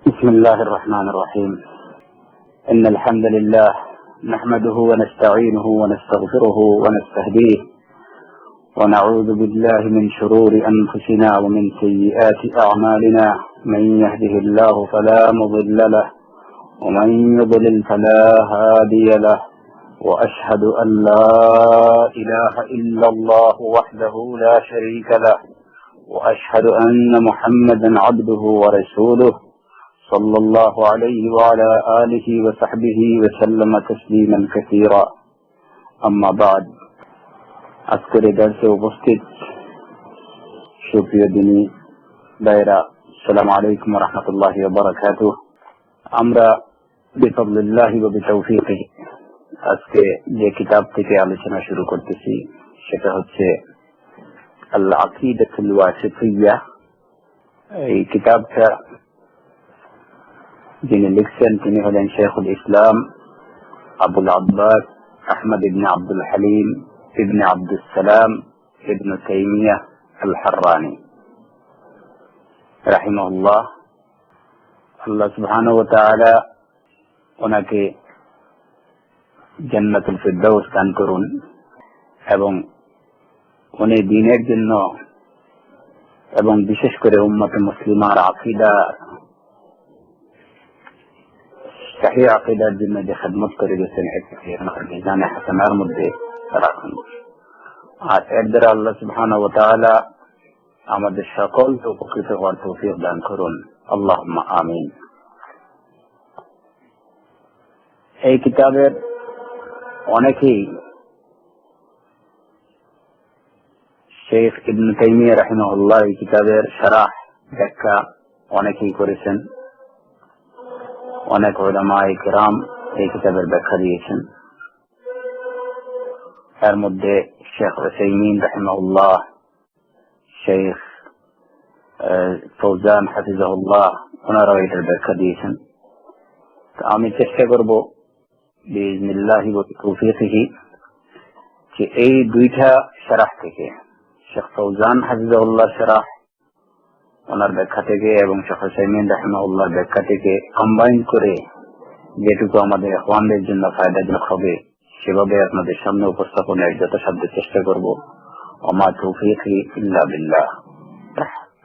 بسم الله الرحمن الرحيم. إن الحمد لله نحمده ونستعينه ونستغفره ونستهديه ونعوذ بالله من شرور أنفسنا ومن سيئات أعمالنا. من يهده الله فلا مضل له ومن يضلل فلا هادي له. وأشهد أن لا إله إلا الله وحده لا شريك له. وأشهد أن محمدا عبده ورسوله صلى الله عليه وعلى آله وصحبه وسلم تسليما كثيرا. أما بعد, আজকের দর্শে উপস্থিত সুপ্রিয় দিনী ভাইরা, আসসালামু আলাইকুম ওয়া রাহমাতুল্লাহি ওয়া বারাকাতুহু। আমরা বিফাদলিল্লাহি ওয়া বিতাওফীকিহি আজকে যে কিতাব থেকে আলোচনা শুরু করতেছি সেটা হচ্ছে আল আকীদাতুল ওয়াসিতিয়্যা। এই কিতাবটা যিনি লিখছেন তিনি হলেন শেখুল ইসলাম আবুল আব্বাস আহমদ ইবনে আব্দুল হালিম ইবনে আব্দুস সালাম ইবনে তাইমিয়া আল হাররানি রাহিমাহুল্লাহ। আল্লাহ সুবহানাহু ওয়া তাআলা ওনাকে জান্নাতুল ফিরদাউস দান করুন এবং উনি দ্বীনের জন্য এবং বিশেষ করে উম্মতে মুসলিমার আকীদা সহি আকীদার জন্য যে খেদমত করে গেছেন মিজানে হাসানার মধ্যে রাখুন। আর এর দ্বারা আল্লাহ সুবহানাহু ওয়া তাআলা আমাদের সকলকে উপকৃত হওয়ার তৌফিক দান করুন, আল্লাহুম্মা আমিন। এই কিতাবের অনেকেই শেখ ইবনে তাইমিয়া রাহিমাহুল্লাহ এই কিতাবের শারাহ ব্যাখ্যা অনেকেই করেছেন। অনেক উলামায়ে কিরাম এই কিতাবের ব্যাখ্যা দিয়েছেন। এর মধ্যে শেখ উসাইমিন রাহিমাহুল্লাহ, শেখ ফৌজান হাফিজাহুল্লাহ ওনারাও এটার ব্যাখ্যা দিয়েছেন। তো আমি চেষ্টা করব বিইজনিল্লাহি ওয়া বিতাওফীকিহি যে এই দুইটা শারাহ থেকে, শেখ ফৌজান হাফিজাহুল্লাহ শারাহ ওনার ব্যাখ্যা থেকে এবং শেখ উসাইমিন রাহিমাহুল্লাহর ব্যাখ্যা থেকে কম্বাইন করে যেটুকু আমাদের ইখওয়ানদের জন্য ফায়দাজনক হবে সেভাবে আপনাদের সামনে উপস্থাপনের যথাসাধ্য চেষ্টা করব। ওমা তৌফীকি ইল্লা বিল্লাহ।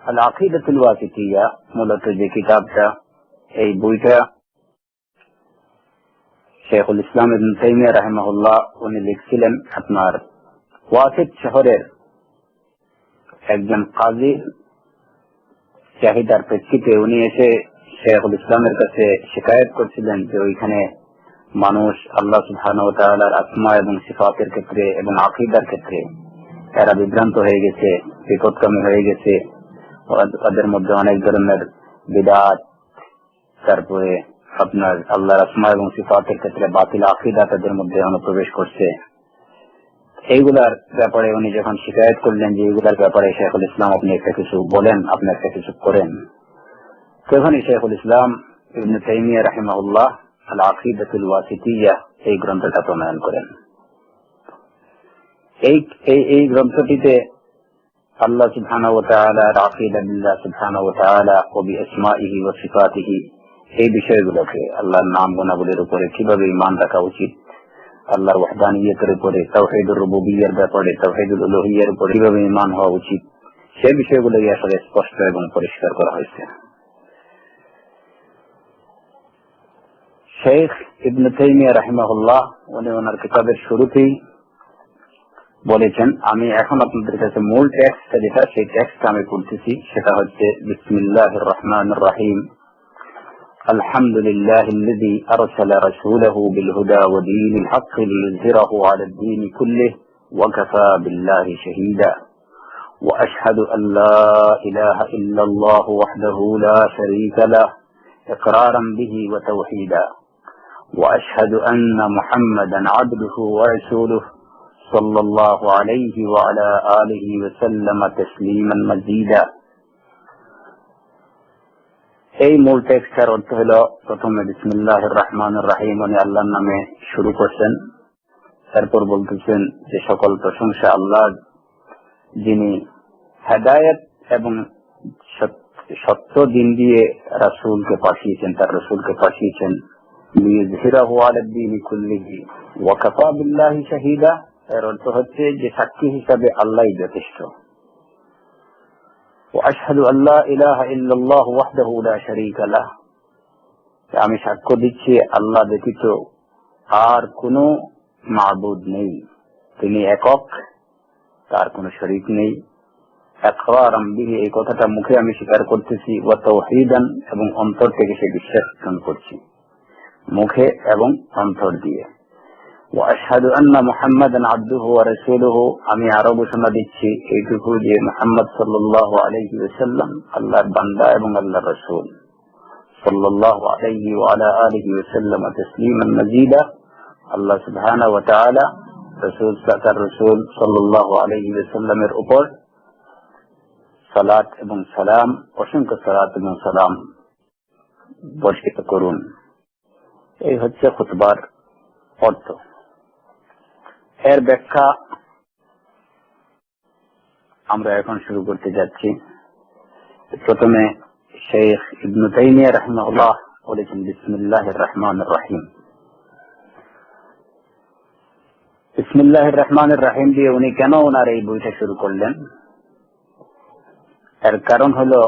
আল আকীদাতুল ওয়াসিতিয়্যা মূলত যে কিতাবটা, এই বইটা শেখুল ইসলাম ইবনে তাইমিয়া রাহিমাহুল্লাহ উনি লিখছিলেন আপনার ওয়াসিত শহরের একজন কাজী চাহিদার প্রেক্ষিতে। উনি এসে শেখুল ইসলামের কাছে শিকায়ত করছিলেন যে ওইখানে মানুষ আল্লাহ সুবহানাহু ওয়া তাআলার আসমা এবং সিফাতের ক্ষেত্রে এবং আকীদার ক্ষেত্রে এরা বিভ্রান্ত হয়ে গেছে, বিপদগামী হয়ে গেছে। ওদের মধ্যে অনেক ধরনের বিদআত, তারপরে আপনার আল্লাহর আসমা এবং সিফাতের ক্ষেত্রে বাতিল আকীদা তাদের মধ্যে অনুপ্রবেশ করছে। এইগুলার ব্যাপারে উনি যখন শিকায়ত করলেন যে এইগুলার ব্যাপারে শেখুল ইসলাম আপনি একটা কিছু বলেন, আপনি একটা কিছু করেন, তখনই শেখুল ইসলাম ইবনে তাইমিয়া রাহিমাহুল্লাহ আল আকীদাতুল ওয়াসিতিয়্যা এই গ্রন্থটা প্রণয়ন করেন। এই গ্রন্থটিতে আল্লাহ সুবহানাহু ওয়া তাআলার আকীদা বিল্লাহ সুবহানাহু ওয়া তাআলা ওয়া বিআসমাইহি ওয়া সিফাতিহি, এই বিষয়গুলোকে আল্লাহর নাম গুণাবলীর উপরে কিভাবে ঈমান রাখা উচিত, আল্লাহর ওয়াহদানিয়তের উপরে, তাওহীদুর রুবুবিয়্যার ব্যাপারে, তাওহীদুল উলুহিয়্যার উপরে কিভাবে ঈমান হওয়া উচিত, সেই বিষয়গুলোই আসলে স্পষ্ট এবং পরিষ্কার করা হয়েছে। শেখ ইবনে তাইমিয়া রাহিমাহুল্লাহ উনি ওনার কিতাবের শুরুতেই বলেছেন, আমি এখন আপনাদের কাছে মূল টেক্সটটা যেটা, সেই টেক্সটটা আমি পড়তেছি। সেটা হচ্ছে বিসমিল্লাহির রহমানির রহিম। الحمد لله الذي أرسل رسوله بالهدى ودين الحق ليظهره على الدين كله وكفى بالله شهيدا وأشهد أن لا إله إلا الله وحده لا شريك له إقرارا به وتوحيدا وأشهد أن محمدا عبده ورسوله صلى الله عليه وعلى آله وسلم تسليما مزيدا। এই মূল টেক্সটের অর্থ হলো, প্রথমে বিসমিল্লাহির রহমানির রহিম উনি আল্লাহর নামে শুরু করছেন। তারপর বলতেছেন যে সকল প্রশংসা আল্লাহ, যিনি হেদায়েত এবং সত্য দিন দিয়ে রাসূলকে পাঠিয়েছেন, তার রাসূলকে পাঠিয়েছেন লিইয়ুযহিরাহু আলাদ দীনি কুল্লিহি ওয়া কাফা বিল্লাহি শাহীদা। এর অর্থ হচ্ছে যে সাক্ষী হিসাবে আল্লাহই যথেষ্ট। ওয়া আশহাদু আল্লা ইলাহা ইল্লাল্লাহু ওয়াহদাহু লা শারীকা লাহ, আমি সাক্ষ্য দিচ্ছি আল্লাহ ব্যতীত আর কোনো মাবুদ নেই, তিনি একক, তার কোনো শরীক নেই। ইকরারাম বিহি, এই কথাটা মুখে আমি স্বীকার করতেছি, ওয়া তাওহীদান, এবং অন্তর থেকে সে বিশ্বাস করছি, মুখে এবং অন্তর দিয়ে। ওয়া আশহাদু আন্না মুহাম্মাদান আবদুহু ওয়া রাসূলুহু, আমি আরো ঘোষণা দিচ্ছি এইটুকু যে মুহাম্মদ সাল্লাল্লাহু আলাইহি ওয়াসাল্লাম আল্লাহর বান্দা এবং আল্লাহর রাসূল। সাল্লাল্লাহু আলাইহি ওয়া আলা আলিহি ওয়াসাল্লাম তাসলিমান মাজিদা। আল্লাহ সুবহানাহু ওয়া তাআলা রাসূল সাল্লাল্লাহু আলাইহি ওয়াসাল্লামের উপর সালাত এবং সালাম, অসংখ্য সালাত এবং সালাম বর্ষিত করুন। এই হচ্ছে খুতবার অর্থ। এর ব্যাখ্যা আমরা এখন শুরু করতে যাচ্ছি। প্রথমে শেখ ইবনে তাইমিয়া রাহিমাহুল্লাহ বলেছেন বিসমিল্লাহির রহমানির রহিম। বিসমিল্লাহির রহমানির রহিম দিয়ে উনি কেন ওনার এই বইটা শুরু করলেন? এর কারণ হলো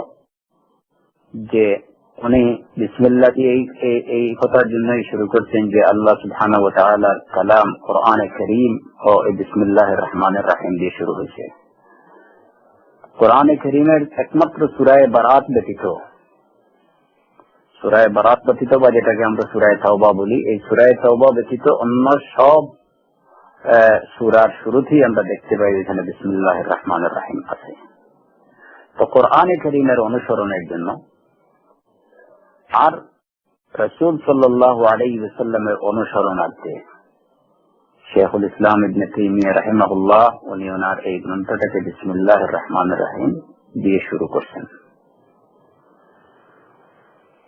যে উনি বিসমিল্লাহ দিয়ে এই কথার জন্যই শুরু করছেন যে আল্লাহ সুবহানাহু ওয়া তাআলার কালাম কোরআনে কারীম ও এই বিসমিল্লাহির রহমানির রহিম দিয়ে শুরু হয়েছে। কোরআনে কারীমের একমাত্র সূরা বারাত ব্যতীত বা যেটাকে আমরা সূরা তাওবা বলি, এই সূরা তাওবা ব্যতীত অন্য সব সূরার শুরুতেই আমরা দেখতে পাই এখানে বিসমিল্লাহির রহমানির রহিম আছে। তো কোরআনে কারীমের অনুসরণের জন্য আর রাসূল সাল্লাল্লাহু আলাইহি ওয়াসাল্লামের অনুসরণার্থে শেখুল ইসলাম ইবনে তাইমিয়া রাহিমাহুল্লাহ উনি ওনার এই গ্রন্থটাকে বিসমিল্লাহির রহমানির রহিম দিয়ে শুরু করছেন।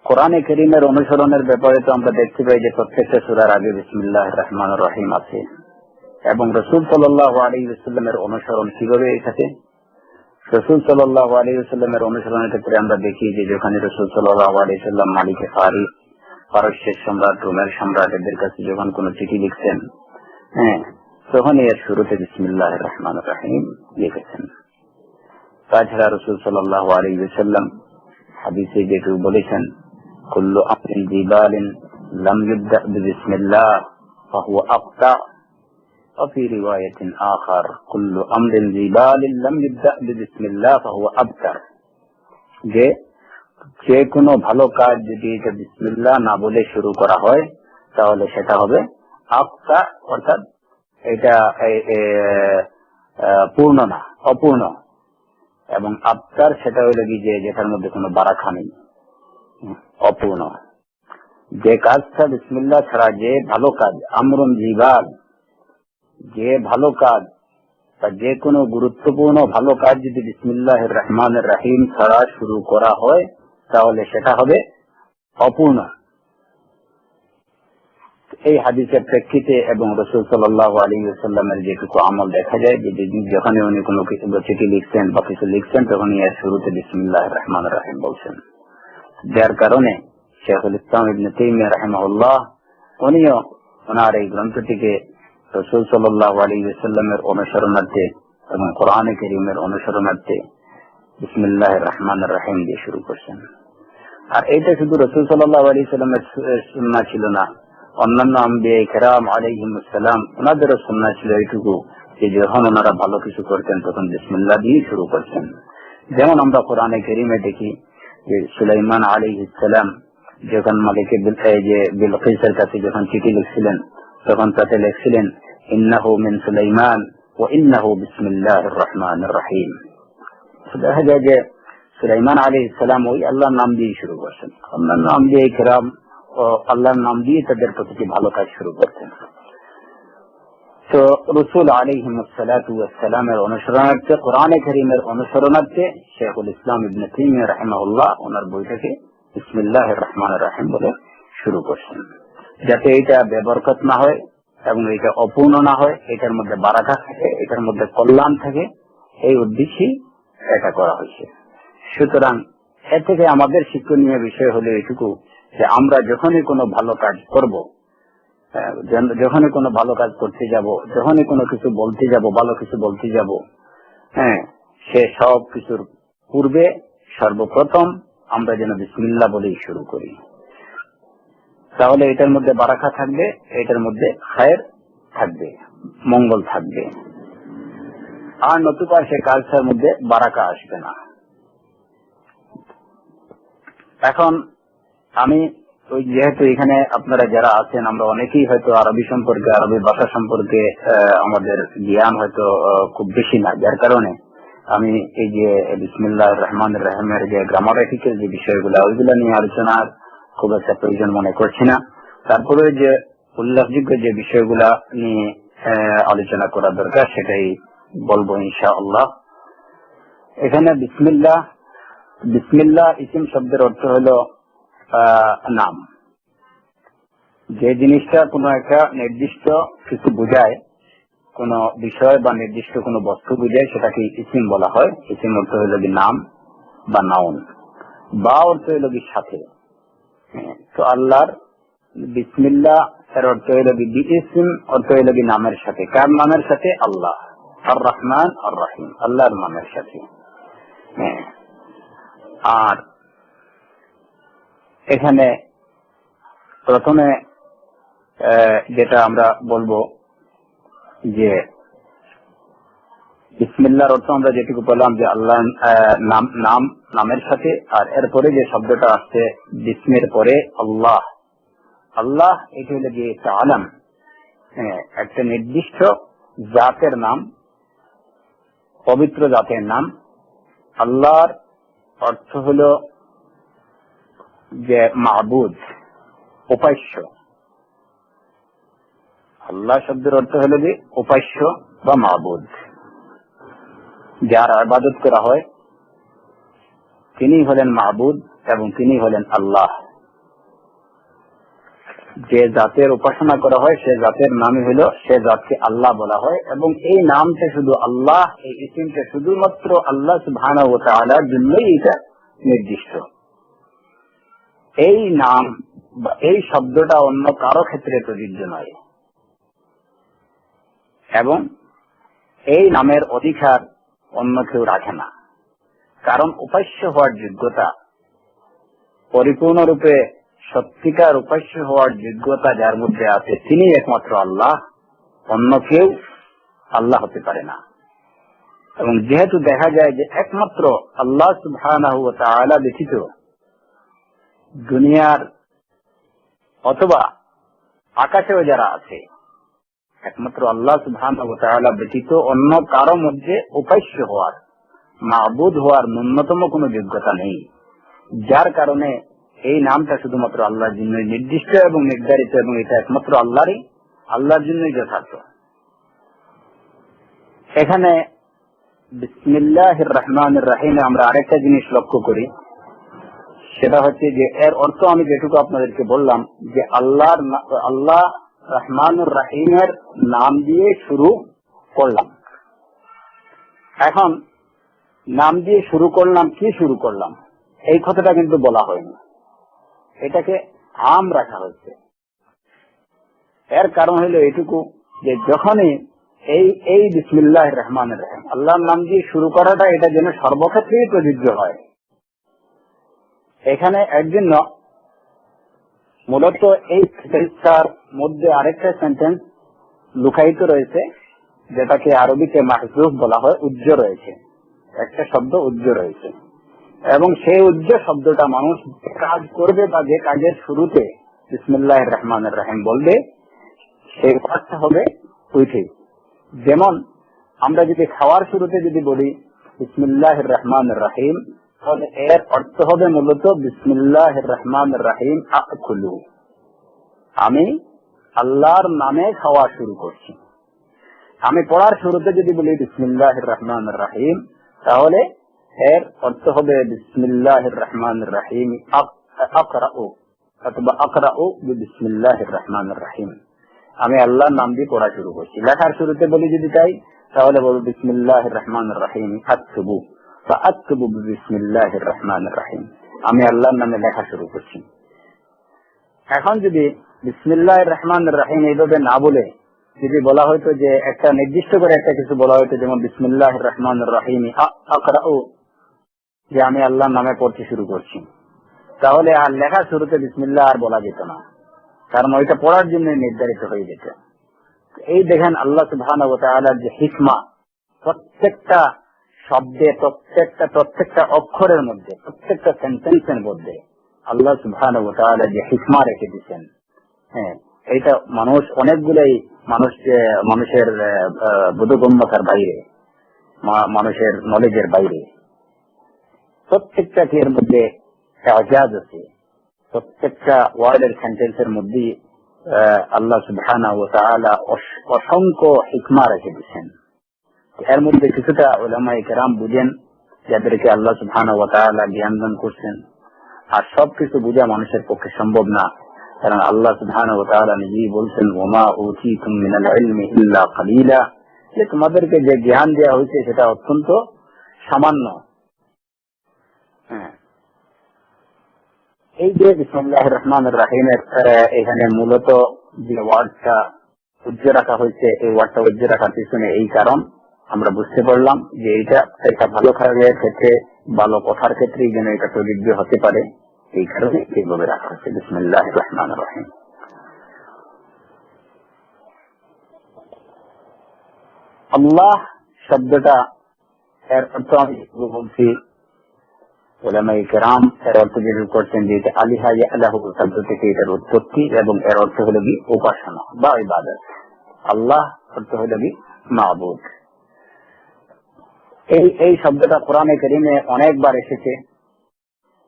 কোরআনে কারীমের অনুসরণের ব্যাপারে তো আমরা দেখতে পাই যে প্রত্যেকটা সূরার আগে বিসমিল্লাহির রহমানির রহিম আছে, এবং রাসূল সাল্লাল্লাহু আলাইহি ওয়াসাল্লামের অনুসরণ কিভাবে থাকে? রাসূল সাল্লাল্লাহু আলাইহি ওয়াসাল্লামের অনুসরণের ক্ষেত্রে আমরা দেখি যে যখন রাসূল সাল্লাল্লাহু আলাইহি ওয়াসাল্লাম মালিকে পারস্যের সম্রাট, রোমের সম্রাট এদের কাছে যখন কোনো চিঠি লিখছেন, তখন এর শুরুতে বিসমিল্লাহির রহমানির রহিম লিখেছেন। তাছাড়া রাসূল সাল্লাল্লাহু আলাইহি ওয়াসাল্লাম হাদিসে যেটুকু বলেছেন, কুল্লু আমরিন জিবালিন লাম ইবদা বিসমিল্লাহ ফাহুয়া আক্তা, وفي رواية آخر كل أمر ذي بال لم يبدأ بسم الله فهو أبتر, যে কোনো ভালো কাজ যদি এটা বিসমিল্লাহ না বলে শুরু করা হয় তাহলে সেটা হবে আক্তা, অর্থাৎ এটা পূর্ণ না, অপূর্ণ। এবং আবতার সেটা হইল কি যেটার মধ্যে কোনো বারাখা নেই, অপূর্ণ। যে কাজটা বিসমিল্লাহ ছাড়া, যে ভালো কাজ, আমরুন জিবাল, যে ভালো কাজ বা যে কোনো গুরুত্বপূর্ণ ভালো কাজ যদি বিসমিল্লাহির রহমানির রহিম ছাড়া শুরু করা হয় তাহলে সেটা হবে অপূর্ণ। এই হাদিসের প্রেক্ষিতে এবং রাসূল সাল্লাল্লাহু আলাইহি ওয়াসাল্লামের যেটুকু আমল দেখা যায় যে যখন উনি কোনো কিছু চিঠি লিখছেন বা কিছু লিখছেন তখন এর শুরুতে বিসমিল্লাহির রহমানির রহিম বলছেন। যার কারণে শেখুল ইসলাম ইবনে তাইমিয়া রাহিমাহুল্লাহ উনিও ওনার এই গ্রন্থটিকে রাসূল সাল্লাল্লাহু আলাইহি ওয়াসাল্লামের অনুসরণার্থে এবং কোরআনে কারীমের অনুসরণার্থে বিসমিল্লাহির রহমানির রহিম দিয়ে শুরু করছেন। আর এটা শুধু রাসূল সাল্লাল্লাহু আলাইহি ওয়াসাল্লামের সুন্নাহ ছিল না, অন্যান্য আম্বিয়া কেরাম আলাইহিমুস সালাম ওনাদেরও সুন্নাহ ছিল এইটুকু যে যখন ওনারা ভালো কিছু করতেন তখন বিসমিল্লাহ দিয়ে শুরু করতেন। যেমন আমরা কোরআনে কারীমে দেখি যে সুলাইমান আলাইহিস সালাম যখন মালিকে বিলকিসের কাছে যখন চিঠি লিখছিলেন তখন তাতে লিখছিলেন ইন্নাহু মিন সুলাইমান ওয়া ইন্নাহু বিসমিল্লাহির রহমানির রহিম। দেখা যায় যে সুলাইমান আলাইহিস সালাম ওই আল্লাহর নাম দিয়ে শুরু করছেন, অন্যান্য আম্বিয়া কেরাম ও আল্লাহর নাম দিয়ে তাদের প্রতিটি ভালো কাজ শুরু করতেন। তো রাসূল আলাইহিমুস সালাতু ওয়াস সালামের অনুসরণার্থে, কোরআনে কারীমের অনুসরণার্থে শেখুল ইসলাম ইবনে তাইমিয়া রাহিমাহুল্লাহ ওনার বইটাকে বিসমিল্লাহির রহমানির রহিম বলে শুরু করছেন, যাতে এটা বেবরকত না হয় এবং এটা অপূর্ণ না হয়, এটার মধ্যে বারাকা থাকে, এটার মধ্যে কল্যাণ থাকে, এই উদ্দেশ্যেই এটা করা হয়েছে। সুতরাং এর থেকে আমাদের শিক্ষণীয় বিষয় হলো এটুকু যে আমরা যখনই কোনো ভালো কাজ করব, যখনই কোনো ভালো কাজ করতে যাব, যখনই কোনো কিছু বলতে যাব, ভালো কিছু বলতে যাব, সে সব কিছুর পূর্বে সর্বপ্রথম আমরা যেন বিসমিল্লাহ বলেই শুরু করি। তাহলে এটার মধ্যে বারাকা থাকবে, এটার মধ্যে খায়ের থাকবে, মঙ্গল থাকবে। আর নতুবা সে কাজটার মধ্যে বারাকা আসবে না। এখন আমি যেহেতু এখানে আপনারা যারা আছেন আমরা অনেকেই হয়তো আরবি সম্পর্কে, আরবি ভাষা সম্পর্কে আমাদের জ্ঞান হয়তো খুব বেশি না, যার কারণে আমি এই যে বিসমিল্লাহির রহমানির রহিমের যে গ্রামাটিক্যাল যে বিষয়গুলো ওইগুলো নিয়ে আলোচনার খুব একটা প্রয়োজন মনে করছি না। তারপরে যে উল্লেখযোগ্য যে বিষয়গুলা নিয়ে আলোচনা করা দরকার সেটাই বলবো ইনশাআল্লাহ। এখানে বিসমিল্লাহ ইসিম শব্দের অর্থ হলো নাম। যে জিনিসটা কোনো একটা নির্দিষ্ট কিছু বোঝায়, কোন বিষয় বা নির্দিষ্ট কোনো বস্তু বোঝায়, সেটাকে ইসিম বলা হয়। ইসিম অর্থ হইল কি নাম বা নাউন, বা অর্থ হইল কি সাথে। তো আল্লাহর বিসমিল্লাহ এর অর্থ হইল কি ইসিম, অর্থ হইল কি নামের সাথে। কার নামের সাথে? আল্লাহ আর রহমান আর রহিম, আল্লাহর নামের সাথে। আর এখানে প্রথমে যেটা আমরা বলবো যে বিসমিল্লাহর অর্থ আমরা যেটুকু বললাম যে আল্লাহ নামের সাথে, আর এরপরে যে শব্দটা আসছে বিসমের পরে আল্লাহ, আল্লাহ এটা হলো যে একটা আলাম, একটা নির্দিষ্ট জাতের নাম, পবিত্র জাতের নাম। আল্লাহর অর্থ হলো যে মাবুদ, উপাস্য। আল্লাহ শব্দের অর্থ হলো যে উপাস্য বা মাবুদ, যার ইবাদত করা হয় তিনি হলেন মাবুদ এবং তিনি হলেন আল্লাহ। যে জাতের উপাসনা করা হয় সে জাতের নামই হলো, সে জাতকে আল্লাহ বলা হয়। এবং এই নামটা শুধু আল্লাহ, এই ইসিমটা শুধুমাত্র আল্লাহ সুবহানাহু ওয়া তাআলার জন্যই এটা নির্দিষ্ট। এই নাম বা এই শব্দটা অন্য কারো ক্ষেত্রে প্রযোজ্য নয়, এবং এই নামের অধিকার অন্য কেউ রাখে না। কারণ উপাস্য হওয়ার যোগ্যতা, পরিপূর্ণরূপে সত্যিকার উপাস্য হওয়ার যোগ্যতা যার মধ্যে আছে তিনি একমাত্র আল্লাহ, অন্য কেউ আল্লাহ হতে পারে না। এবং যেহেতু দেখা যায় যে একমাত্র আল্লাহ সুবহানাহু ওয়া তাআলা ব্যতীত দুনিয়ার অথবা আকাশেও যারা আছে, একমাত্র আল্লাহ সুবহানাহু ওয়া তাআলা ব্যতীত অন্য কারো মধ্যে উপাস্য হওয়ার, মাবুদ হওয়ার ন্যূনতম কোনো যোগ্যতা নেই। যার কারণে এই নামটা শুধুমাত্র আল্লাহর জন্য নির্দিষ্ট এবং নির্ধারিত, এবং এটা একমাত্র আল্লাহর জন্যই যথার্থ। এখানে বিসমিল্লাহির রহমানির রহিমে আমরা আরেকটা জিনিস লক্ষ্য করি, সেটা হচ্ছে যে এর অর্থ আমি যেটুকু আপনাদেরকে বললাম যে আল্লাহ রহমানুর রহিমের নাম দিয়ে শুরু করলাম। এখন নাম দিয়ে শুরু করলাম, কি শুরু করলাম এই কথাটা কিন্তু বলা হয়নি, এটাকে আম রাখা হচ্ছে। এর কারণ হলো এটুকু যে যখনই এই বিসমিল্লাহির রহমানির রহিম আল্লাহর নাম দিয়ে শুরু করাটা এটা যেন সর্বক্ষেত্রেই প্রযোজ্য হয়। এখানে এর জন্য মূলত এই সেন্টেন্সটার মধ্যে আরেকটা সেন্টেন্স লুকায়িত রয়েছে, যেটাকে আরবিতে মাহজুফ বলা হয়। উজ্জ রয়েছে, একটা শব্দ উজ্জ রয়েছে, এবং সেই উজ্জ শব্দটা মানুষ কাজ করবে বা যে কাজের শুরুতে বিসমিল্লাহির রহমানির রহিম বলবে সেই কাজটা হবে ওইটাই। যেমন আমরা যদি খাওয়ার শুরুতে যদি বলি বিসমিল্লাহির রহমানির রহিম, তাহলে এর অর্থ হবে মূলত বিসমিল্লাহির রহমানির রহিম আকুলু, আমি আল্লাহর নামে খাওয়া শুরু করছি। আমি পড়ার শুরুতে যদি বলি বিসমিল্লাহির রহমানির রহিম, তাহলে এর অর্থ হবে বিসমিল্লাহির রহমানির রহিম আকরাউ, অথবা আকরাউ বিসমিল্লাহির রহমানির রহিম, আমি আল্লাহর নাম দিয়ে পড়া শুরু করছি। লেখার শুরুতে বলি যদি তাই, তাহলে বলবো বিসমিল্লাহির রহমানির রহিম আকতুবু, ফাআকতুবু বিসমিল্লাহির রহমানির রহিম, আমি আল্লাহর নামে লেখা শুরু করছি। এখন যদি বিসমিল্লাহির রহমানির রহিম এইভাবে না বলে যদি বলা হয়তো যে একটা নির্দিষ্ট করে একটা কিছু বলা হয়তো, যেমন বিসমিল্লাহির রহমানির রহিম আকরাউ, যে আমি আল্লাহর নামে পড়তে শুরু করছি, তাহলে আর লেখা শুরুতে বিসমিল্লাহ আর বলা যেত না, কারণ ওইটা পড়ার জন্য নির্ধারিত হয়ে যেত। এই দেখেন আল্লাহ সুবহানাহু ওয়া তাআলার যে হিকমা, প্রত্যেকটা শব্দে, প্রত্যেকটা অক্ষরের মধ্যে, প্রত্যেকটা সেন্টেন্সের মধ্যে আল্লাহ সুবহানাহু ওয়া তাআলা যে হিকমা রেখে দিচ্ছেন। হ্যাঁ, এইটা মানুষ অনেকগুলাই মানুষের বোধগম্যতার বাইরে, মানুষের নলেজের বাইরে। প্রত্যেকটা এর মধ্যে এজাজ আছে, প্রত্যেকটা ওয়ার্ডের সেন্টেন্সের মধ্যে আল্লাহ সুবহানাহু ওয়া তাআলা অসংখ্য হিকমা রেখে দিচ্ছেন। এর মধ্যে কিছুটা উলামায়ে কেরাম বুঝেন, যাদেরকে আল্লাহ সুবহানাহু ওয়া তাআলা জ্ঞান দান করছেন, আর সবকিছু বোঝা মানুষের পক্ষে সম্ভব না, কারণ আল্লাহ সুবহানাহু ওয়া তাআলা নিজেই বলছেন, ওয়ামা উতীতুম মিনাল ইলমি ইল্লা কালিলা, যে তোমাদেরকে যে জ্ঞান দেওয়া হয়েছে সেটা অত্যন্ত সামান্য। হ্যাঁ, এই যে বিসমিল্লাহির রহমানির রহিমের এখানে মূলত যে ওয়ার্ডটা উজ্জ্ব রাখা হয়েছে, এই ওয়ার্ডটা উজ্জ্ব রাখার পিছনে এই কারণ আমরা বুঝতে পারলাম যে এটা ভালো কাজের ক্ষেত্রে, ভালো কথার ক্ষেত্রে যেন এটা প্রযোজ্য হতে পারে, এই কারণে এইভাবে রাখা হয়েছে বিসমিল্লাহির রহমানির রহিম। আল্লাহ শব্দটা এর অর্থ আমি বলছি, উলামায়ে কেরাম এর অর্থ বের করছেন যে এটা আলিহা ইয়ালাহু শব্দ থেকে এটার উৎপত্তি, এবং এর অর্থ হলো কি উপাসনা বা ইবাদত। আল্লাহ অর্থ হলো কি মাবুদ। এই শব্দটা কোরআনে কারীমে অনেকবার এসেছে,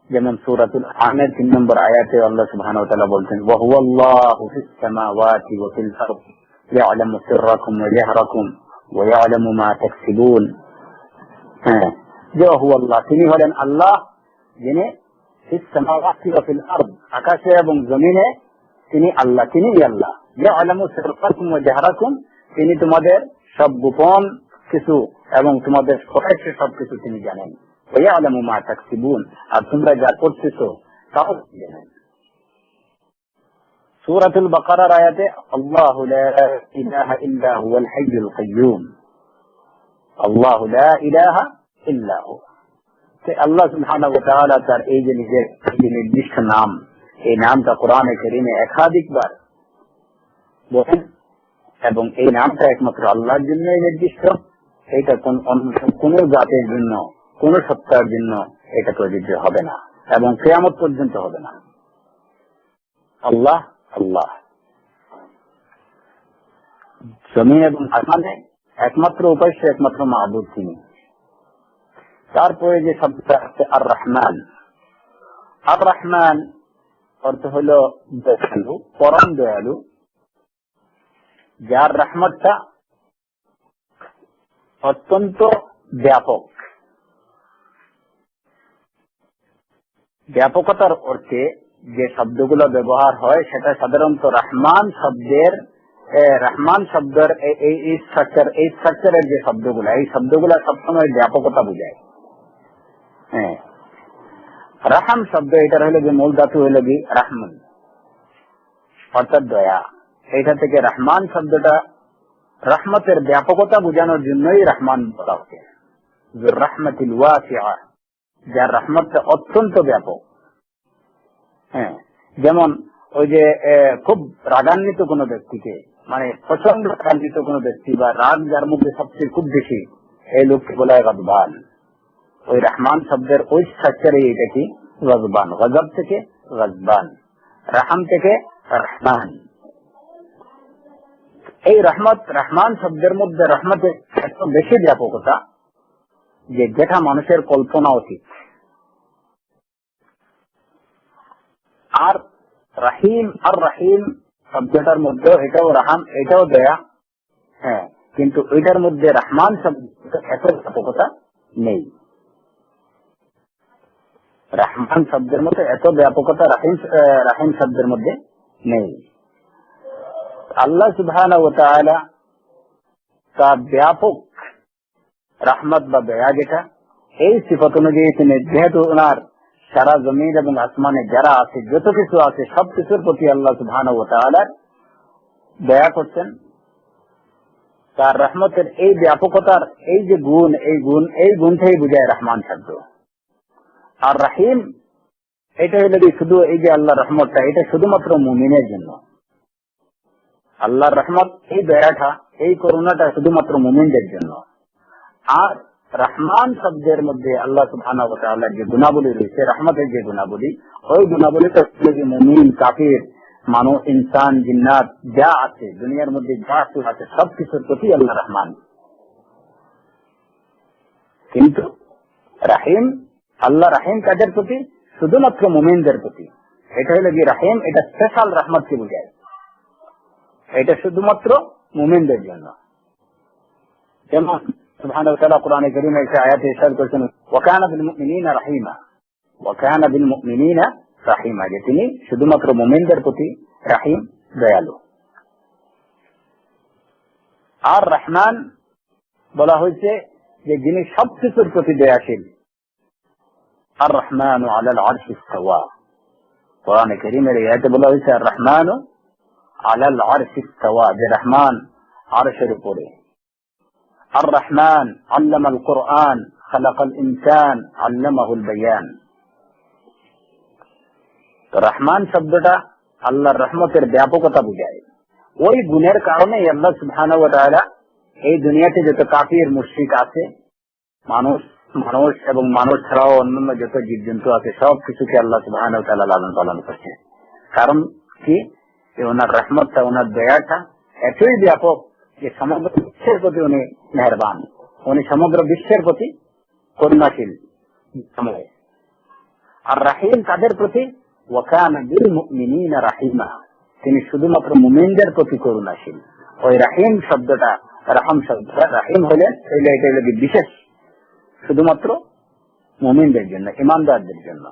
যেমন সূরাতুল আনআমের 3 নম্বর আয়াতে আল্লাহ সুবহানাহু ওয়া তাআলা বলছেন, ওয়া হুয়াল্লাহু ফিস সামাওয়াতি ওয়া ফিল আরদি ইয়ালামু সিররাকুম ওয়া জাহরাকুম ওয়া ইয়ালামু মা তাকসিবুন। হ্যাঁ, যে হুয়াল্লাহ, তিনি হলেন আল্লাহ, যিনি ফিস সামাওয়াতি ওয়া ফিল আরদ, আকাশে এবং জমিনে তিনি আল্লাহ, তিনি আল্লাহ। ইয়ালামু সিররাকুম ওয়া জাহরাকুম, তিনি তোমাদের সব গোপন কিছু এবং তোমাদের প্রকাশ্য সবকিছু তিনি জানেন। ওয়া ইয়ালামু মা তাকসিবুন, আর তোমরা যা করতেছো তাও জানেন। সূরাতুল বাকারার আয়াতে আল্লাহু লা ইলাহা ইল্লা হুয়াল হাইয়ুল কাইয়্যুম, আল্লাহু লা ইলাহা ইল্লা হু। আল্লাহ সুবহানাহু ওয়া তাআলা তার এই যে নিজের নির্দিষ্ট নাম, এই নামটা কোরআনে কারীমে একাধিকবার বলেন, এবং এই নামটা একমাত্র আল্লাহর জন্যই নির্দিষ্ট। এটা কোন জাতের জন্য, কোন সত্তার জন্য এটা প্রযোজ্য হবে না, এবং কিয়ামত পর্যন্ত হবে না। আল্লাহ আল্লাহ। জমিন এবং আসমানে একমাত্র উপাস্য, একমাত্র মাবুদ তিনি। তারপরে যে শব্দটা আছে আর রহমান, আর রহমান অর্থ হল দয়ালু, পরম দয়ালু, যার রহমতটা অত্যন্ত ব্যাপক। ব্যাপকতার অর্থে যে শব্দগুলো ব্যবহার হয় সেটা সাধারণত রহমান শব্দের এই স্ট্রাকচারের যে শব্দগুলো, এই শব্দগুলো সবসময় ব্যাপকতা বোঝায়। হ্যাঁ, রাহাম শব্দ এটার হলো যে মূল ধাতু হলো কি রাহমান, অর্থাৎ দয়া। এটা থেকে রহমান শব্দটা রহমতের ব্যাপকতা বোঝানোর জন্যই রহমান বলা হচ্ছে, রাহমাতুল ওয়াসিআ, যার রহমতটা অত্যন্ত ব্যাপক। হ্যাঁ, যেমন ওই যে খুব রাগান্বিত কোনো ব্যক্তিকে, মানে প্রচন্ড রাগান্বিত কোনো ব্যক্তি বা রাগ যার মধ্যে সবচেয়ে খুব বেশি, এই লোককে বলা হয় গজবান। ওই রহমান শব্দের ওই স্ট্রাকচারে এটা কি গজবান, গজব থেকে গজবান, রাহাম থেকে রহমান। এই রহমান শব্দের মধ্যে রহমতের এত বেশি ব্যাপকতা যে যেটা মানুষের কল্পনা অতীত। আর রহিম শব্দটার মধ্যে এটাও রাহাম, এটাও দয়া। হ্যাঁ, কিন্তু ওইটার মধ্যে রহমান শব্দ এত ব্যাপকতা নেই। রহমান শব্দের মধ্যে এত ব্যাপকতা রাহিম শব্দের মধ্যে নেই। আল্লাহ সুবহানাহু ওয়া তাআলা তার ব্যাপক রহমত বা দয়া যেটা, এই সিফত অনুযায়ী তিনি যেহেতু ওনার সারা জমিন এবং আসমানে যারা আছে যত কিছু আছে সবকিছুর প্রতি আল্লাহ সুবহানাহু ওয়া তাআলা দয়া করছেন, তার রহমতের এই ব্যাপকতার এই যে গুণ, এই গুণটাই বুঝায় রহমান শব্দ। আর রাহিম এটা হলো শুধু এই যে আল্লাহর রহমতটা, এটা শুধুমাত্র মুমিনের জন্য। আল্লাহর রহমত, এই দয়াটা, এই করুণাটা শুধুমাত্র মুমিনদের জন্য। আর রহমান শব্দের মধ্যে আল্লাহ সুবহানাহু ওয়া তাআলার যে গুণাবলী রয়েছে, রহমতের যে গুণাবলী, ওই গুণাবলীটা যে মুমিন, কাফির, মানুষ, ইনসান, জিন্নাত যা আছে দুনিয়ার মধ্যে, যা আছে সবকিছুর প্রতি আল্লাহ রহমান। কিন্তু রাহিম, আল্লাহ রাহিম কাদের প্রতি? শুধুমাত্র মুমিনদের প্রতি। এটা হলো কি রাহিম, এটা স্পেশাল রহমতকে বোঝায়, এটা শুধুমাত্র মুমিনদের জন্য। যেমন সুবহানাহু ওয়া তাআলা কোরআনে কারীমে একটা আয়াতে ইরশাদ করেছেন, ওয়া কানা বিল মুমিনিনা রাহিমা, ওয়া কানা বিল মুমিনিনা রাহিমা, যে তিনি শুধুমাত্র মুমিনদের প্রতি রাহিম, দয়ালু। আর রহমান বলা হয়েছে যে যিনি সবকিছুর প্রতি দয়াশীল। আর রহমান আলাল আরশি ইস্তাওয়া, কোরআনে কারীমের এই আয়াতে বলা হয়েছে আর রহমান আলাল আরশি ইস্তাওয়া, যে রহমান আরশের উপরে। আর রহমান আল্লামাল কুরআন খালাকাল ইনসান আল্লামাহুল বায়ান। তো রহমান শব্দটা আল্লাহর রহমতের ব্যাপকতা বুঝায়। ওই গুণের কারণে আল্লাহ সুবহানাহু ওয়া তাআলা এই দুনিয়াতে যত কাফির মুশরিক আছে, মানুষ এবং মানুষ ছাড়াও অন্যান্য যত জীবজন্তু আছে, সব কিছুকে আল্লাহ সুবহানাহু ওয়া তাআলা লালন পালন করছে। কারণ কি? ওনার রহমতটা, ওনার দয়াটা এতই ব্যাপক যে সমগ্র বিশ্বের প্রতি উনি মেহেরবান, উনি সমগ্র বিশ্বের প্রতি করুণাশীল। আর রাহিম কাদের প্রতি? ওয়া কানা বিল মুমিনিনা রাহিমা, তিনি শুধুমাত্র মুমিনদের প্রতি করুণাশীল। ওই রাহিম শব্দটা, রহম শব্দটা, রাহিম হলে এটা হলো বিশেষ, শুধুমাত্র মুমিনদের জন্য, ঈমানদারদের জন্য।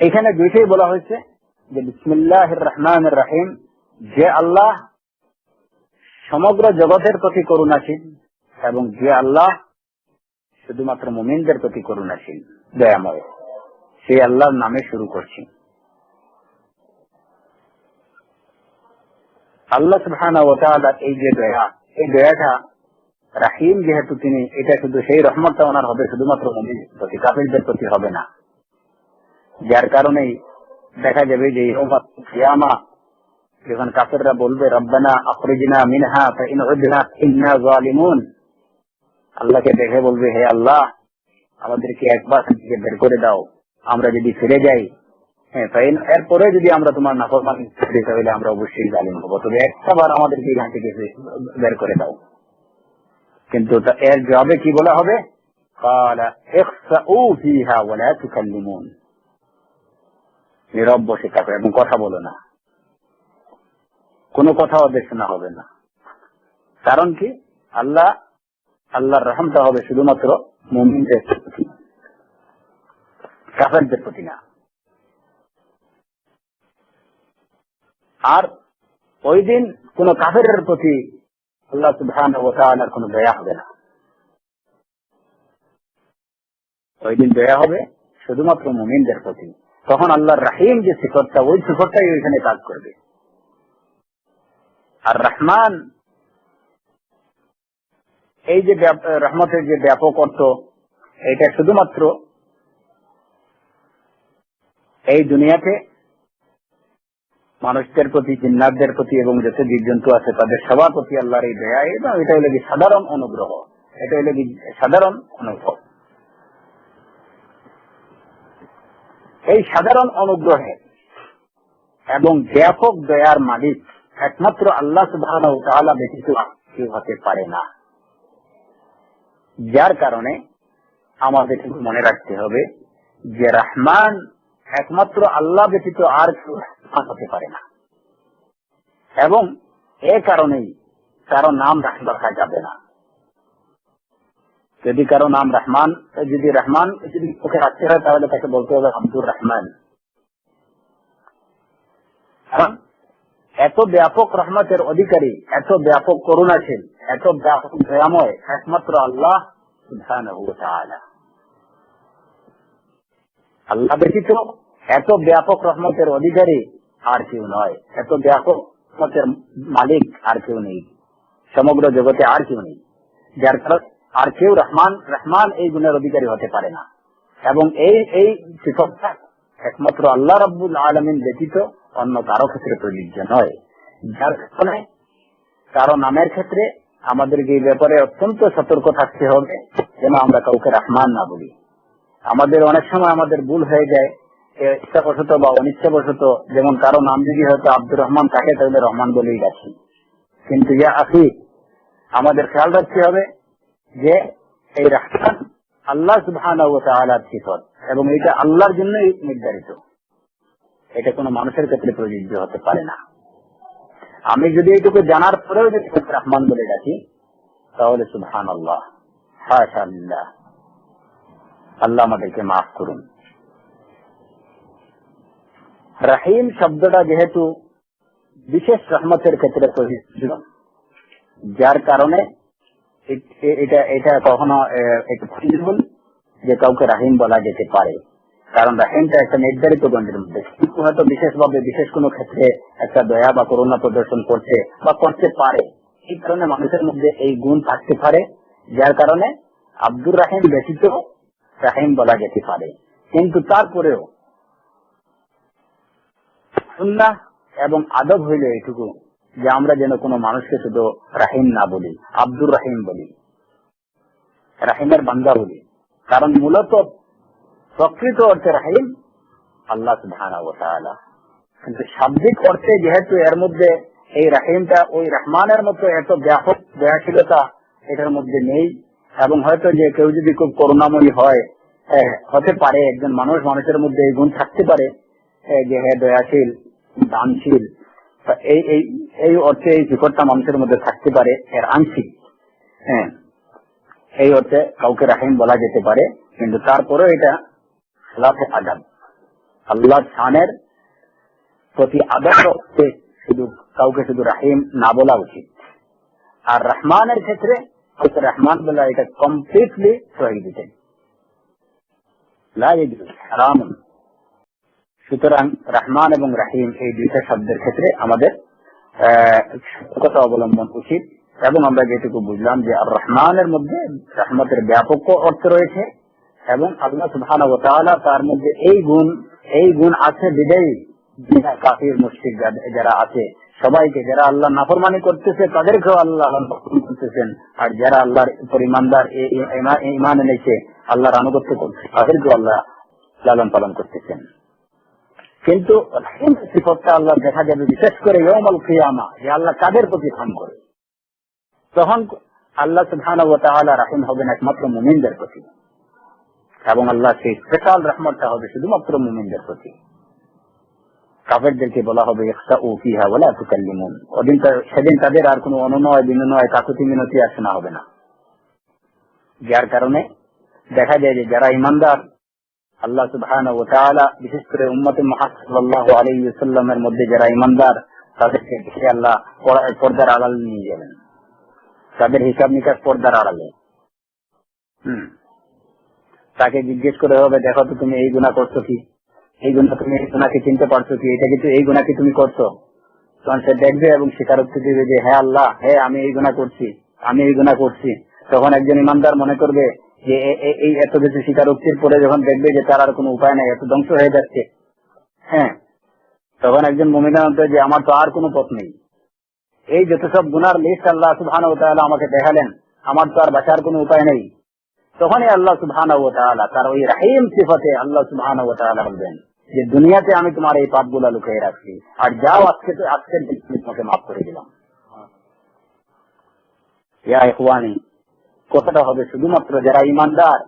এখানে দুইটাই বলা হয়েছে যে বিসমিল্লাহির রহমানির রহিম, যে আল্লাহ সমগ্র জগতের প্রতি করুণাশীল এবং যে আল্লাহ শুধুমাত্র মুমিনদের প্রতি করুণাশীল, দয়াময়, সেই আল্লাহর নামে শুরু করছি। আল্লাহ সুবহানাহু ওয়া তাআলা এই যে দয়া, এই দয়াটা রাহিম যেহেতু তিনি, এটা শুধু সেই রহমতটা ওনার হবে শুধুমাত্র মুমিনদের প্রতি, কাফিরদের প্রতি হবে না। যার কারণেই দেখা যাবে যে কিয়ামা যখন কাফিররা বলবে রব্বানা আখরিজনা মিনহা ফাইন উদনা ইন্না যালিমুন, আল্লাহকে দেখে বলবে হে আল্লাহ আমাদেরকে একবার থেকে বের করে দাও, আমরা যদি ফিরে যাই, এরপরে যদি আমরা তোমার নাফরমানি করি তাহলে আমরা অবশ্যই জালিম হবো, তবে একটাবার আমাদেরকে এখান থেকে বের করে দাও। কিন্তু এর জবাবে কি বলা হবে? ক্বালা ইখসাউ ফিহা ওয়া লা তুকাল্লিমুন, নীরব বসে থাকো এবং কথা বলো না, কোনো কথা ওদের শোনা হবে না। কারণ কি? আল্লাহর রহমটা হবে শুধুমাত্র মুমিনদের প্রতি, কাফেরদের প্রতি না। আর ওই দিন কোন কাফেরের প্রতি আল্লাহ সুবহানাহু ওয়া তাআলার কোন দয়া হবে না। ওই দিন দয়া হবে শুধুমাত্র মুমিনদের প্রতি। তখন আল্লাহর রাহিম যে সিফতটা, ওই সিফতটাই ওইখানে কাজ করবে। আর রহমান, এই যে রহমতের যে ব্যাপক অর্থ, এটা শুধুমাত্র এই দুনিয়াতে মানুষদের প্রতি, জিন্নাতদের প্রতি এবং যত জীবজন্তু আছে তাদের সবার প্রতি আল্লাহর এই দয়া, এবং এটা হলো কি সাধারণ অনুগ্রহ, এটা হলো কি সাধারণ অনুগ্রহ। এই সাধারণ অনুগ্রহে এবং ব্যাপক দয়ার মালিক একমাত্র আল্লাহ সুবহানাহু ওয়া তাআলা ব্যতীত কেউ হতে পারে না। যার কারণে আমাদের মনে রাখতে হবে যে রহমান একমাত্র আল্লাহ ব্যতীত আর কেউ হতে পারে না, এবং এ কারণেই কারো নাম রাখা যাবে না। যদি কারো নাম রহমান, যদি রহমান যদি ওকে রাখতে হয় তাহলে তাকে বলতে হবে আব্দুর রহমান। এত ব্যাপক রহমতের অধিকারী, এত ব্যাপক করুণাশীল, এত ব্যাপক দয়াময় একমাত্র আল্লাহ সুবহানাহু ওয়া তাআলা। আল্লাহ ব্যতীত এত ব্যাপক রহমতের অধিকারী আর কেউ নয়, এত ব্যাপক রহমতের মালিক আর কেউ নেই, সমগ্র জগতে আর কেউ নেই, যার কারণ আর কেউ রহমান এই গুণের অধিকারী হতে পারে না। এবং এই সিফতটা একমাত্র আল্লাহ রাব্বুল আলামিন ব্যতীত অন্য কারো ক্ষেত্রে প্রযোজ্য নয়। যার কারণে কারো নামের ক্ষেত্রে আমাদেরকে এই ব্যাপারে অত্যন্ত সতর্ক থাকতে হবে যেন আমরা কাউকে রহমান না বলি। আমাদের অনেক সময় আমাদের ভুল হয়ে যায় ইচ্ছাবশত বা অনিচ্ছাবশত, যেমন কারো নাম যদি হয়তো আব্দুর রহমান থাকে তাহলে রহমান বলেই ডাকি। কিন্তু ইয়া আখি, আমাদের খেয়াল রাখতে হবে যে এই রহমান আল্লাহ সুবহানাহু ওয়া তাআলার সিফত এবং এটা আল্লাহর জন্যই নির্ধারিত, এটা কোনো মানুষের ক্ষেত্রে প্রযোজ্য হতে পারে না। আমি যদি এইটুকু জানার পরেও যদি রহমান বলে ডাকি তাহলে সুবহানাল্লাহ, হাশাল্লাহ, আল্লাহ আমাদেরকে মাফ করুন। রহিম শব্দটা যেহেতু বিশেষ রহমতের ক্ষেত্রে প্রযোজ্য, যার কারণে এটা কখনো পসিবল যে কাউকে রাহিম বলা যেতে পারে, কারণ রাহিমটা একটা নির্ধারিত গণ্যের মধ্যে, কিন্তু হয়তো বিশেষভাবে বিশেষ কোনো ক্ষেত্রে একটা দয়া বা করুণা প্রদর্শন করছে বা করতে পারে, এই কারণে মানুষের মধ্যে এই গুণ থাকতে পারে, যার কারণে আব্দুর রাহিম ব্যতীত রাহিম বলা যেতে পারে। কিন্তু তারপরেও সুন্নাহ এবং আদব হইল এইটুকু যে আমরা যেন কোনো মানুষকে শুধু রাহিম না বলি, আব্দুর রাহিম বলি, রাহিমের বান্দা বলি, কারণ মূলত প্রকৃত অর্থে রাহিম আল্লাহ সুবহানাহু ওয়া তাআলা। কিন্তু শাব্দিক অর্থে যেহেতু এর মধ্যে এই রাহিমটা ওই রহমানের মতো এত ব্যাপক দয়াশীলতা এটার মধ্যে নেই, এবং হয়তো যে কেউ যদি খুব করুণাময়ী হয়, হতে পারে একজন মানুষের মধ্যে এই গুণ থাকতে পারে যে হ্যাঁ দয়াশীল, দানশীল, এই অর্থে এই শিকড়টা মানুষের মধ্যে থাকতে পারে, এর আংশিক, হ্যাঁ, এই অর্থে কাউকে রাহিম বলা যেতে পারে। কিন্তু তারপরে এটা খেলাফে আদব, আল্লাহ শানের প্রতি আদব অর্থে কাউকে শুধু রাহিম না বলা উচিত। আর রহমানের ক্ষেত্রে রহমান বলা এটা কমপ্লিটলি প্রহিবিটেড, লা ইয়াজুজ, হারাম। সুতরাং রহমান এবং রাহিম এই দুইটা শব্দের ক্ষেত্রে আমাদের সতর্কতা অবলম্বন উচিত। এবং আমরা যেটুকু বুঝলাম যে আর রহমানের মধ্যে রহমতের ব্যাপক অর্থ রয়েছে, এবং আল্লাহ সুবহানাহু ওয়া তাআলা তার মধ্যে এই গুণ আছে বিদায়ী কাফির মুশরিক যারা আছে সবাইকে, যারা আল্লাহ নাফরমানি করতেছে তাদেরকেও আল্লাহ করতেছেন, আর যারা আল্লাহর উপর ইমানদার, ইমান এনেছে, আল্লাহর আনুগত্য করছে, তাদেরকেও আল্লাহ লালন পালন করতেছেন। কিন্তু সিফতটা আল্লাহ দেখা যাবে বিশেষ করে ইয়াউমুল কিয়ামা, যে আল্লাহ কাদের প্রতি রহম করে, তখন আল্লাহ সুবহানাহু ওয়া তাআলা রাহিম হবেন একমাত্র মুমিনদের প্রতি, এবং আল্লাহ সেই স্পেশাল রহমতটা হবে শুধুমাত্র মুমিনদের প্রতি। কাফেরদেরকে বলা হবে ইখসাউ ফিহা ওয়া লা তুকাল্লিমুন, সেদিন তাদের আর কোনো অনুনয় বিনয় কাকুতি মিনতি আর শোনা হবে না। যার কারণে দেখা যায় যে যারা ইমানদার, আল্লাহ সুবহানাহু ওয়া তাআলা বিশেষ করে উম্মতে মুহাম্মদ সাল্লাল্লাহু আলাইহি ওয়াসাল্লামের মধ্যে যারা ইমানদার, তাদেরকে দেখে আল্লাহ পর্দার আড়াল নিয়ে যাবেন, তাদের হিসাব নিকাশ পর্দার আড়ালে। তাকে জিজ্ঞেস করে হবে, দেখো তো তুমি এই গুনাহ করছো কি, এই গুনাহকে চিনতে পারছো কি, এটা কিন্তু এই গুনাহকে তুমি করছো, তখন সে দেখবে এবং স্বীকারোক্তি দিবে যে হ্যাঁ আল্লাহ, হ্যাঁ আমি এই গুনাহ করছি। তখন একজন ইমানদার মনে করবে যে এই এত কিছু স্বীকারোক্তির পরে যখন দেখবে যে তার আর কোনো উপায় নাই, এত ধ্বংস হয়ে যাচ্ছে, হ্যাঁ, তখন একজন মুমিন যে আমার তো আর কোনো পথ নেই, এই যত সব গুনার লিস্ট আল্লাহ সুবহানাহু ওয়া তাআলা আমাকে দেখালেন, আমার তো আর বাঁচার কোনো উপায় নেই। তখনই আল্লাহ সুবহানাহু ওয়া তাআলা তার ওই রহিম সিফাতে আল্লাহ সুবহানাহু ওয়া তাআলা বলবেন যে দুনিয়াতে আমি তোমার এই পাপগুলা লুকিয়ে রাখছি, আর যাও আজকের দিন তোমাকে মাফ করে দিলাম। ইয়া ইখওয়ানি, কথাটা হবে শুধুমাত্র যারা ইমানদার,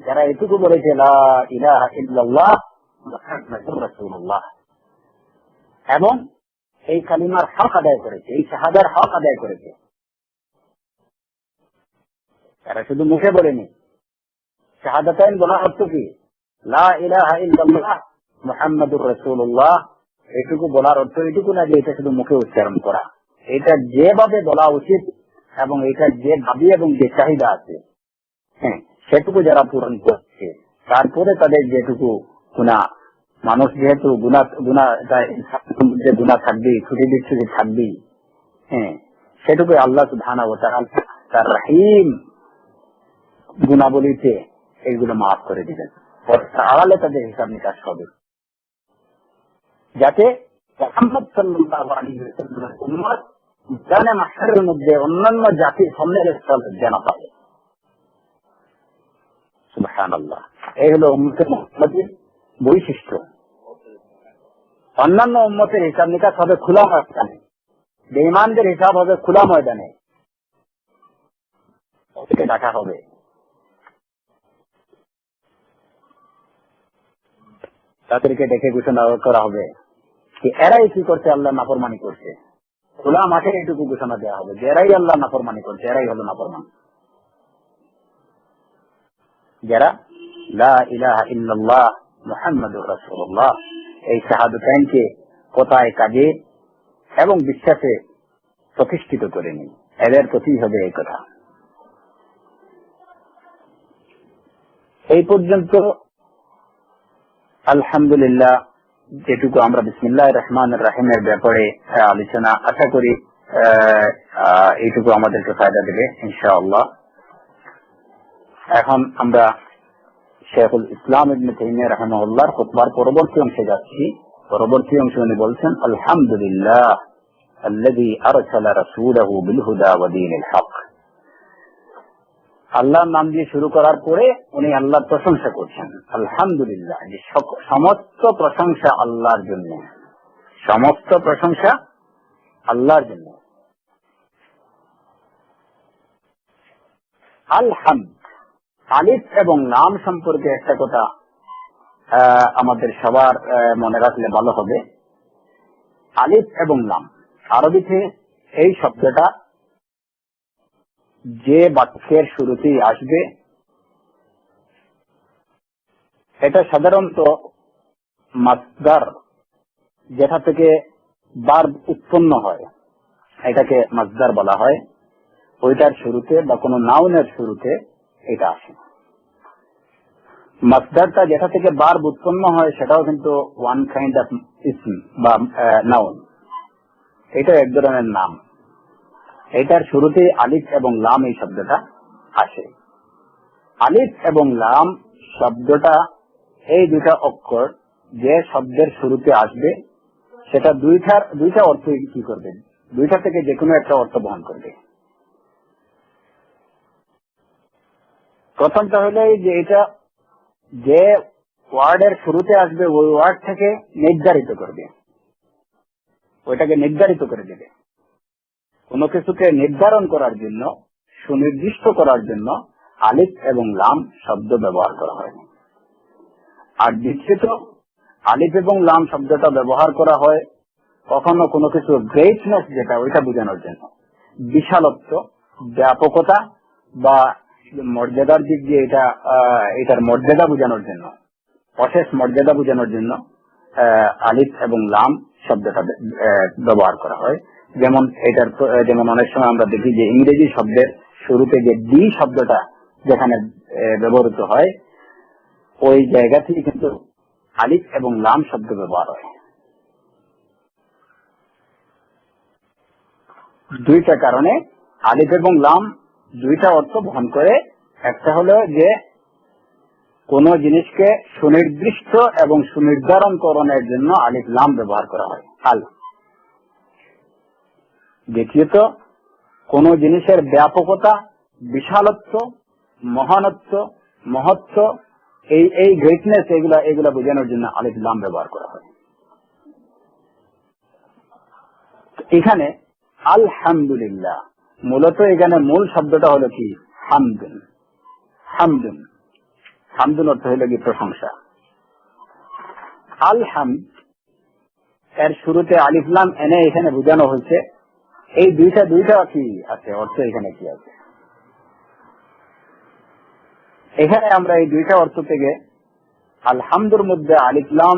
যারা এটুকু বলেছে লা ইলাহা ইল্লাল্লাহ মুহাম্মাদুর রাসূলুল্লাহ, এবং এই কালিমার হক আদায় করেছে, এই শাহাদার হক আদায় করেছে। তারা শুধু মুখে বলেনি। শাহাদাতাইন বলা অর্থ কি? লা ইলাহা ইল্লাল্লাহ মুহাম্মাদুর রাসূলুল্লাহ, এটুকু বলার অর্থ এটুকু না যে এটা শুধু মুখে উচ্চারণ করা, এটা যেভাবে বলা উচিত এবং এটা যে দাবি এবং যে চাহিদা আছে, হ্যাঁ, সেটুকু যারা পূরণ করছে, তারপরে তাদের যেটুকু গুনাহ, মানুষ যেহেতু গুনাহ থাকবেই, ছুটি বিচ্ছুটি থাকবেই, হ্যাঁ, সেটুকু আল্লাহ সুবহানাহু ওয়া তাআলা তার রহিম গুণাবলীতে এইগুলো মাফ করে দিবেন। আড়ালে তাদের হিসাব নিকাশ হবে, যাতে মুহাম্মদ সাল্লাল্লাহু আলাইহি ওয়াসাল্লামের উম্মত জানে মাহশারের মধ্যে অন্যান্য জাতির সামনে যেন পাবে। সুবহানাল্লাহ। এই হলো উম্মতে মুহাম্মাদের বৈশিষ্ট্য। অন্যান্য উম্মতের হিসাব নিকাশ হবে খোলা ময়দানে, বেঈমানদের হিসাব হবে খোলা ময়দানে, ডাকা হবে। তাদেরকে ডেকে ঘোষণা করা হবে যে এরাই কি করছে, আল্লাহ নাফরমানি করছে। খোলা মাঠে এটুকু ঘোষণা দেওয়া হবে যে এরাই আল্লাহ নাফরমানি করছে, এরাই হলো নাফরমান। যারা লা ইলাহা ইল্লাল্লাহ মুহাম্মাদুর রাসূলুল্লাহ এই শাহাদাতাইনকে কথায় কাজে এবং বিশ্বাসে প্রতিষ্ঠিত করেনি, এদের প্রতি হবে এই কথা। এই পর্যন্ত আলহামদুলিল্লাহ যেটুকু আমরা বিসমিল্লাহির রহমানির রহিমের ব্যাপারে আলোচনা, আশা করি এইটুকু আমাদেরকে ফায়দা দেবে ইনশাআল্লাহ। এখন আমরা শেখুল ইসলাম ইবনে তাইমিয়া রাহিমাহুল্লাহর খুতবার পরবর্তী অংশে যাচ্ছি। পরবর্তী অংশে উনি বলছেন, আলহামদুলিল্লাহ আল্লাযী আরসালা রাসূলাহু বিল হুদা ওয়া দীনিল হক। আল্লাহর নাম দিয়ে শুরু করার পরে উনি আল্লাহর প্রশংসা করছেন। আলহামদুলিল্লাহ, যে সমস্ত প্রশংসা আল্লাহর জন্য, সমস্ত প্রশংসা আল্লাহর জন্য। আলহামদ, আলিফ এবং লাম সম্পর্কে একটা কথা আমাদের সবার মনে রাখলে ভালো হবে। আলিফ এবং লাম আরবিতে এই শব্দটা যে বাক্যের শুরুতেই আসবে, এটা সাধারণত মাসদার, যেটা থেকে ভার্ব উৎপন্ন হয়, এটাকে মাসদার বলা হয়। ওইটার শুরুতে বা কোনো নাউনের শুরুতে এটা আসে। মাসদারটা যেটা থেকে ভার্ব উৎপন্ন হয় সেটাও কিন্তু ওয়ান কাইন্ড অফ ইসম বা নাউন, এটা এক ধরনের নাম। এটার শুরুতে আলিফ এবং লাম এই শব্দটা আসে। আলিফ এবং লাম শব্দটা, এই দুটা অক্ষর যে শব্দের শুরুতে আসবে, সেটা দুইটা অর্থ কি করবে, দুইটা থেকে যে কোনো একটা অর্থ বহন করবে। প্রথমটা হলো যে এটা যে ওয়ার্ডের শুরুতে আসবে ওই ওয়ার্ড থেকে নির্ধারিত করবে, ওইটাকে নির্ধারিত করে দেবে। কোন কিছুকে নির্ধারণ করার জন্য, সুনির্দিষ্ট করার জন্য আলিফ এবং লাম শব্দ ব্যবহার করা হয়। আর দ্বিতীয়ত আলিফ এবং লাম শব্দটা ব্যবহার করা হয় কখনো কোনো কিছু গ্রেটনেস, যেটা ওইটা বোঝানোর জন্য, বিশালত্ব, ব্যাপকতা বা মর্যাদার দিক দিয়ে এটার মর্যাদা বোঝানোর জন্য, অশেষ মর্যাদা বোঝানোর জন্য আলিফ এবং লাম শব্দটা ব্যবহার করা হয়। যেমন অনেক সময় আমরা দেখি যে ইংরেজি শব্দের শুরুতে যে ডি শব্দটা যেখানে ব্যবহৃত হয়, ওই জায়গা থেকে কিন্তু আলিফ এবং লাম শব্দ ব্যবহার হয়। দুইটা কারণে আলিফ এবং লাম দুইটা অর্থ বহন করে। একটা হলো যে কোন জিনিসকে সুনির্দিষ্ট এবং সুনির্ধারণ করণের জন্য আলিফ লাম ব্যবহার করা হয়। দ্বিতীয়ত কোন জিনিসের ব্যাপকতা, বিশালত্ব, মহানত্ব, মহত্ব, এই গ্রেটনেস, এগুলা বোঝানোর জন্য আলিফ লাম ব্যবহার করা হয়। এখানে আলহামদুলিল্লাহ, মূলত এখানে মূল শব্দটা হলো কি হামদুন। হামদুন, হামদুন অর্থ হলো কি প্রশংসা। আলহামদ এর শুরুতে আলিফ লাম এনে এখানে বোঝানো হয়েছে। এই দুইটা কি আছে অর্থ, এখানে কি আছে? এখানে আমরা এই দুইটা অর্থ থেকে আলহামদুর মধ্যে আলিফ লাম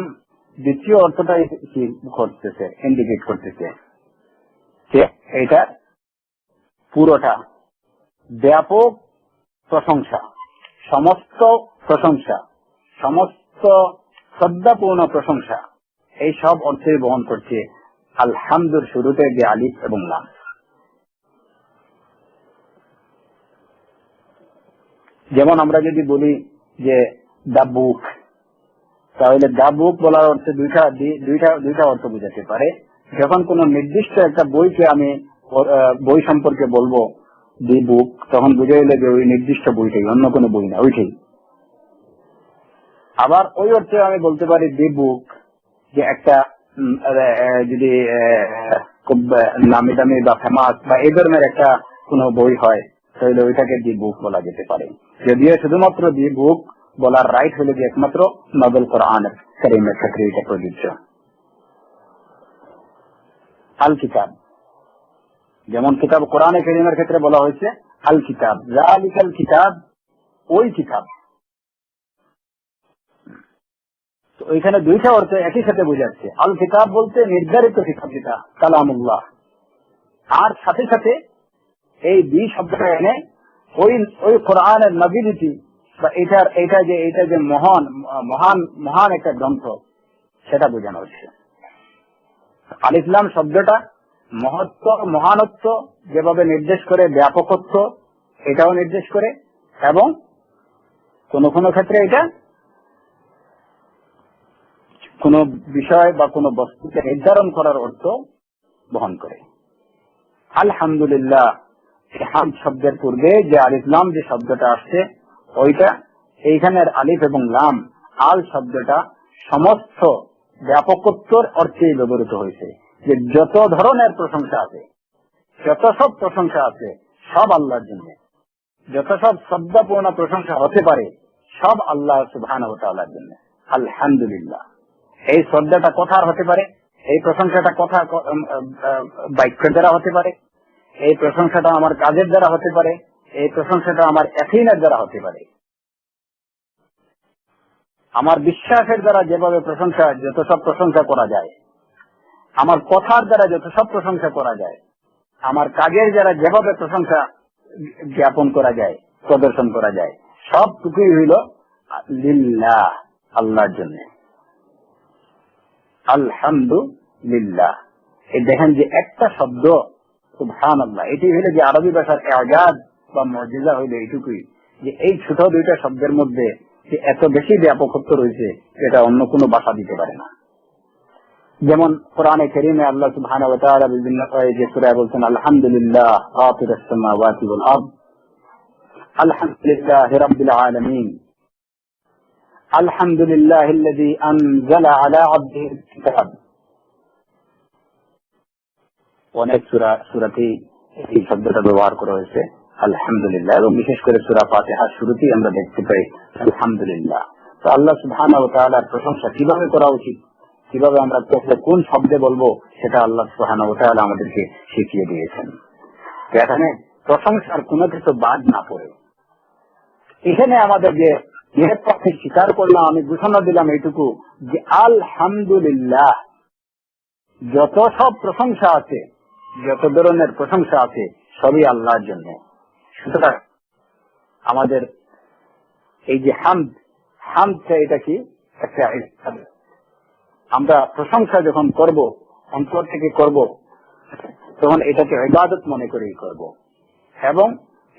দ্বিতীয় অর্থটাই কি করতেছে, ইন্ডিকেট করতেছে যে এটা পুরোটা ব্যাপক প্রশংসা, সমস্ত প্রশংসা, সমস্ত শ্রদ্ধাপূর্ণ প্রশংসা, এই সব অর্থে বহন করছে আলহামদুর শুরুতে যে আলিফ এবং লাম। যেমন আমরা যদি বলি যে দা বুক, তাহলে দা বুক বলার অর্থে দুইটা অর্থ বোঝাতে পারে। যখন কোন নির্দিষ্ট একটা বইকে আমি বই সম্পর্কে বলবো দি বুক, তখন বুঝে গেলে যে ওই নির্দিষ্ট বইটাই, অন্য কোনো বই না, ওইটাই। আবার ওই অর্থে আমি বলতে পারি দি বুক যে একটা যদি খুব নামি দামি বা ফেমাস বা এই ধরনের একটা কোনো বই হয়, তাহলে ওইটাকে দি বুক বলা যেতে পারে। যদিও শুধুমাত্র দি বুক বলার রাইট হলে যে একমাত্র নোবেল কোরআন কারীমের ক্ষেত্রে এটা প্রযোজ্য। আল কিতাব, যেমন কিতাব কোরআনে কারীমের ক্ষেত্রে বলা হয়েছে আল কিতাব, যালিকাল কিতাব, ওই কিতাব। তো ওইখানে দুইটা অর্থ একই সাথে বোঝাচ্ছে। আল কিতাব বলতে নির্ধারিত কিতাব যেটা কালামুল্লাহ, আর সাথে সাথে এই দুই শব্দটা এনে ওই কোরআনের নবীনীতি বা এটা যে মহান মহান মহান একটা গ্রন্থ, সেটা বোঝানো হচ্ছে। আলিফ লাম শব্দটা মহত্ব, মহানত্ব যেভাবে নির্দেশ করে, ব্যাপকত্ব এটাও নির্দেশ করে, এবং কোন কোন ক্ষেত্রে এটা কোন বিষয় বা কোন বস্তুকে নির্ধারণ করার অর্থ বহন করে। আলহামদুলিল্লাহ, হামদ শব্দের পূর্বে যে আলিফ লাম যে শব্দটা আসছে, ওইটা এইখানের আলিফ এবং লাম আল শব্দটা সমস্ত ব্যাপকত্বর অর্থেই ব্যবহৃত হয়েছে। যে যত ধরনের প্রশংসা আছে, যত সব প্রশংসা আছে, সব আল্লাহর জন্য। যত সব শ্রদ্ধাপূর্ণ প্রশংসা হতে পারে, সব আল্লাহ সুবহানাহু ওয়া তাআলার জন্য। আলহামদুলিল্লাহ, এই শ্রদ্ধাটা কথার হতে পারে, এই প্রশংসাটা কথা বাক্যের দ্বারা হতে পারে, এই প্রশংসাটা আমার কাজের দ্বারা হতে পারে, এই প্রশংসাটা আমার ইয়াকিনের দ্বারা হতে পারে। আমার বিশ্বাসের দ্বারা যেভাবে প্রশংসা, যত সব প্রশংসা করা যায়, আমার কথার দ্বারা যত সব প্রশংসা করা যায়, আমার কাজের দ্বারা যেভাবে প্রশংসা জ্ঞাপন করা যায়, প্রদর্শন করা যায়, সবটুকুই হইল লিল্লাহ, আল্লাহর জন্য। আলহামদুলিল্লাহ, এই দেখেন যে একটা শব্দ সুবহানাল্লাহ, এটি হইলে যে আরবি ভাষার এজাজ বা মুজিজা হইল এইটুকুই, যে এই ছোট দুইটা শব্দের মধ্যে যে এত বেশি ব্যাপকত্ব রয়েছে, এটা অন্য কোনো ভাষা দিতে পারে না। যেমন কোরআনে কারীমে আল্লাহ সুবহানাহু ওয়া তাআলা বিভিন্ন যে সূরায় বলছেন আলহামদুলিল্লাহ ফাতিরাস সামাওয়াতি ওয়াল আরদ, আলহামদুলিল্লাহি রাব্বিল আলামিন, আলহামদুলিল্লাহিল্লাযী আনজালা আলা আবদিহিল কিতাব। অনেক সূরাতেই এই শব্দটা ব্যবহার করা হয়েছে আলহামদুলিল্লাহ, এবং বিশেষ করে সূরা ফাতিহার শুরুতেই আমরা দেখতে পাই আলহামদুলিল্লাহ। তো আল্লাহ সুবহানাহু ওয়া তাআলার প্রশংসা কিভাবে করা উচিত, কিভাবে আমরা কোন শব্দে বলবো, সেটা আল্লাহ সুবহানাহু ওয়া তাআলা আমাদেরকে শিখিয়ে দিয়েছেন। এখানে প্রশংসার কোনো কিছু বাদ না পড়ে, এখানে আমাদের যে নিজের পক্ষে স্বীকার করলাম, আমি ঘোষণা দিলাম এইটুকু যে আলহামদুলিল্লাহ, যত সব প্রশংসা আছে, যত ধরনের প্রশংসা আছে, সবই আল্লাহর জন্য। সুতরাং আমাদের এই যে হামদটা, এটা কি একটা, আমরা প্রশংসা যখন করব, অন্তর থেকে করব, তখন এটাকে ইবাদত মনে করেই করব, এবং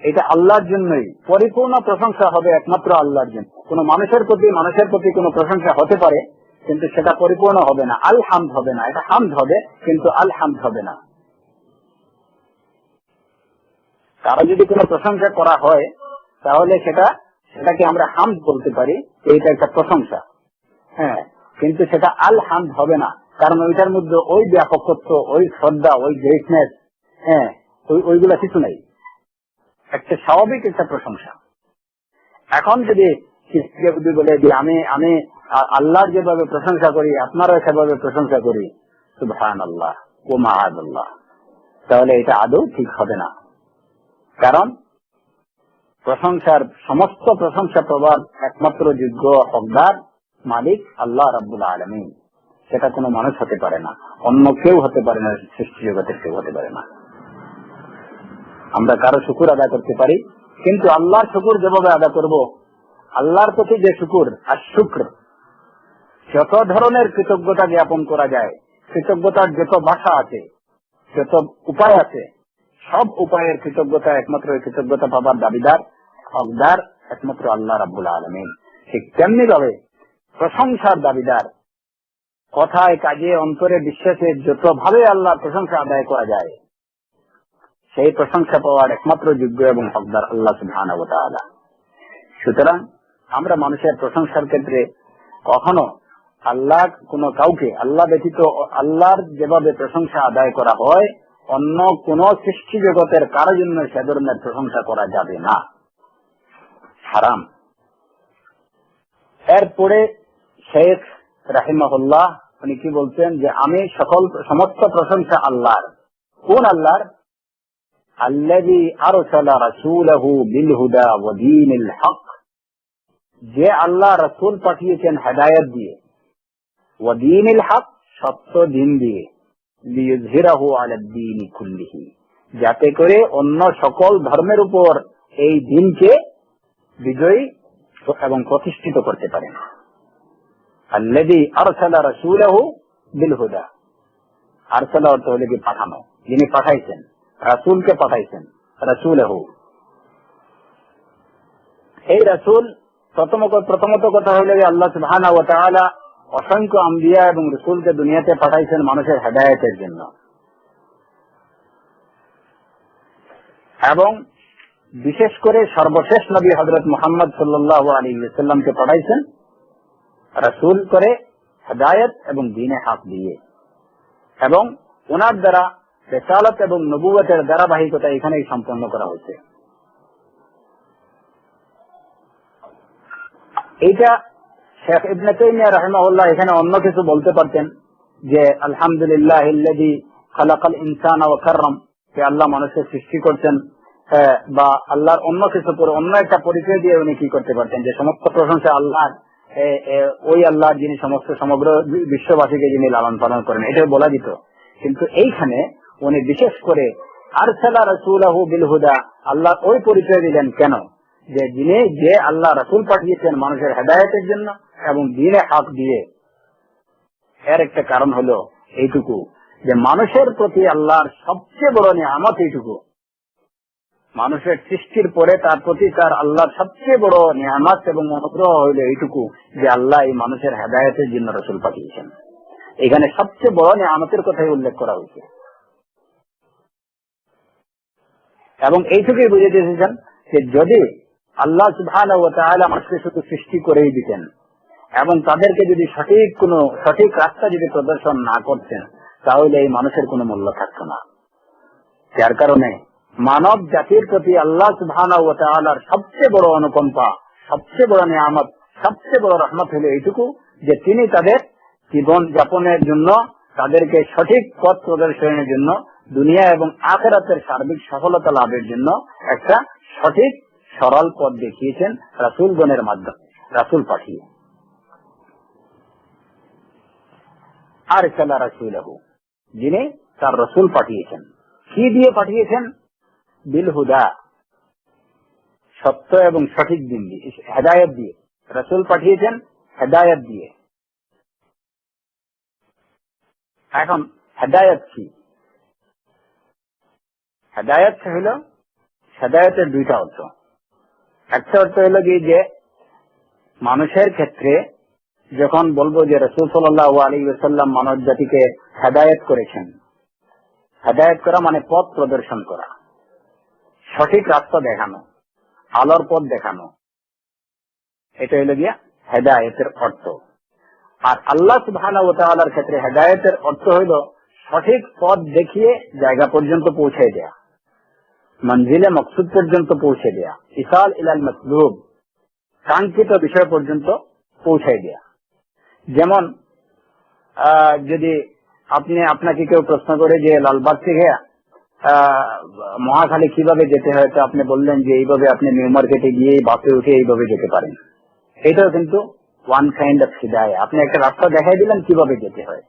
এটা আল্লাহর জন্যই। পরিপূর্ণ প্রশংসা হবে একমাত্র আল্লাহর জন্য। কোন মানুষের প্রতি কোন প্রশংসা হতে পারে, কিন্তু সেটা পরিপূর্ণ হবে না, আল হামদ হবে না। এটা হামদ হবে, কিন্তু আল হামদ হবে না। কারো যদি কোনো প্রশংসা করা হয়, তাহলে সেটাকে আমরা হামদ বলতে পারি, এইটা একটা প্রশংসা, হ্যাঁ, কিন্তু সেটা আল হামদ হবে না, কারণ ওইটার মধ্যে ওই ব্যাপকত্ব, ওই শ্রদ্ধা, ওই গ্রেটনেস, হ্যাঁ, ওইগুলা কিছু নাই। একটা স্বাভাবিক একটা প্রশংসা। এখন যদি বলে যে আমি আল্লাহর যেভাবে প্রশংসা করি, আপনারা সেভাবে প্রশংসা করি, সুবহানাল্লাহ ওয়া মাআযাল্লাহ, তাহলে এটা আদৌ ঠিক হবে না। কারণ সমস্ত প্রশংসা প্রবাদ একমাত্র যোগ্য হকদার মালিক আল্লাহ রাব্বুল আলামিন। সেটা কোনো মানুষ হতে পারে না, অন্য কেউ হতে পারে না, সৃষ্টি জগতের কেউ হতে পারে না। আমরা কারো শুকুর আদায় করতে পারি, কিন্তু আল্লাহর শুকুর যেভাবে আদায় করব, আল্লাহর প্রতি যে শুকুর আর শুক্র, যত ধরনের কৃতজ্ঞতা জ্ঞাপন করা যায়, কৃতজ্ঞতার যত ভাষা আছে, যত উপায় আছে, সব উপায়ের কৃতজ্ঞতা একমাত্র কৃতজ্ঞতা পাবার দাবিদার হকদার একমাত্র আল্লাহ রাব্বুল আলামিন। ঠিক তেমনি ভাবে প্রশংসার দাবিদার, কথায় কাজে অন্তরে বিশ্বাসে যত ভাবে আল্লাহর প্রশংসা আদায় করা যায়, সেই প্রশংসা পাওয়ার একমাত্র যোগ্য এবং হকদার আল্লাহ সুবহানাহু ওয়া তাআলা। সুতরাং আমরা মানুষের প্রশংসার ক্ষেত্রে কখনো আল্লাহ কোনো কাউকে, আল্লাহ ব্যতীত আল্লাহর যেভাবে প্রশংসা আদায় করা হয়, অন্য কোন সৃষ্টি জগতের কারো জন্য সে ধরনের প্রশংসা করা যাবে না, হারাম। এরপরে শেখ রাহিমাহুল্লাহ উনি কি বলছেন যে আমি সমস্ত প্রশংসা আল্লাহর। কোন আল্লাহর? আল্লাযী আরসালা রাসূলাহু বিল হুদা ওয়া দীনিল হক, যে আল্লাহ রাসূল পাঠিয়েছেন হেদায়েত দিয়ে, ওয়া দীনিল হক, সত্য দিন দিয়ে, লিইয়ুযহিরাহু আলাদ দীনি কুল্লিহি, যাতে করে অন্য সকল ধর্মের উপর এই দিনকে বিজয়ী এবং প্রতিষ্ঠিত করতে পারেন। আল্লাযী আরসালা রাসূলাহু বিল হুদা, আরসালা অর্থ হলো কি পাঠানো, যিনি পাঠাইছেন, রাসূলকে পাঠাইছেন, রাসূলাহু। এই রাসূল প্রথমত কথা হলো যে আল্লাহ সুবহানাহু ওয়া তাআলা অসংখ্য আম্বিয়া এবং রাসূলকে দুনিয়াতে পাঠাইছেন মানুষের হেদায়েতের জন্য, এবং বিশেষ করে সর্বশেষ নবী হযরত মুহাম্মদ সাল্লাল্লাহু আলাইহি ওয়াসাল্লামকে পাঠাইছেন রাসূল করে হেদায়েত এবং দ্বীনে হক দিয়ে, এবং ওনার দ্বারা রিসালাত এবং নবুয়তের ধারাবাহিকতা এখানেই সম্পন্ন করা হয়েছে। এইটা শেখ ইবনে তাইমিয়া রাহিমাহুল্লাহ এখানে অন্য কিছু বলতে পারতেন, যে আলহামদুলিল্লাহিল্লাযী খালাকাল ইনসানা ওয়া কাররাম, যে আল্লাহ মানুষের সৃষ্টি করছেন, বা আল্লাহর অন্য কিছু করে অন্য একটা পরিচয় দিয়ে উনি কি করতে পারতেন, যে সমস্ত প্রশংসা আল্লাহ, ওই আল্লাহ যিনি সমগ্র বিশ্ববাসীকে যিনি লালন পালন করেন, এটা বলা যেত। কিন্তু এইখানে উনি বিশেষ করে আরসালা রাসূলাহু বিল হুদা, আল্লাহ ওই পরিচয় দিলেন কেন, যে আল্লাহ রাসূল পাঠিয়েছেন মানুষের হেদায়েতের জন্য এবং দ্বীনে হক দিয়ে। এর একটা কারণ হলো এইটুকু, যে মানুষের প্রতি আল্লাহর সবচেয়ে বড় নিয়ামত এইটুকু, মানুষের সৃষ্টির পরে তার প্রতি তার আল্লাহর সবচেয়ে বড় নিয়ামত এবং অনুগ্রহ হইল এইটুকু, যে আল্লাহ এই মানুষের হেদায়েতের জন্য রাসূল পাঠিয়েছেন। এখানে সবচেয়ে বড় নিয়ামতের কথাই উল্লেখ করা হয়েছে, এবং এইটুকুই বুঝে দিয়েছেন যে যদি আল্লাহ সুবহানাহু ওয়া তাআলা মানুষকে শুধু সৃষ্টি করেই দিতেন এবং তাদেরকে যদি সঠিক রাস্তা যদি প্রদর্শন না করতেন, তাহলে এই মানুষের কোনো মূল্য থাকতো না। যার কারণে মানব জাতির প্রতি আল্লাহ সুবহানাহু ওয়া তাআলার সবচেয়ে বড় অনুকম্পা, সবচেয়ে বড় নিয়ামত, সবচেয়ে বড় রহমত হলো এইটুকু, যে তিনি তাদের জীবন যাপনের জন্য, তাদেরকে সঠিক পথ প্রদর্শনের জন্য, দুনিয়া এবং আখিরাতের সার্বিক সফলতা লাভের জন্য একটা সঠিক সরল পথ দেখিয়েছেন রাসূলগণের মাধ্যমে, রাসূল পাঠিয়ে। আরসালা রাসূলাহু, যিনি তার রাসূল পাঠিয়েছেন। কি দিয়ে পাঠিয়েছেন? বিল হুদা, সত্য এবং সঠিক দিন দিয়ে, হেদায়েত দিয়ে। রাসূল পাঠিয়েছেন হেদায়েত দিয়ে। এখন হেদায়েত কি? হেদায়েত হইল, হেদায়েতের দুইটা অর্থ। একটা অর্থ হইল কি, যে মানুষের ক্ষেত্রে যখন বলবো যে রাসূল সাল্লাল্লাহু আলাইহি ওয়াসাল্লাম মানব জাতিকে হেদায়েত করেছেন, হেদায়েত করা মানে পথ প্রদর্শন করা, সঠিক রাস্তা দেখানো, আলোর পথ দেখানো, এটা হইল গিয়া হেদায়েতের অর্থ। আর আল্লাহ সুবহানাহু ওয়া তাআলার ক্ষেত্রে হেদায়েতের অর্থ হইল সঠিক পথ দেখিয়ে জায়গা পর্যন্ত পৌঁছে দেয়া, মঞ্জিলে মকসুদ পর্যন্ত পৌঁছে দেয়া, ইসাল ইলাল মাতলুব, কাঙ্ক্ষিত বিষয় পর্যন্ত পৌঁছে দেয়া। যেমন যদি আপনাকে কেউ প্রশ্ন করে যে লালবাগ থেকে মহাখালী কিভাবে যেতে হয়, তো আপনি বললেন যে এইভাবে আপনি নিউ মার্কেটে গিয়ে বাসে উঠে এইভাবে যেতে পারেন, এটাও কিন্তু ওয়ান কাইন্ড অফ হিদায়া। আপনি একটা রাস্তা দেখাই দিলেন কিভাবে যেতে হয়,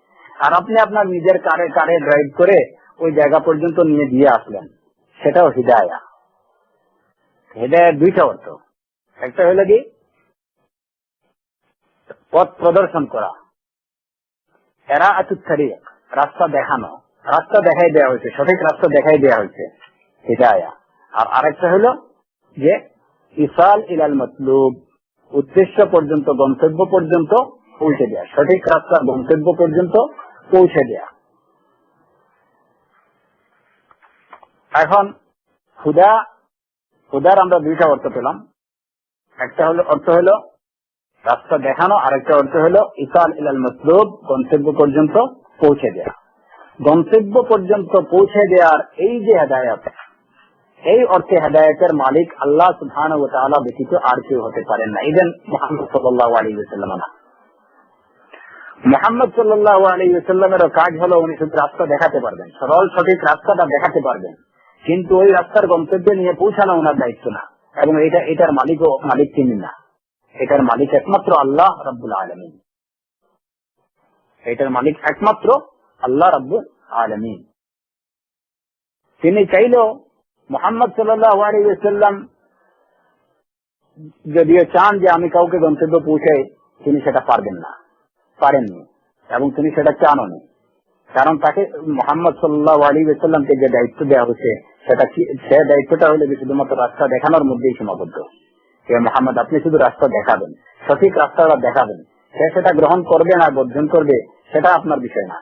আর আপনি আপনার নিজের কারে ড্রাইভ করে ওই জায়গা পর্যন্ত নিয়ে দিয়ে আসলেন, সেটাও হিদায়া। হিদায়ার দুইটা অর্থ, একটা হলো কি পথ প্রদর্শন করা, এরা আতুত্তারিক, রাস্তা দেখানো, রাস্তা দেখাই দেওয়া হয়েছে, সঠিক রাস্তা দেখাই দেওয়া হয়েছে, হিদায়া। আর আরেকটা হলো যে ইসাল ইলাল মতলুব, উদ্দেশ্য পর্যন্ত, গন্তব্য পর্যন্ত পৌঁছে দেয়া, সঠিক রাস্তার গন্তব্য পর্যন্ত পৌঁছে দেয়া। এখন হুদার আমরা দুইটা অর্থ পেলাম, একটা হলো অর্থ হলো রাস্তা দেখানো, আরেকটা অর্থ হলো ইসাল ইলাল মতলুব, গন্তব্য পর্যন্ত পৌঁছে দেয়া। গন্তব্য পর্যন্ত পৌঁছে দেওয়ার এই যে হেদায়েত, এই অর্থে হেদায়েতের মালিক আল্লাহ সুবহানাহু ওয়া তাআলা ব্যতীত আর কেউ হতে পারেন না। ইভেন মুহাম্মদ সাল্লাল্লাহু আলাইহি ওয়াসাল্লাম না। মুহাম্মদ সাল্লাল্লাহু আলাইহি ওয়াসাল্লামের কাজ হলো উনি শুধু রাস্তা দেখাতে পারবেন, সরল সঠিক রাস্তাটা দেখাতে পারবেন, কিন্তু ওই রাস্তার গন্তব্যে নিয়ে পৌঁছানো ওনার দায়িত্ব না, এবং এটার মালিক তিনি না, এটার মালিক একমাত্র আল্লাহ রাব্বুল আলামিন। এটার মালিক একমাত্র আল্লাহ রাব্বুল আলামিন। তিনি চাইলেও মুহাম্মদ সাল্লাল্লাহু আলাইহি ওয়াসাল্লাম যদিও চান যে আমি কাউকে গন্তব্য পৌঁছাই, তিনি সেটা পারেননি, এবং তিনি সেটা চাননি। কারণ তাকে মুহাম্মদ সাল্লাল্লাহু আলাইহি ওয়াসাল্লামকে যে দায়িত্ব দেওয়া হয়েছে, সে দায়িত্বটা হলো শুধুমাত্র রাস্তা দেখানোর মধ্যেই সীমাবদ্ধ। মুহাম্মদ আপনি শুধু রাস্তা দেখাবেন, সঠিক রাস্তাটা দেখাবেন, সে সেটা গ্রহণ করবে না বর্জন করবে সেটা আপনার বিষয় না।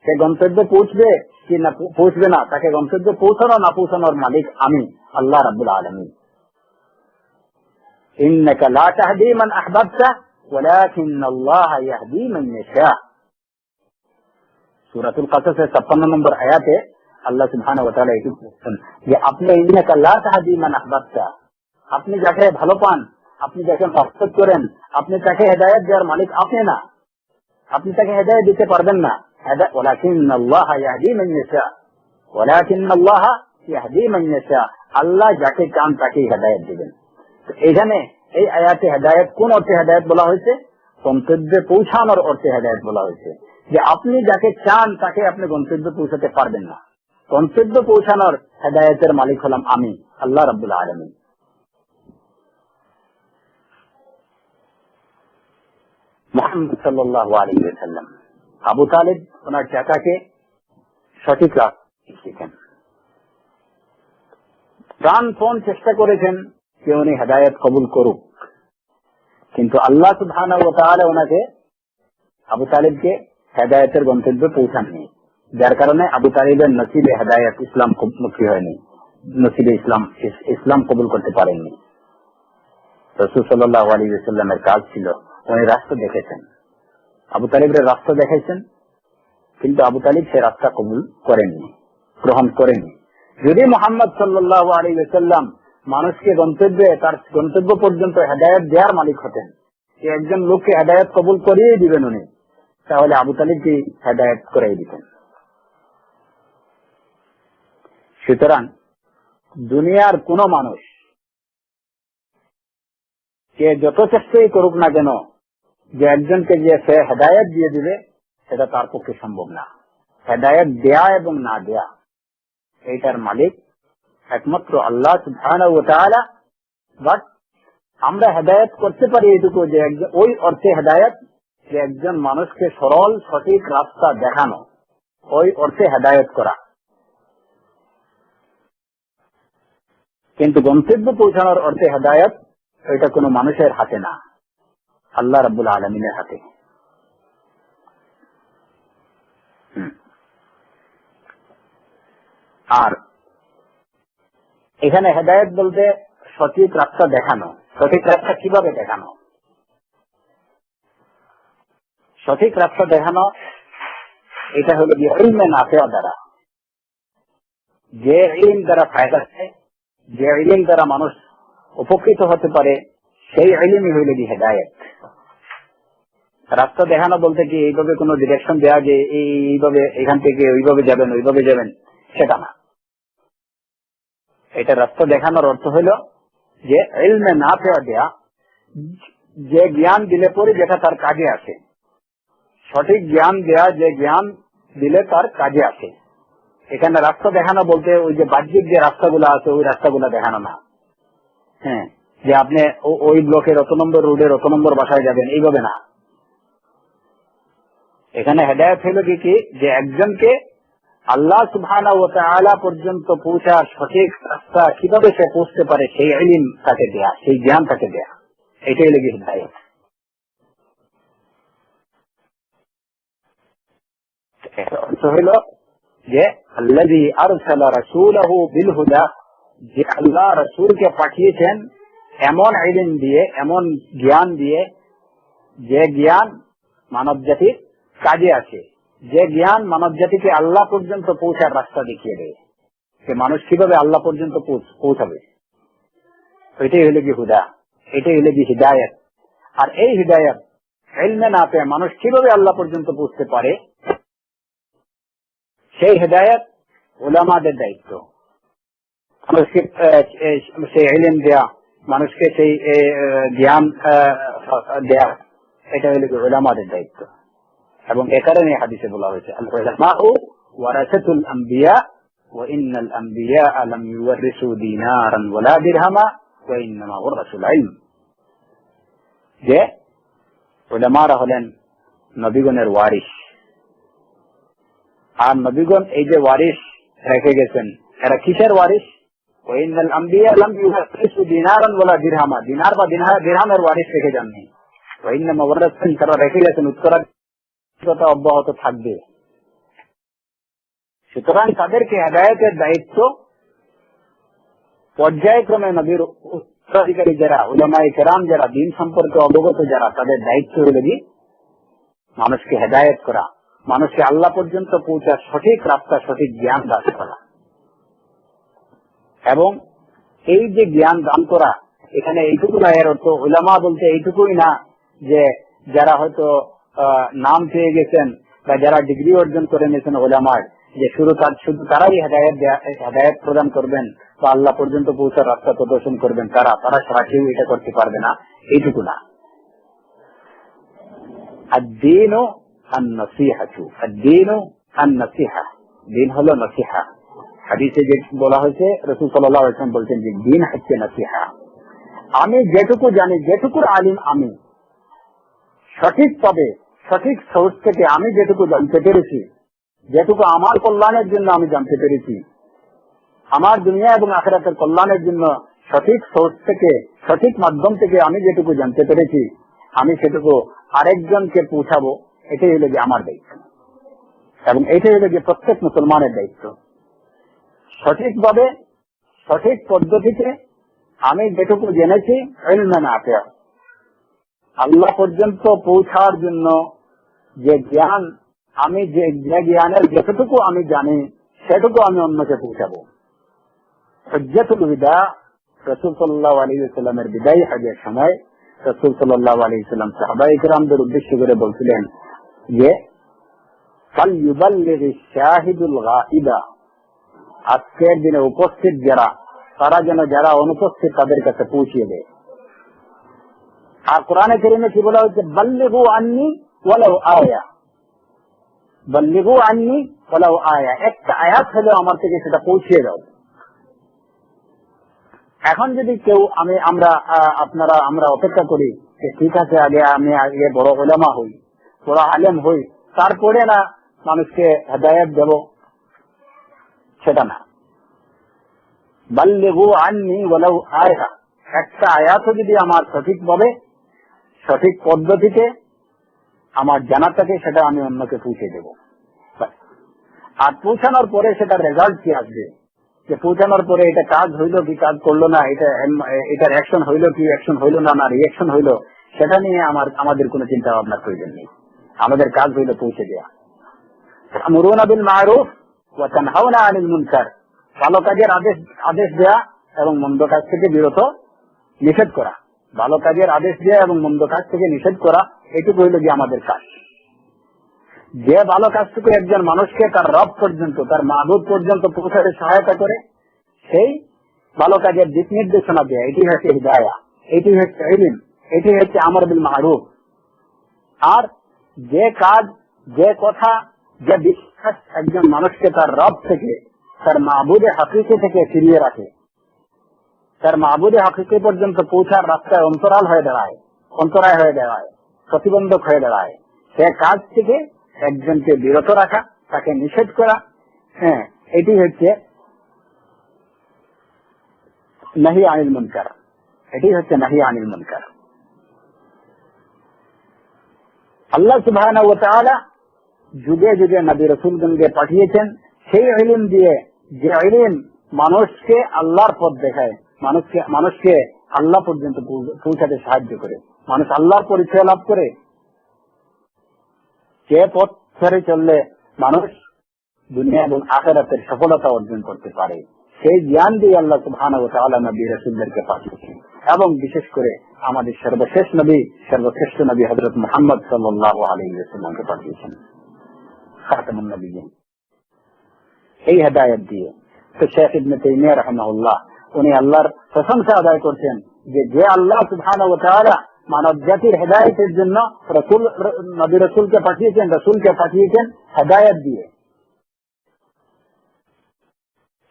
সে গন্তব্যে পৌঁছবে কি না পৌঁছবে না, তাকে গন্তব্যে পৌঁছানো না পৌঁছানোর মালিক আমি আল্লাহ রাব্বুল আলামিন। ইন্নাকা লা তাহদি মান আহবাবতা ওয়ালাকিন্নাল্লাহা ইয়াহদি মান ইয়াশা। সূরাতুল কাসাসের 56 নম্বর আয়াতে আল্লাহ সুবহানাহু ওয়া তাআলা এটা বলেছেন যে আপনি ইন্নাকা লা তাহদি মান আহবাবতা, আপনি যাকে ভালো পান, আপনি যাকে পছন্দ করেন, আপনি তাকে হেদায়েত দেওয়ার মালিক আপনি না, আপনি তাকে হেদায়েত দিতে পারবেন না। ওয়ালাকিন্নাল্লাহা ইয়াহদি মান ইয়াশা, ওয়ালাকিন্নাল্লাহা ইয়াহদি মান ইয়াশা, আল্লাহ যাকে চান তাকেই হেদায়েত দিবেন। তো এখানে এই আয়াতে হেদায়েত কোন অর্থে হেদায়েত বলা হয়েছে? গন্তব্যে পৌঁছানোর অর্থে হেদায়েত বলা হয়েছে, যে আপনি যাকে চান তাকে আপনি গন্তব্যে পৌঁছাতে পারবেন না। গন্তব্য পৌঁছানোর হেদায়েতের মালিক হলাম আমি আল্লাহ রাব্বুল আলামিন। মুহাম্মদ সাল্লাল্লাহু আলাইহি ওয়াসাল্লাম আবু তালিব ওনার চাচাকে সঠিক রাস্তা শিখেন, প্রাণপণ চেষ্টা করেছেন যে উনি হেদায়েত কবুল করুক, কিন্তু আল্লাহ সুবহানাহু ওয়া তাআলা ওনাকে আবু তালিবকে হেদায়েতের গন্তব্যে পৌঁছাননি, যার কারণে আবু তালিবের নসিবে হেদায়েত ইসলাম মুখী হয়নি, নসিবে ইসলাম কবুল করতে পারেননি। রাসূল সাল্লাল্লাহু আলাইহি ওয়াসাল্লামের কাজ ছিল উনি রাস্তা দেখেছেন, আবু তালিবের রাস্তা দেখাইছেন, কিন্তু আবু তালিব সে রাস্তা কবুল করেননি, গ্রহণ করেননি। যদি মুহাম্মদ সাল্লাল্লাহু আলাইহি ওয়াসাল্লাম মানুষকে তার গন্তব্য পর্যন্ত হেদায়েত দেওয়ার মালিক হতেন, একজন লোককে হেদায়েত কবুল করিয়ে দিবেন উনি, তাহলে আবু তালিবকে হেদায়েত করিয়ে দিতেন। সুতরাং দুনিয়ার কোন মানুষ কে যত চেষ্টাই করুক না কেন, যে একজনকে যে সে হেদায়েত দিয়ে দিবে, সেটা তার পক্ষে সম্ভব না। হেদায়েত দেয়া এবং না দেয়া এইটার মালিক একমাত্র আল্লাহ সুবহানাহু ওয়া তাআলা। বাট আমরা হেদায়েত করতে পারি এটুকু, যে ওই অর্থে হেদায়েত যে একজন মানুষকে সরল সঠিক রাস্তা দেখানো, ওই অর্থে হেদায়েত করা। কিন্তু গন্তব্য পৌঁছানোর অর্থে হেদায়েত এটা কোনো মানুষের হাতে না, আল্লাহ রাব্বুল আলামিনের হাতে। আর এখানে হেদায়েত বলতে সঠিক রাস্তা দেখানো। সঠিক রাস্তা কিভাবে দেখানো? সঠিক রাস্তা দেখানো এটা হলো যে ইলমে নাফিয়া দ্বারা, যে ইলম দ্বারা ফায়দা আছে, যে ইলম দ্বারা মানুষ উপকৃত হতে পারে, সেই ইলমই হইল যে হেদায়েত। রাস্তা দেখানো বলতে কি এইভাবে কোন ডিরেকশন দেওয়া যে এইভাবে এখান থেকে ওইভাবে যাবেন ওইভাবে যাবেন, সেটা না। এটা রাস্তা দেখানোর অর্থ হইল যে ইলমে নাফিয়া দেয়া, যে জ্ঞান দিলে পরে যেটা তার কাজে আসে, সঠিক জ্ঞান দেয়া যে জ্ঞান দিলে তার কাজে আসে। এখানে রাস্তা দেখানো বলতে ওই যে বাহ্যিক যে রাস্তাগুলো আছে ওই রাস্তাগুলো দেখানো না। হ্যাঁ, যে আপনি ওই ব্লকের অত নম্বর রোডের অত নম্বর বাসায় যাবেন, এইভাবে না। এখানে হেদায়েত হইল কি, যে একজনকে আল্লাহ সুবহানাহু ওয়া তাআলা পর্যন্ত পৌঁছার সঠিক রাস্তা কিভাবে সে পৌঁছতে পারে সেই ইলম তাকে দেয়া, সেই জ্ঞান তাকে দেয়া, এটাই হলো হিদায়াত। অর্থ হইল যে আল্লাযী আরসালা রাসূলাহু বিল হুদা, যে আল্লাহ রাসূলকে পাঠিয়েছেন এমন ইলম দিয়ে, এমন জ্ঞান দিয়ে, যে জ্ঞান মানব জাতির কাজে আসে, যে জ্ঞান মানব জাতিকে আল্লাহ পর্যন্ত পৌঁছার রাস্তা দেখিয়ে দেয়, সে মানুষ কিভাবে আল্লাহ পর্যন্ত পৌঁছাবে, এটাই হলো কি হুদা, এটাই হলো কি হিদায়াত। আর এই হিদায়াত ইলমে না পেয়ে মানুষ কিভাবে আল্লাহ পর্যন্ত পৌঁছতে পারে, সেই হিদায়াত উলামাদের দায়িত্ব। মানুষকে সেই ইলম দেয়া, মানুষকে সেই জ্ঞান দেয়া, এটা হলো কি উলামাদের দায়িত্ব। এবং এ কারণে হাদিসে বলা হয়েছে আল উলামাউ ওয়ারাসাতুল আমবিয়া ওয়া ইন্নাল আমবিয়া লাম ইউরিসু দিনারান ওয়ালা দিরহামা ওয়া ইন্নামা ওয়ারাসুল ইলম, যে উলামারা হলেন নবীগণের ওয়ারিস। আর নবীগণ এই যে ওয়ারিস রেখে গেছেন, এরা কিসের ওয়ারিস? ওয়া ইন্নাল আমবিয়া লাম ইউরিসু দিনারান ওয়ালা দিরহামা, দিনার বা দিরহামের ওয়ারিস রেখে যাননি। ওয়া ইন্নামা ওয়ারাসুল, তারা রেখে গেছেন উত্তরাধিকার অব্যাহত থাকবে। সুতরাং তাদেরকে হেদায়েতের দায়িত্ব পর্যায়ক্রমে নবীর উত্তরাধিকারী যারা উলামায়ে কেরাম, যারা দ্বীন সম্পর্কে অবগত যারা, তাদের দায়িত্ব হলো কি মানুষকে হেদায়েত করা, মানুষকে আল্লাহ পর্যন্ত পৌঁছার সঠিক রাস্তা, সঠিক জ্ঞান দান করা। এবং এই যে জ্ঞান দান করা, এখানে এইটুকু না, এর অর্থ উলামা বলতে এইটুকুই না যে যারা হয়তো নাম পেয়ে গেছেন বা যারা ডিগ্রি অর্জন করে নিয়েছেন উলামার, যে শুধু তারাই হেদায়েত প্রদান করবেন বা আল্লাহ পর্যন্ত পৌঁছার রাস্তা প্রদর্শন করবেন, তারা সারা কেউ এটা করতে পারবে না, এইটুকু না। আদ-দীনু আন-নসীহাতু, আদ-দীনু আন-নসীহা, দিন হলো নসিহা। হাদিসে যে বলা হয়েছে, রাসূল সাল্লাল্লাহু আলাইহি ওয়াসাল্লাম বলছেন যে দিন হচ্ছে নসিহা। আমি যেটুকু জানি, যেটুকুর আলিম আমি, সঠিকভাবে সঠিক সোর্স থেকে আমি যেটুকু জানতে পেরেছি, যেটুকু আমার কল্যাণের জন্য আমি জানতে পেরেছি, আমার দুনিয়া এবং আখিরাতের কল্যাণের জন্য সঠিক সোর্স থেকে, সঠিক মাধ্যম থেকে আমি যেটুকু জানতে পেরেছি, আমি সেটুকু আরেকজনকে পৌঁছাবো, এটাই হলো যে আমার দায়িত্ব। এবং এটাই হলো যে প্রত্যেক মুসলমানের দায়িত্ব। সঠিকভাবে, সঠিক পদ্ধতিতে আমি যেটুকু জেনেছি, ইলমে নাফিআ, আল্লাহ পর্যন্ত পৌঁছার জন্য যে জ্ঞান, আমি যে জ্ঞানের যতটুকু আমি জানি সেটুকু আমি অন্যকে পৌঁছাবো। হুজ্জাতুল বিদা, রাসূল সাল্লাল্লাহু আলাইহি ওয়াসাল্লামের বিদায়ী হজের সময় রাসূল সাল্লাল্লাহু আলাইহি ওয়াসাল্লাম সাহাবায়ে কিরামদের উদ্দেশ্য করে বলছিলেন যে ফালইউবাল্লিগিশ শাহিদুল গায়বা, আজকের দিনে উপস্থিত যারা, তারা যেন যারা অনুপস্থিত তাদের কাছে পৌঁছিয়ে দেয়। আর কোরআনে কারীমে কি বলা হয়েছে? বাল্লিগু আন্নি ওয়ালাউ আয়া, বাল্লিগু আন্নি ওয়ালাউ আয়া, একটা আয়াত হলেও আমার থেকে সেটা পৌঁছিয়ে দাও। এখন যদি কেউ আমরা অপেক্ষা করি যে ঠিক আছে আগে বড় উলামা হই, বড় আলেম হই, তারপরে না মানুষকে হেদায়েত দেব, সেটা না। বাল্লিগু আন্নি ওয়ালাউ আয়া, একটা আয়াতও যদি আমার সঠিকভাবে, সঠিক পদ্ধতিতে আমার জানা থাকে, সেটা আমি অন্যকে পৌঁছে দেব। আর পৌঁছানোর পরে সেটার রেজাল্ট কি আসবে, যে পৌঁছানোর পরে এটা কাজ হইলো কি কাজ করলো না, এটার অ্যাকশন হইলো কি অ্যাকশন হইলো না রিয়াকশন হইলো, সেটা নিয়ে আমাদের কোনো চিন্তা ভাবনার প্রয়োজন নেই। আমাদের কাজ হইলো পৌঁছে দেওয়া। তা'মুরুনা বিল মা'রুফ ওয়া তানহাউনা আনিল মুনকার, ভালো কাজের আদেশ দেয়া এবং মন্দ কাজ থেকে বিরত নিষেধ করা, ভালো কাজের আদেশ দেয়া এবং মন্দ কাজ থেকে নিষেধ করা, এটুকু হইল যে আমাদের কাজ। যে ভালো কাজটুকু একজন মানুষকে তার রব পর্যন্ত, তার মাবুদ পর্যন্ত পৌঁছাতে সহায়তা করে, সেই ভালো কাজের দিক নির্দেশনা দেয়া, এটি হচ্ছে হিদায়া, এটি হচ্ছে ইলম, এটি হচ্ছে আমর বিল মারুফ। আর যে কাজ, যে কথা, যে বিশ্বাস একজন মানুষকে তার রব থেকে, তার মাহবুদে হাকিকি থেকে ফিরিয়ে রাখে, তার মাহবুদে হাকিকি পর্যন্ত পৌঁছার রাস্তায় অন্তরায় হয়ে দাঁড়ায়, প্রতিবন্ধক হয়ে দাঁড়ায়, সে কাজ থেকে একজনকে বিরত রাখা, তাকে নিষেধ করা, এটি হচ্ছে নাহি আনিল মুনকার। আল্লাহ সুবহানাহু ওয়া তাআলা যুগে যুগে নবী রাসূলগণকে পাঠিয়েছেন সেই ইলম দিয়ে, যে ইলম মানুষকে আল্লাহর পথ দেখায়, মানুষকে আল্লাহ পর্যন্ত পৌঁছাতে সাহায্য করে, মানুষ আল্লাহর পরিচয় লাভ করে। যে পথ ধরে চললে মানুষ দুনিয়া এবং আখিরাতের সফলতা অর্জন করতে পারে, সেই জ্ঞান দিয়ে আল্লাহ সুবহানাহু ওয়া তাআলা নবী রাসূলদেরকে পাঠিয়েছেন। এবং বিশেষ করে আমাদের সর্বশ্রেষ্ঠ নবী হযরত মুহাম্মদ সাল্লাল্লাহু আলাইহি ওয়াসাল্লামকে পাঠিয়েছেন, খাতামুন নবিয়্যিন, এই হেদায়েত দিয়ে। তো শেখ ইবনে তাইমিয়া রাহিমাহুল্লাহ উনি আল্লাহর প্রশংসা আদায় করছেন যে আল্লাহ সুবহানাহু ওয়া তাআলা মানব জাতির হেদায়েতের জন্য নবী রাসূলকে পাঠিয়েছেন হেদায়েত দিয়ে।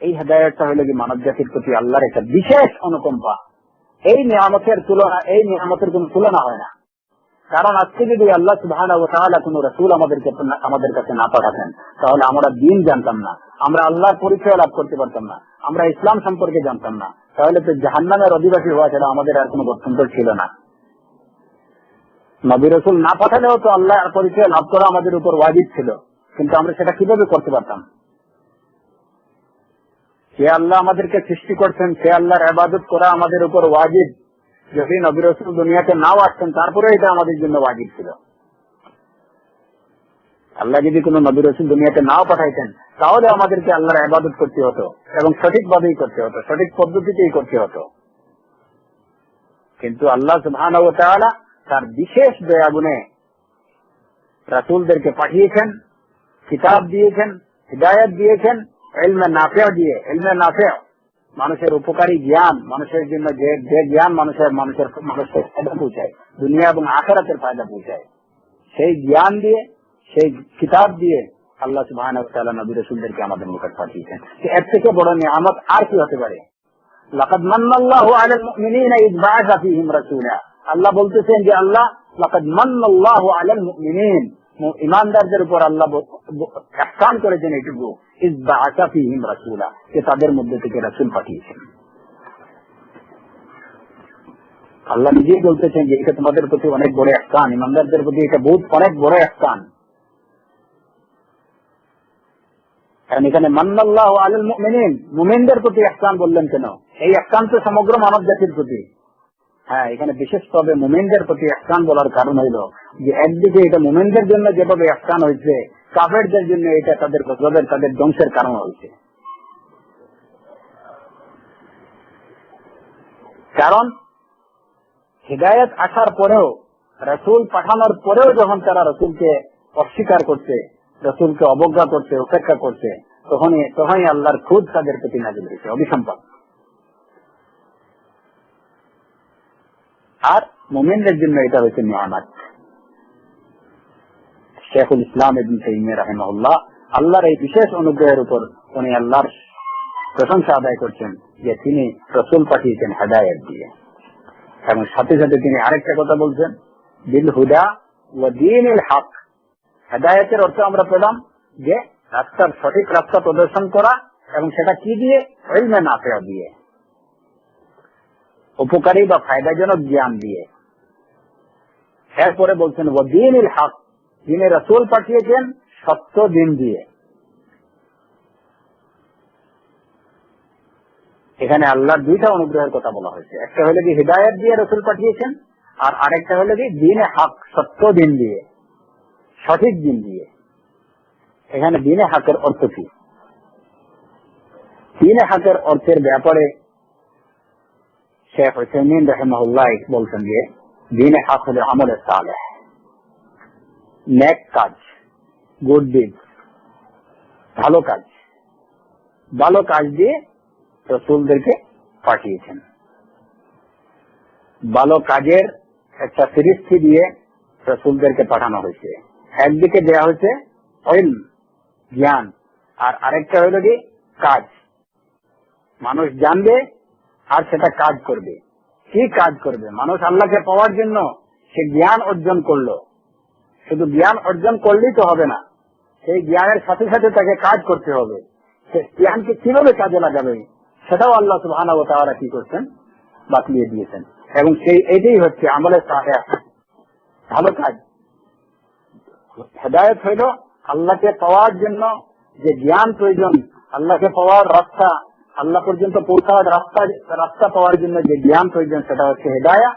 এই হেদায়েতটা হলো কি মানব জাতির প্রতি আল্লাহর একটা বিশেষ অনুকম্পা। এই নিয়ামতের কোন তুলনা হয় না। কারণ আজকে যদি আল্লাহ সুবহানাহু ওয়া তাআলা কোন রাসূল আমাদের কাছে না পাঠাতেন, তাহলে আমরা দ্বীন জানতাম না, আমরা আল্লাহর পরিচয় লাভ করতে পারতাম না, আমরা ইসলাম সম্পর্কে জানতাম না, তাহলে তো জাহান্নামের অধিবাসী হওয়া ছাড়া আমাদের আর কোনো গত্যন্তর ছিল না। নবী রাসূল না পাঠালেও তো আল্লাহর পরিচয় লাভ করা আমাদের উপর ওয়াজিব ছিল, কিন্তু আমরা সেটা কিভাবে করতে পারতাম? সে আল্লাহ আমাদেরকে সৃষ্টি করছেন, সে আল্লাহর ইবাদত করা আমাদের উপর ওয়াজিব। যদি নবী রাসূল দুনিয়াতে নাও আসতেন, তারপরে এটা আমাদের জন্য ওয়াজিব ছিল। আল্লাহ যদি কোনো নবী রাসূল দুনিয়াতে নাও পাঠাইতেন, তাহলে আমাদেরকে আল্লাহর ইবাদত করতে হতো এবং সঠিকভাবেই করতে হতো, সঠিক পদ্ধতিতেই করতে হতো। কিন্তু আল্লাহ সুবহানাহু ওয়া তাআলা তার বিশেষ দয়াগুণে রাসূলদেরকে পাঠিয়েছেন, কিতাব দিয়েছেন, হিদায়াত দিয়েছেন, ইলমে নাফিউ, মানুষের উপকারী জ্ঞান, মানুষের জন্য যে জ্ঞান মানুষের ফায়দা পৌঁছায়, দুনিয়া এবং আখিরাতের ফায়দা পৌঁছায়, সেই জ্ঞান দিয়ে, সেই কিতাব দিয়ে আল্লাহ সুবহানাহু ওয়া তাআলা নবী রাসূলদেরকে আমাদের নিকট পাঠিয়েছেন। এর থেকে বড় নিয়ামত আর কি হতে পারে? লাকাদ মান্নাল্লাহু আলাল মুমিনিনা ইয বা'আসা ফীহিম রাসূলা। আল্লাহ বলতেছেন যে লাকাদ মান্নাল্লাহু আলাল মুমিনিন, ঈমানদারদের উপর আল্লাহ ইহসান করেছেন এটুকু, ইয বা'আসা ফীহিম রাসূলা, যে তাদের মধ্যে থেকে রাসূল পাঠিয়েছেন। আল্লাহ নিজেই বলতেছেন যে এটা তোমাদের প্রতি অনেক বড় ইহসান, ঈমানদারদের প্রতি এটা অনেক বড় ইহসান। কারণ এখানে মান্নাল্লাহু আলাল মুমিনিন, মুমিনদের প্রতি ইহসান বললেন কেন? এই ইহসান তো সমগ্র মানব জাতির প্রতি। এখানে বিশেষভাবে মুমিনদের প্রতি ইহসান বলার কারণ হইল যে একদিকে এটা মুমিনদের জন্য যেভাবে ইহসান হয়েছে, কাফেরদের জন্য এটা তাদের ধ্বংসের কারণ হয়েছে। কারণ হিদায়াত আসার পরেও, রাসূল পাঠানোর পরেও যখন তারা রাসূলকে অস্বীকার করছে, রাসূলকে অবজ্ঞা করছে, উপেক্ষা করছে, তখনই আল্লাহর খুদ তাদের প্রতি নাযিল হয়েছে, অভিসম্পাদ। আর মুমিনদের জন্য এটা হয়েছে নিয়ামত। শেখুল ইসলাম ইবনে তাইমিয়া রাহিমাহুল্লাহ আল্লাহর এই বিশেষ অনুগ্রহের উপর উনি আল্লাহর প্রশংসা আদায় করছেন যে তিনি রাসূল পাঠিয়েছেন হেদায়েত দিয়ে। এবং সাথে সাথে তিনি আরেকটা কথা বলছেন, বিল হুদা ওয়া দীনিল হক। হেদায়েতের অর্থ আমরা পেলাম যে সঠিক রাস্তা প্রদর্শন করা, এবং সেটা কি দিয়ে? ইলমে নাফিউ দিয়ে, উপকারী বা ফায়দাজনক জ্ঞান দিয়ে। এরপরে বলছেন ওয়া দীনিল হক, যিনি রাসূল পাঠিয়েছেন সত্য দিন দিয়ে। এখানে আল্লাহর দুইটা অনুগ্রহের কথা বলা হয়েছে, একটা হলো কি হিদায়াত দিয়ে রাসূল পাঠিয়েছেন, আর আরেকটা হলো কি দ্বীনে হক, সত্য দিন দিয়ে, সঠিক দিন দিয়ে। এখানে দ্বীনে হকের অর্থ কি? দ্বীনে হকের অর্থের ব্যাপারে শেখ উসাইমিন রাহিমাহুল্লাহ বলছেন যে দ্বীনে হক হলো আমলে সালেহ, নেক কাজ, গুড ডিড, ভালো কাজ দিয়ে রাসূলদেরকে পাঠিয়েছেন। ভালো কাজের একটা ফিরিস্তি দিয়ে রাসূলদেরকে পাঠানো হয়েছে। একদিকে দেয়া হয়েছে ইলম, জ্ঞান, আর আরেকটা হলো কি কাজ। মানুষ জানবে আর সেটা কাজ করবে। কি কাজ করবে? মানুষ আল্লাহকে পাওয়ার জন্য সে জ্ঞান অর্জন করলো। শুধু জ্ঞান অর্জন করলেই তো হবে না, সেই জ্ঞানের সাথে সাথে তাকে কাজ করতে হবে। সে জ্ঞানকে কিভাবে কাজে লাগাবে সেটাও আল্লাহ সুবহানাহু ওয়া তাআলা কি করছেন? বাতলিয়ে দিয়েছেন। এবং এটাই হচ্ছে আমলে সালেহ, ভালো কাজ। হেদায়েত হইল আল্লাহকে পাওয়ার জন্য যে জ্ঞান প্রয়োজন, আল্লাহকে পাওয়ার রাস্তা, আল্লাহ পর্যন্ত পৌঁছার রাস্তা পাওয়ার জন্য যে জ্ঞান প্রয়োজন সেটা হচ্ছে হেদায়া।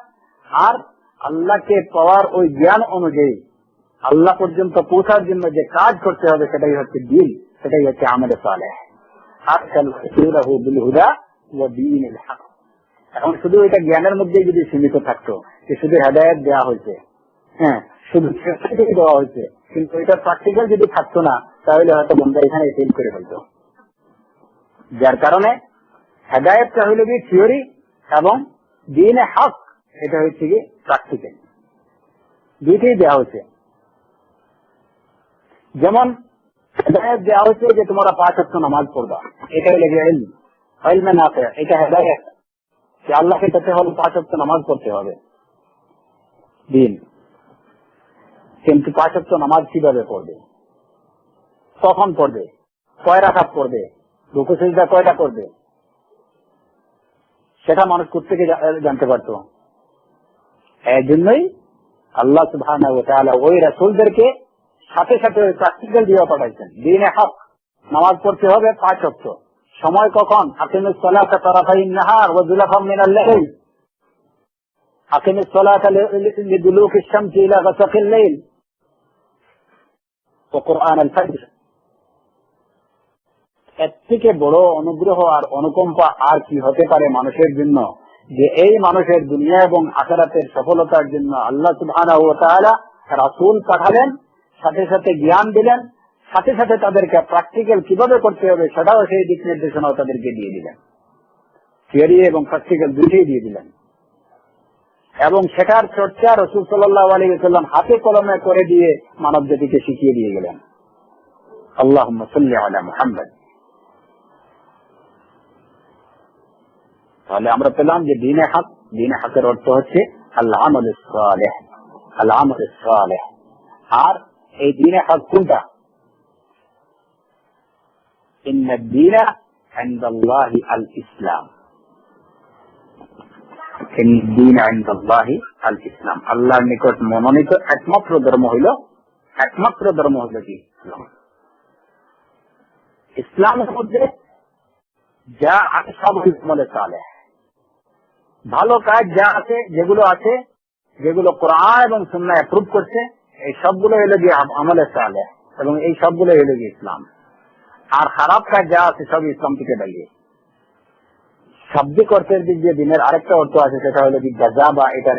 আর আল্লাহকে পাওয়ার ওই জ্ঞান অনুযায়ী আল্লাহ পর্যন্ত পৌঁছার জন্য যে কাজ করতে হবে সেটাই হচ্ছে দ্বীন, সেটাই হচ্ছে আমলে সালেহ। এখন শুধু এটা জ্ঞানের মধ্যে যদি সীমিত থাকতো যে শুধু হেদায়েত দেওয়া হয়েছে, হ্যাঁ শুধু দেওয়া হয়েছে, কিন্তু এটা প্র্যাকটিক্যাল যদি থাকতো না তাহলে হয়তো বন্ধু এখানে ফেল করে ফেলতো। যার কারণে হেদায়েতটা হইল কি থিওরি এবং দ্বীনে হক এটা হচ্ছে কি প্র্যাকটিক্যাল, দুইটাই দেওয়া হয়েছে। যেমন হেদায়েত দেওয়া হয়েছে যে তোমরা 5 ওয়াক্ত নামাজ পড়বা, এটা হইল কি ইলম, ইলমে নাফি, এটা হেদায়েত যে আল্লাহকে পেতে হলে 5 ওয়াক্ত নামাজ পড়তে হবে, দ্বীন। কিন্তু 5 ওয়াক্ত নামাজ কিভাবে পড়বে, কখন পড়বে, কয় রাকাত পড়বে, রুকু সিজদা কয়টা করবে, সেটা মানুষ কোত্থেকে জানতে পারত? এই জন্যই আল্লাহ সুবহানাহু ওয়া তাআলা ওই রাসূলদেরকে সাথে সাথে প্র্যাকটিক্যাল দিয়ে পাঠাইছেন। দ্বীনে হক, নামাজ পড়তে হবে 5 ওয়াক্ত। সময় কখন? আকিমুস সালাতা তারাফাইন নাহার ওয়া যুলাফাম মিনাল লাইল, আকিমুস সালাতা লিদুলুকিশ শামসি ইলা গাসাকিল লাইল ওয়া কুরআন আল ফজর। এর থেকে বড় অনুগ্রহ আর অনুকম্পা আর কি হতে পারে মানুষের জন্য, যে এই মানুষের দুনিয়া এবং আখিরাতের সফলতার জন্য আল্লাহ সুবহানাহু ওয়া তাআলা রাসূল পাঠালেন, সাথে সাথে জ্ঞান দিলেন, সাথে সাথে তাদেরকে প্র্যাকটিক্যাল কিভাবে করতে হবে সেটাও সেই দিক নির্দেশনাও তাদেরকে দিয়ে দিলেন। থিওরি এবং প্র্যাকটিক্যাল দুটোই দিয়ে দিলেন। এবং সেটার চর্চা রাসূল সাল্লাল্লাহু আলাইহি ওয়াসাল্লাম হাতে কলমে করে দিয়ে মানব জাতিকে শিখিয়ে দিয়ে গেলেন। আল্লাহুম্মা সাল্লি আলা মুহাম্মদ। তাহলে আমরা পেলাম যে দ্বীনে হক, দ্বীনে হকের অর্থ হচ্ছে আল আমালুস সালেহ, আল আমালুস সালেহ। আর এই দ্বীনে হক কোনটা? ইন্না দ্বীনা ইনদাল্লাহি আল ইসলাম, ইন্না দ্বীনা ইনদাল্লাহি আল ইসলাম। আল্লাহর নিকট মনোনীত একমাত্র ধর্ম হইল কি? ইসলাম। ইসলামের মধ্যে যা আছে সব আমলে সালেহ, ভালো কাজ যা আছে, যেগুলো কোরআন এবং সুন্নাহ অ্যাপ্রুভ করছে, এই সবগুলো হলো গিয়ে আমলে সালেহ এবং এই সবগুলো হলো গিয়ে ইসলাম। আর খারাপ কাজ যা আছে সব ইসলাম থেকে বাইরে। শাব্দিক অর্থের দিক দিয়ে দিনের আরেকটা অর্থ আছে, সেটা হলো কি জাযা বা এটার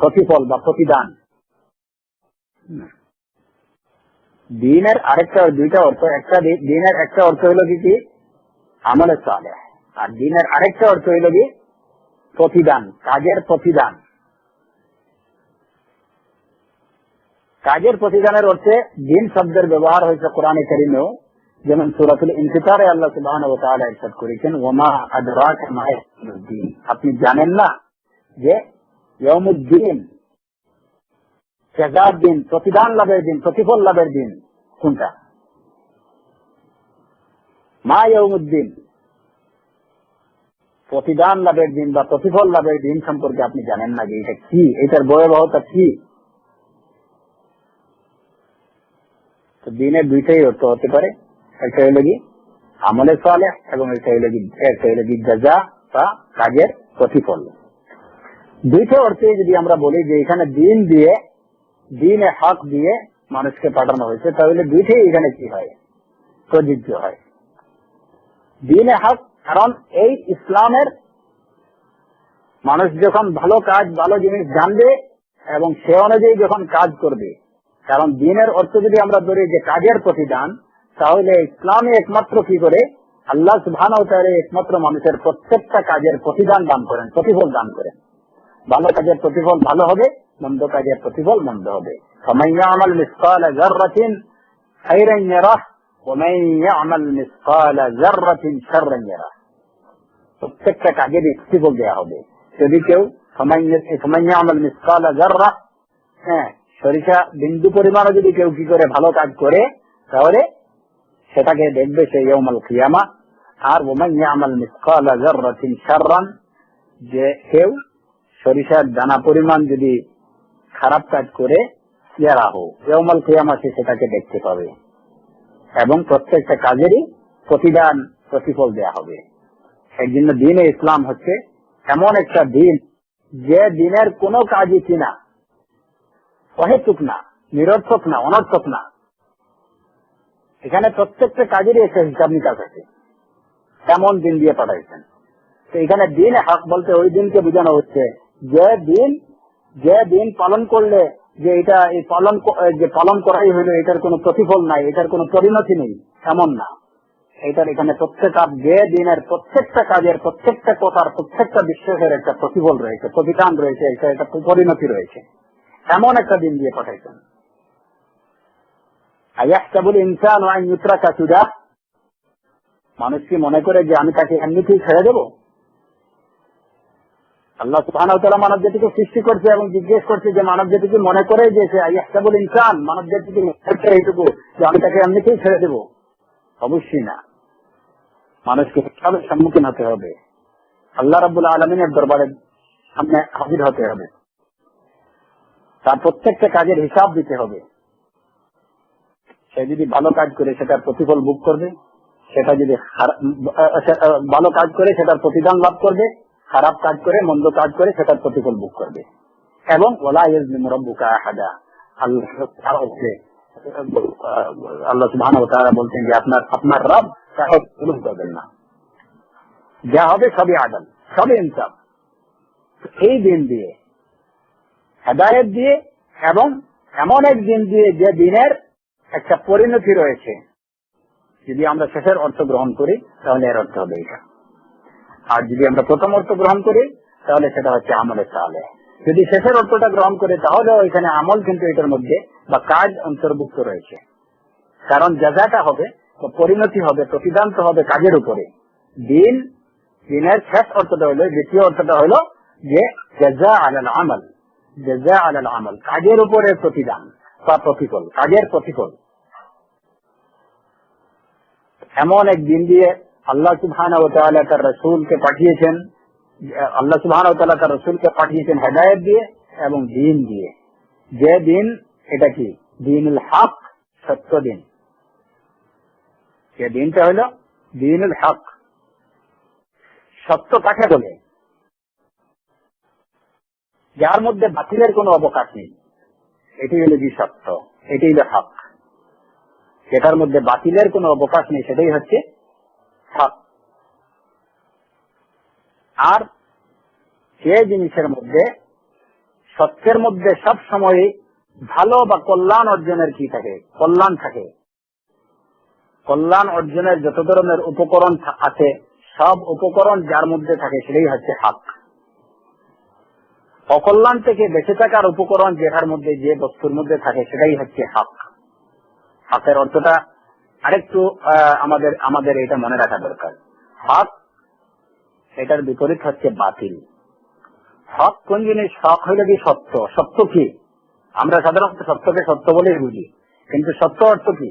প্রতিফল বা প্রতিদান। দ্বীনের আরেকটা দুইটা অর্থ, একটা দ্বীনের একটা অর্থ হলো কি আমলে সালেহ, আর দ্বীনের আরেকটা অর্থ হলো কি প্রতিদান, কাজের প্রতিদান। কাজের প্রতিদানের অর্থে দ্বীন শব্দের ব্যবহার হয়েছে কোরআনে কারীমেও, যেমন সূরাতুল ইনফিতারে আল্লাহ সুবহানাহু ওয়া তাআলা ইরশাদ করেছেন, ওয়ামা আদরাকা মা ইয়াউমুদ্দিন, আপনি জানেন না যে ইয়াউমুদ্দিন, সাজার দিন, প্রতিদান লাভের দিন, প্রতিফল লাভের দিন কোনটা? মা ইয়াউমুদ্দিন, প্রতিদান লাভের দিন বা প্রতিফল লাভের দিন সম্পর্কে আপনি জানেন না যে এটা কি, এটার ভয়াবহতা কি? তো দিনের দুইটাই অর্থ হতে পারে, একটা হলো কি আমলে সালেহ এবং একটা হলো কি জাযা বা কাজের প্রতিফল। দুইটা অর্থে যদি আমরা বলি যে এখানে দিন দিয়ে, দ্বীনে হক দিয়ে মানুষকে পাঠানো হয়েছে, তাহলে দুইটাই এখানে কি হয়? প্রযোজ্য হয়। দ্বীনে হক, কারণ এই ইসলামের মানুষ যখন ভালো কাজ, ভালো জিনিস জানবে এবং সে অনুযায়ী যখন কাজ করবে, কারণ দ্বীনের অর্থ যদি আমরা ধরি যে কাজের প্রতিদান, তাহলে ইসলামে একমাত্র কি করে আল্লাহ সুবহানাহু ওয়া তাআলা একমাত্র মানুষের প্রত্যেকটা কাজের প্রতিদান দান করেন, প্রতিফল দান করেন। ভালো কাজের প্রতিফল ভালো হবে, মন্দ কাজের প্রতিফল মন্দ হবে। ফামান ইয়ামাল মিসকালা যাররাতিন খায়রান ইয়ারাহ ওয়া মান ইয়ামাল মিসকালা যাররাতিন শাররান ইয়ারাহ। প্রত্যেকটা কাজের প্রতিফল দেওয়া হবে। যদি কেউ ফামান ইয়ামাল মিসকালা যাররা, সরিষা বিন্দু পরিমাণও যদি কেউ কি করে ভালো কাজ করে, তাহলে সেটাকে দেখবে সে ইয়াউমুল কিয়ামা। আর ওয়া মান ইয়ামাল মিসকালা যাররাতিন শাররান, যে কেউ সরিষার দানা পরিমাণ যদি খারাপ কাজ করে, ইয়ারাহু ইয়াউমুল কিয়ামা, সে সেটাকে দেখতে পাবে এবং প্রত্যেকটা কাজেরই প্রতিদান প্রতিফল দেয়া হবে। এই জন্য দ্বীনে ইসলাম হচ্ছে এমন একটা দিন, যে দিনের কোনো কাজই কিনা অহেতুক না, নিরর্থক না, অনর্থক না। এখানে প্রত্যেকটা কাজেরই একটা হিসাব নিকাশ আছে, এমন দিন দিয়ে পাঠাইছেন। তো এখানে দিন হক বলতে ওই দিনকে বোঝানো হচ্ছে যে দিন পালন করলে যে এটা এই পালন করাই হইলো, এটার কোনো প্রতিফল নাই, এটার কোনো পরিণতি নেই, এমন না। এটার এখানে যে দিনের প্রত্যেকটা কাজের, প্রত্যেকটা কথার, প্রত্যেকটা বিশ্বাসের একটা প্রতিফল রয়েছে, প্রতিদান রয়েছে, একটা পরিণতি রয়েছে, এমন একটা দিন দিয়ে পাঠাইছেন। আয়াহসাবুল ইনসানু আন ইউতরাকা সুদা, মানুষ কি মনে করে যে আমি তাকে এমনিতেই ছেড়ে দেব? আল্লাহ সুবহানাহু ওয়া তাআলা মানব জাতিকে সৃষ্টি করছে এবং জিজ্ঞেস করছে যে মানব জাতিকে মনে করে যে সে আয়াহসাবুল ইনসান, মানব জাতিকে এইটুকু যে আমি তাকে এমনিতেই ছেড়ে দেব? অবশ্যই না। মানুষকে হিসাবের সম্মুখীন হতে হবে, আল্লাহ রাব্বুল আলামিনের দরবারে সামনে হাজির হতে হবে, তার প্রত্যেকটা কাজের হিসাব দিতে হবে। সে যদি ভালো কাজ করে সেটার প্রতিফল ভোগ করবে, সেটা যদি ভালো কাজ করে সেটার প্রতিদান লাভ করবে, খারাপ কাজ করে, মন্দ কাজ করে সেটার প্রতিফল ভোগ করবে। এবং ওয়ালা ইয়াজলিমু রাব্বুকা আহাদা, আল্লাহ সুবহানাহু ওয়া তাআলা বলছেন যে আপনার রব কাউকে জুলুম করবেন না, যা হবে সবই আদল, সবই ইনসাফ। এই দিন দিয়ে, হেদায়েত দিয়ে, এবং এমন এক দিন দিয়ে যে দিনের একটা পরিণতি রয়েছে। যদি আমরা শেষের অর্থ গ্রহণ করি তাহলে এর অর্থ হবে এটা, আর যদি আমরা প্রথম অর্থ গ্রহণ করি তাহলে সেটা হচ্ছে আমলে সালেহ। যদি শেষের অর্থটা গ্রহণ করি তাহলে ওইখানে আমল কিন্তু এটার মধ্যে বা কাজ অন্তর্ভুক্ত রয়েছে, কারণ জাযাটা হবে, পরিণতি হবে, প্রতিদান তো হবে কাজের উপরে। দিনের শেষ অর্থটা হলো, দ্বিতীয় অর্থটা হলো যে জাযা আলাল আমাল, জাযা আলাল আমাল, কাজের উপরে প্রতিদান বা প্রতিফল, কাজের প্রতিফল। এমন এক দিন দিয়ে আল্লাহ সুবহানাহু ওয়া তাআলা তার রাসূলকে পাঠিয়েছেন, আল্লাহ সুবহানাহু ওয়া তাআলা তার রাসূলকে পাঠিয়েছেন হেদায়েত দিয়ে এবং দ্বীন দিয়ে। যে দিন, এটা কি দ্বীনুল হক, সত্য দিন। যে দিনটা হলো দ্বীনুল হক। সত্য কাকে বলে? যার মধ্যে বাতিলের কোনো অবকাশ নেই, এটি হলো যে সত্য, এটি হলো হক। যেটার মধ্যে বাতিলের কোনো অবকাশ নেই সেটাই হচ্ছে হক। আর যে জিনিসের মধ্যে, সত্যের মধ্যে সব সময় ভালো বা কল্যাণ অর্জনের কি থাকে, কল্যাণ থাকে। কল্যাণ অর্জনের যত ধরনের উপকরণ আছে, সব উপকরণ যার মধ্যে থাকে সেটাই হচ্ছে হক। অকল্যাণ থেকে বেঁচে থাকার উপকরণ যেটার মধ্যে, যে বস্তুর মধ্যে থাকে সেটাই হচ্ছে হক। হকের অর্থটা আরেকটু আমাদের এটা মনে রাখা দরকার। হক, এটার বিপরীত হচ্ছে বাতিল। হক কোন জিনিস? হক হইল কি সত্য। সত্য কি? আমরা সাধারণত সত্যকে সত্য বলেই বুঝি, কিন্তু সত্য অর্থ কি?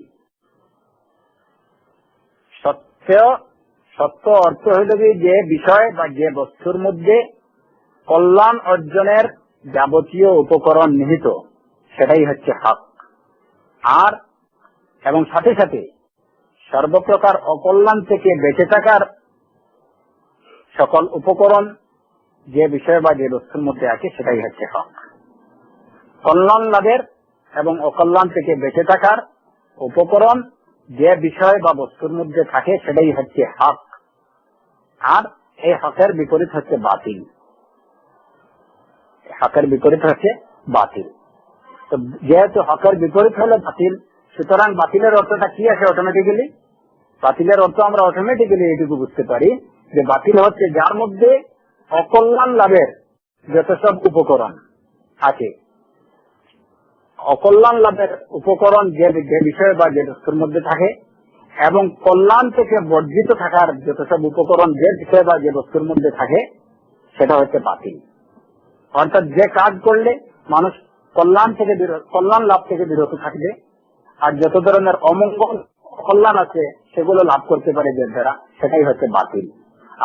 সত্য অর্থ হইল কি যে বিষয় বা যে বস্তুর মধ্যে কল্যাণ অর্জনের যাবতীয় উপকরণ নিহিত, সেটাই হচ্ছে হক। আর এবং সাথে সাথে সর্বপ্রকার অকল্যাণ থেকে বেঁচে থাকার সকল উপকরণ যে বিষয় বা যে বস্তুর মধ্যে আছে সেটাই হচ্ছে হক। কল্যাণ লাভের এবং অকল্যাণ থেকে বেঁচে থাকার উপকরণ যে বিষয় বা বস্তুর মধ্যে থাকে সেটাই হচ্ছে হক। আর এই হকের বিপরীত হচ্ছে বাতিল। হকের বিপরীত হচ্ছে বাতিল। তো যেহেতু হকের বিপরীত হলো বাতিল, সুতরাং বাতিলের অর্থটা কি আসে অটোমেটিক্যালি? বাতিলের অর্থ আমরা অটোমেটিক্যালি এইটুকু বুঝতে পারি যে বাতিল হচ্ছে যার মধ্যে অকল্যাণ লাভের যত সব উপকরণ আছে, অকল্যাণ লাভের উপকরণ যে বিষয় বা যে বস্তুর মধ্যে থাকে, এবং কল্যাণ থেকে বর্জিত থাকার যত সব উপকরণ যে বিষয় বা যে বস্তুর মধ্যে থাকে, সেটা হচ্ছে বাতিল। অর্থাৎ যে কাজ করলে মানুষ কল্যাণ লাভ থেকে বিরত থাকবে, আর যত ধরনের অমঙ্গল কল্যাণ আছে সেগুলো লাভ করতে পারে যার দ্বারা, সেটাই হচ্ছে বাতিল।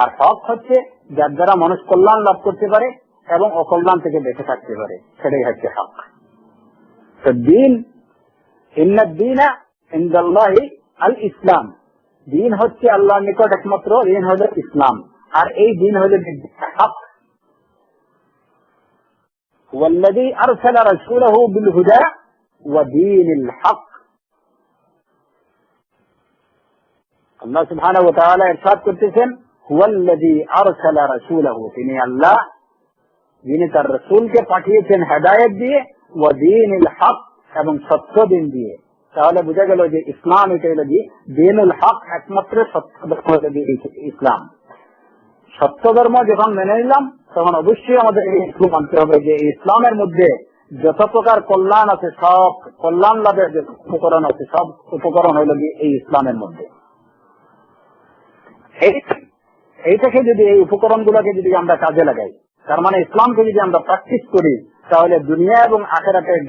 আর হক হচ্ছে যার দ্বারা মানুষ কল্যাণ লাভ করতে পারে এবং অকল্যাণ থেকে বেঁচে থাকতে পারে, সেটাই হচ্ছে হক। তো দিন, ইন্না দীনা ইনদাল্লাহি আল ইসলাম, দিন হচ্ছে আল্লাহর নিকট একমাত্র দিন হলো ইসলাম, আর এই দিন হলো হক। ওয়াল্লাযী আরসালা রাসূলাহু বিল হুদা ওয়া দীনিল হক। আল্লাহ সুবহানাহু ওয়া তাআলা ইরশাদ করতেছেন, হুয়াল্লাযী আরসালা রাসূলাহু, তিনি আল্লাহ যিনি তার রাসূলকে পাঠিয়েছেন হেদায়েত দিয়ে, ওয়া দীনিল হক, এবং সত্য দিন দিয়ে। তাহলে বোঝা গেল যে ইসলাম এটা হলো দীনুল হক, একমাত্র সত্য ধর্ম হলো ইসলাম। সত্য ধর্ম যখন মেনে নিলাম তখন অবশ্যই আমাদের এই মানতে হবে যে ইসলামের মধ্যে যত প্রকার কল্যাণ আছে, সব কল্যাণ লাভের যে উপকরণ আছে, সব উপকরণ হলো এই ইসলামের মধ্যে। এইটাকে যদি, এই উপকরণ গুলোকে যদি আমরা কাজে লাগাই, তার মানে ইসলামকে যদি আমরা প্র্যাকটিস করি, তাহলে দুনিয়া এবং আখিরাতের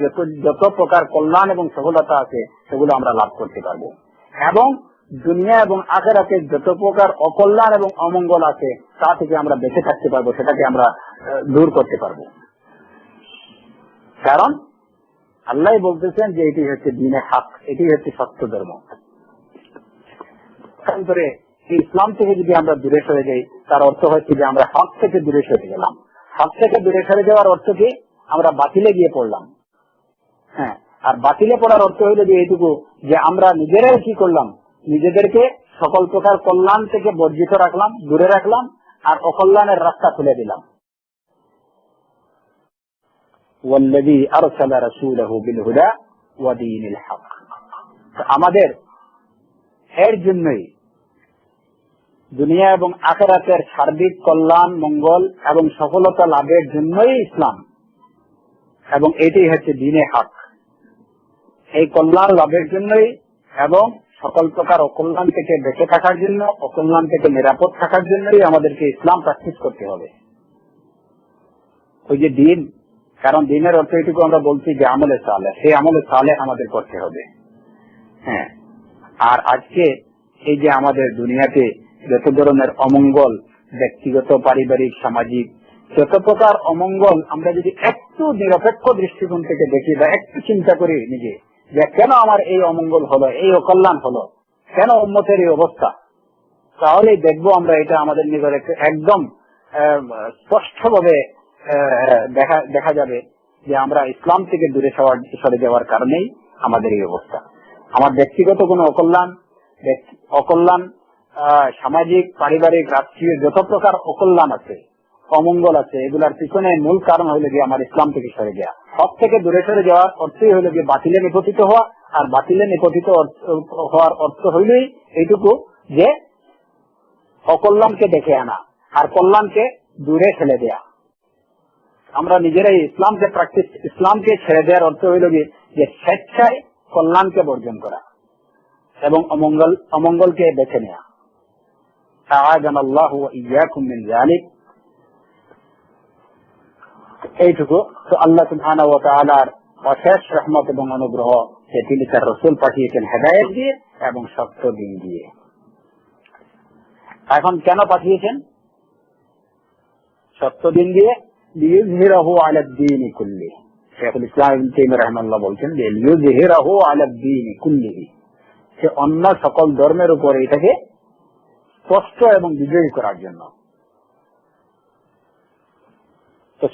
যত প্রকার কল্যাণ এবং সফলতা আছে সেগুলো আমরা লাভ করতে পারবো, এবং দুনিয়া এবং আখিরাতের যত প্রকার অকল্যাণ এবং অমঙ্গল আছে তা থেকে আমরা বেঁচে থাকতে পারবো, সেটাকে আমরা দূর করতে পারবো। কারণ আল্লাহ বলতেছেন যে এটি হচ্ছে দ্বীনে হক, এটি হচ্ছে সত্য ধর্ম। ইসলাম থেকে যদি আমরা দূরে সরে যাই, তার অর্থ হচ্ছে যে আমরা হক থেকে দূরে সরে গেলাম। হক থেকে দূরে সরে যাওয়ার অর্থ কি? আমরা বাতিলে গিয়ে পড়লাম। হ্যাঁ, আর বাতিলে পড়ার অর্থ হইল যে এইটুকু, যে আমরা নিজেরাই কি করলাম, নিজেদেরকে সকল প্রকার কল্যাণ থেকে বর্জিত রাখলাম, দূরে রাখলাম, আর অকল্যাণের রাস্তা খুলে দিলাম। ওয়াল্লাযী আরসালা রাসূলাহু বিল হুদা ওয়া দীনিল হক। আমাদের এর জন্যই দুনিয়া এবং আখিরাতের সার্বিক কল্যাণ, মঙ্গল এবং সফলতা লাভের জন্যই ইসলাম, এবং এটাই হচ্ছে দ্বীনে হক। এই কল্যাণ লাভের জন্যই এবং সকল প্রকার অকল্যাণ থেকে বেঁচে থাকার জন্য, অকল্যাণ থেকে নিরাপদ থাকার জন্যই আমাদেরকে ইসলাম প্র্যাকটিস করতে হবে। ওই যে দিন, কারণ দিনের অর্থ এটুকু আমরা বলছি যে আমলে সালেহ, সেই আমলে সালেহ আমাদের করতে হবে। হ্যাঁ, আর আজকে এই যে আমাদের দুনিয়াতে যত ধরনের অমঙ্গল, ব্যক্তিগত, পারিবারিক, সামাজিক যত প্রকার অমঙ্গল, আমরা যদি একটু নিরপেক্ষ দৃষ্টিকোণ থেকে দেখি বা একটু চিন্তা করি নিজে, যে কেন আমার এই অমঙ্গল হলো, এই অকল্যাণ হলো, কেন উম্মতের এই অবস্থা, তাহলেই দেখবো আমরা এটা আমাদের নিকট একদম স্পষ্টভাবে দেখা যাবে যে আমরা ইসলাম থেকে দূরে সরে যাওয়ার কারণেই আমাদের এই অবস্থা। আমার ব্যক্তিগত কোনো অকল্যাণ, সামাজিক, পারিবারিক, রাষ্ট্রীয় যত প্রকার অকল্যাণ আছে, অমঙ্গল আছে, এগুলার পিছনে মূল কারণ হইল যে আমার ইসলাম থেকে সরে যাওয়া। সব থেকে দূরে সরে যাওয়ার অর্থই হইল যে বাতিলে নিপতিত হওয়া, আর বাতিলে নিপতিত হওয়ার অর্থ হইলেই এইটুকু যে অকল্যাণকে দেখে আনা আর কল্যাণকে দূরে ফেলে দেয়া। আমরা নিজেরাই ইসলামকে ছেড়ে দেওয়ার অর্থ হইল যে স্বেচ্ছায় কল্যাণকে বর্জন করা এবং অমঙ্গলকে বেছে নেওয়া। আ'আযানাল্লাহু ওয়া ইয়্যাকুম মিন যালিক। এইটুকু তো আল্লাহ সুবহানাহু ওয়া তাআলার অশেষ রহমত এবং অনুগ্রহ যে তিনি তার রাসূল পাঠিয়েছেন হেদায়েত দিয়ে এবং সত্য দিন দিয়ে। এখন কেন পাঠিয়েছেন? সত্য দিন দিয়ে, লিইয়ুযহিরাহু আলাদ দীনি কুল্লিহি। শাইখুল ইসলাম ইবনে তাইমিয়া রাহিমাহুল্লাহ বলছেন যে লিইয়ুযহিরাহু আলাদ দীনি কুল্লিহি, সে অন্য সকল ধর্মের উপরে এটাকে স্পষ্ট এবং বিজয়ী করার জন্য। তো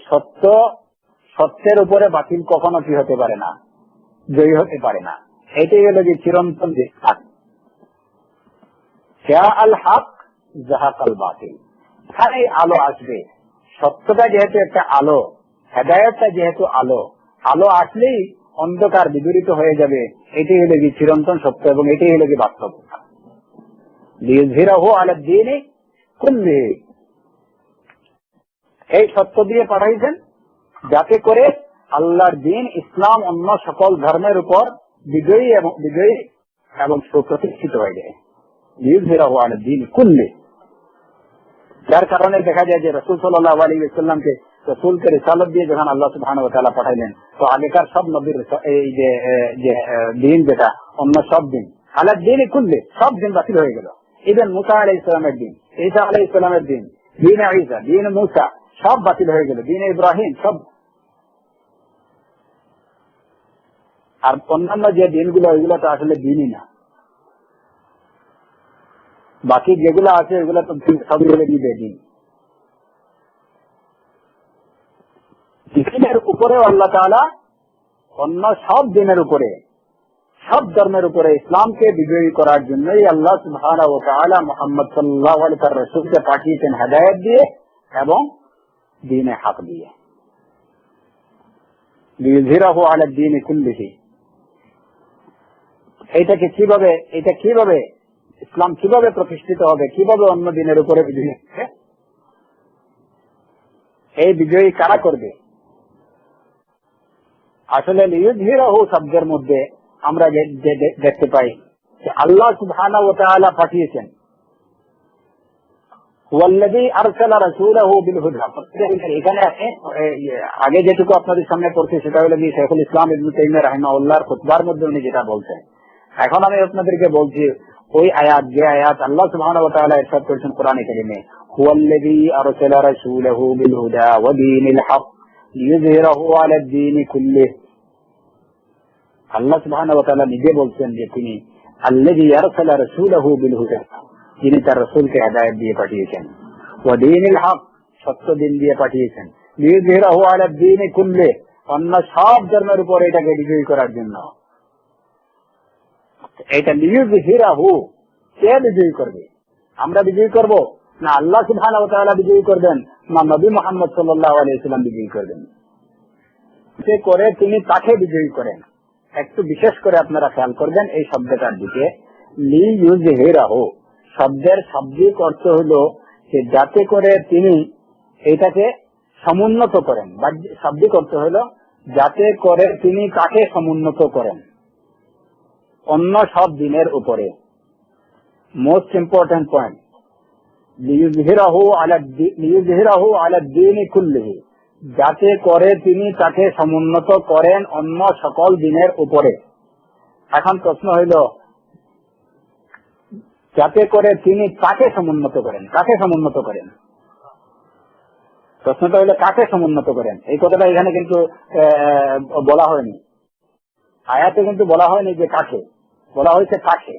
সত্যের উপরে বাতিল কখনো কি হতে পারে না, জয়ী হতে পারে না। এটাই হলো যে চিরন্তন যে হক। জাআল হক যাহাকাল বাতিল। এখানে আলো আসবে। সত্যটা যেহেতু একটা আলো, হেদায়েতটা যেহেতু আলো, আলো আসলেই অন্ধকার বিদূরিত হয়ে যাবে। এটাই হলো যে চিরন্তন সত্য এবং এটাই হলো যে বাস্তব। লিইয়ুযহিরাহু আলাদ দীনি কুল্লিহি। এই সত্য দিয়ে পাঠাইছেন যাতে করে আল্লাহর দিন ইসলাম অন্য সকল ধর্মের উপর বিজয়ী এবং সুপ্রতিষ্ঠিত হয়ে যায়। লিইয়ুযহিরাহু আলাদ দীন কুল্লি। যার কারণে দেখা যায় যে রাসূল সাল্লাল্লাহু আলাইহি ওয়াসাল্লামকে রাসূলকে রিসালাত দিয়ে যখন আল্লাহ সুবহানাহু ওয়া তাআলা পাঠাইলেন, তো আগেকার সব নবীর এই যে দিন, যেটা অন্য সব দিন, আলাদ দীন কুল্লি, সব দিন বাতিল হয়ে গেল। ইভেন মুসা আলাইহিস সালামের দিন, ঈসা আলাইহিস সালামের দিন, দিন ঈসা, দিন মুসা সব বাতিল হয়ে গেল, দিন ইব্রাহিম সব। আর অন্যান্য যে দিনগুলো, ওইগুলো তো আসলে দিনই না। বাকি যেগুলো আছে ওইগুলো তো সবগুলো দিবে দিন। দিনের উপরেও আল্লাহ তাআলা অন্য সব দিনের উপরে, সব ধর্মের উপরে ইসলামকে বিজয়ী করার জন্যই আল্লাহ সুবহানাহু ওয়া তাআলা মুহাম্মদ সাল্লাল্লাহু আলাইহি ওয়াসাল্লাম রাসূলকে পাঠিয়েছেন হেদায়েত দিয়ে এবং দ্বীনে হক দিয়ে। লিইয়ুযহিরাহু আলাদ দীন কুল্লিহি। এটা কিভাবে ইসলাম কিভাবে প্রতিষ্ঠিত হবে, কিভাবে অন্য দিনের উপরে বিজয়ী হবে? এই বিজয়ী কারা করবে? আসলে লিইয়ুযহিরাহু শব্দের মধ্যে আমরা যে দেখতে পাই যে আল্লাহ সুবহানাহু ওয়া তাআলা পাঠিয়েছেন, ওয়াল্লাযী আরসালা রাসূলাহু বিল হুদা। এখানে আগে যেটুকু আপনাদের সামনে পড়ছে সেটা হলো কি শাইখুল ইসলাম ইবনে তাইমিয়া রাহিমাহুল্লাহর খুতবার মধ্যে উনি যেটা বলছেন। এখন আমি আপনাদেরকে বলছি ওই আয়াত, যে আয়াত আল্লাহ সুবহানাহু ওয়া তাআলা ইরশাদ করেছেন কোরআনে কারীমে, হুয়াল্লাযী আরসালা রাসূলাহু বিল হুদা ওয়া দীনিল হক লিইয়ুযহিরাহু আলাদ দীন কুল্লিহি। আল্লাহ সুবহানাহু ওয়া তাআলা নিজে বলছেন যে তিনি আল্লাযী আরসালা রাসূলাহু বিল হুদা, যিনি তার রাসূলকে হেদায়েত দিয়ে পাঠিয়েছেন, ওয়া দীনিল হক, সত্য দিন দিয়ে পাঠিয়েছেন, লিইয়ুযহিরাহু আলাদ দীন কুল্লিহি, অন্য সব ধর্মের উপর এটাকে বিজয়ী করার জন্য। এটা লিইয়ুযহিরাহু, কে বিজয়ী করবে? আমরা বিজয়ী করব না আল্লাহ সুবহানাহু ওয়া তাআলা বিজয়ী করবেন, না নবী মুহাম্মদ সাল্লাল্লাহু আলাইহি ওয়াসাল্লাম বিজয়ী করবেন? সে করে তিনি তাকে বিজয়ী করেন। একটু বিশেষ করে আপনারা খেয়াল করবেন এই শব্দটার দিকে। লিইয়ুযহিরাহু শব্দের শাব্দিক অর্থ হলো যে যাতে করে তিনি এটাকে সমুন্নত করেন, বা শাব্দিক অর্থ হলো যাতে করে তিনি তাকে সমুন্নত করেন অন্য সব দিনের উপরে। মোস্ট ইম্পর্টেন্ট পয়েন্ট, লিইয়ুযহিরাহু আলাদ দীন কুল্লিহি, যাতে করে তিনি তাকে সমুন্নত করেন অন্য সকল দিনের উপরে। এখন প্রশ্ন হইল, যাতে করে তিনি তাকে সমুন্নত করেন, কাকে সমুন্নত করেন? প্রশ্নটা হইল কাকে সমুন্নত করেন। এই কথাটা এখানে কিন্তু বলা হয়নি, আয়াতে কিন্তু বলা হয়নি যে কাকে, বলা হয়েছে কাকে।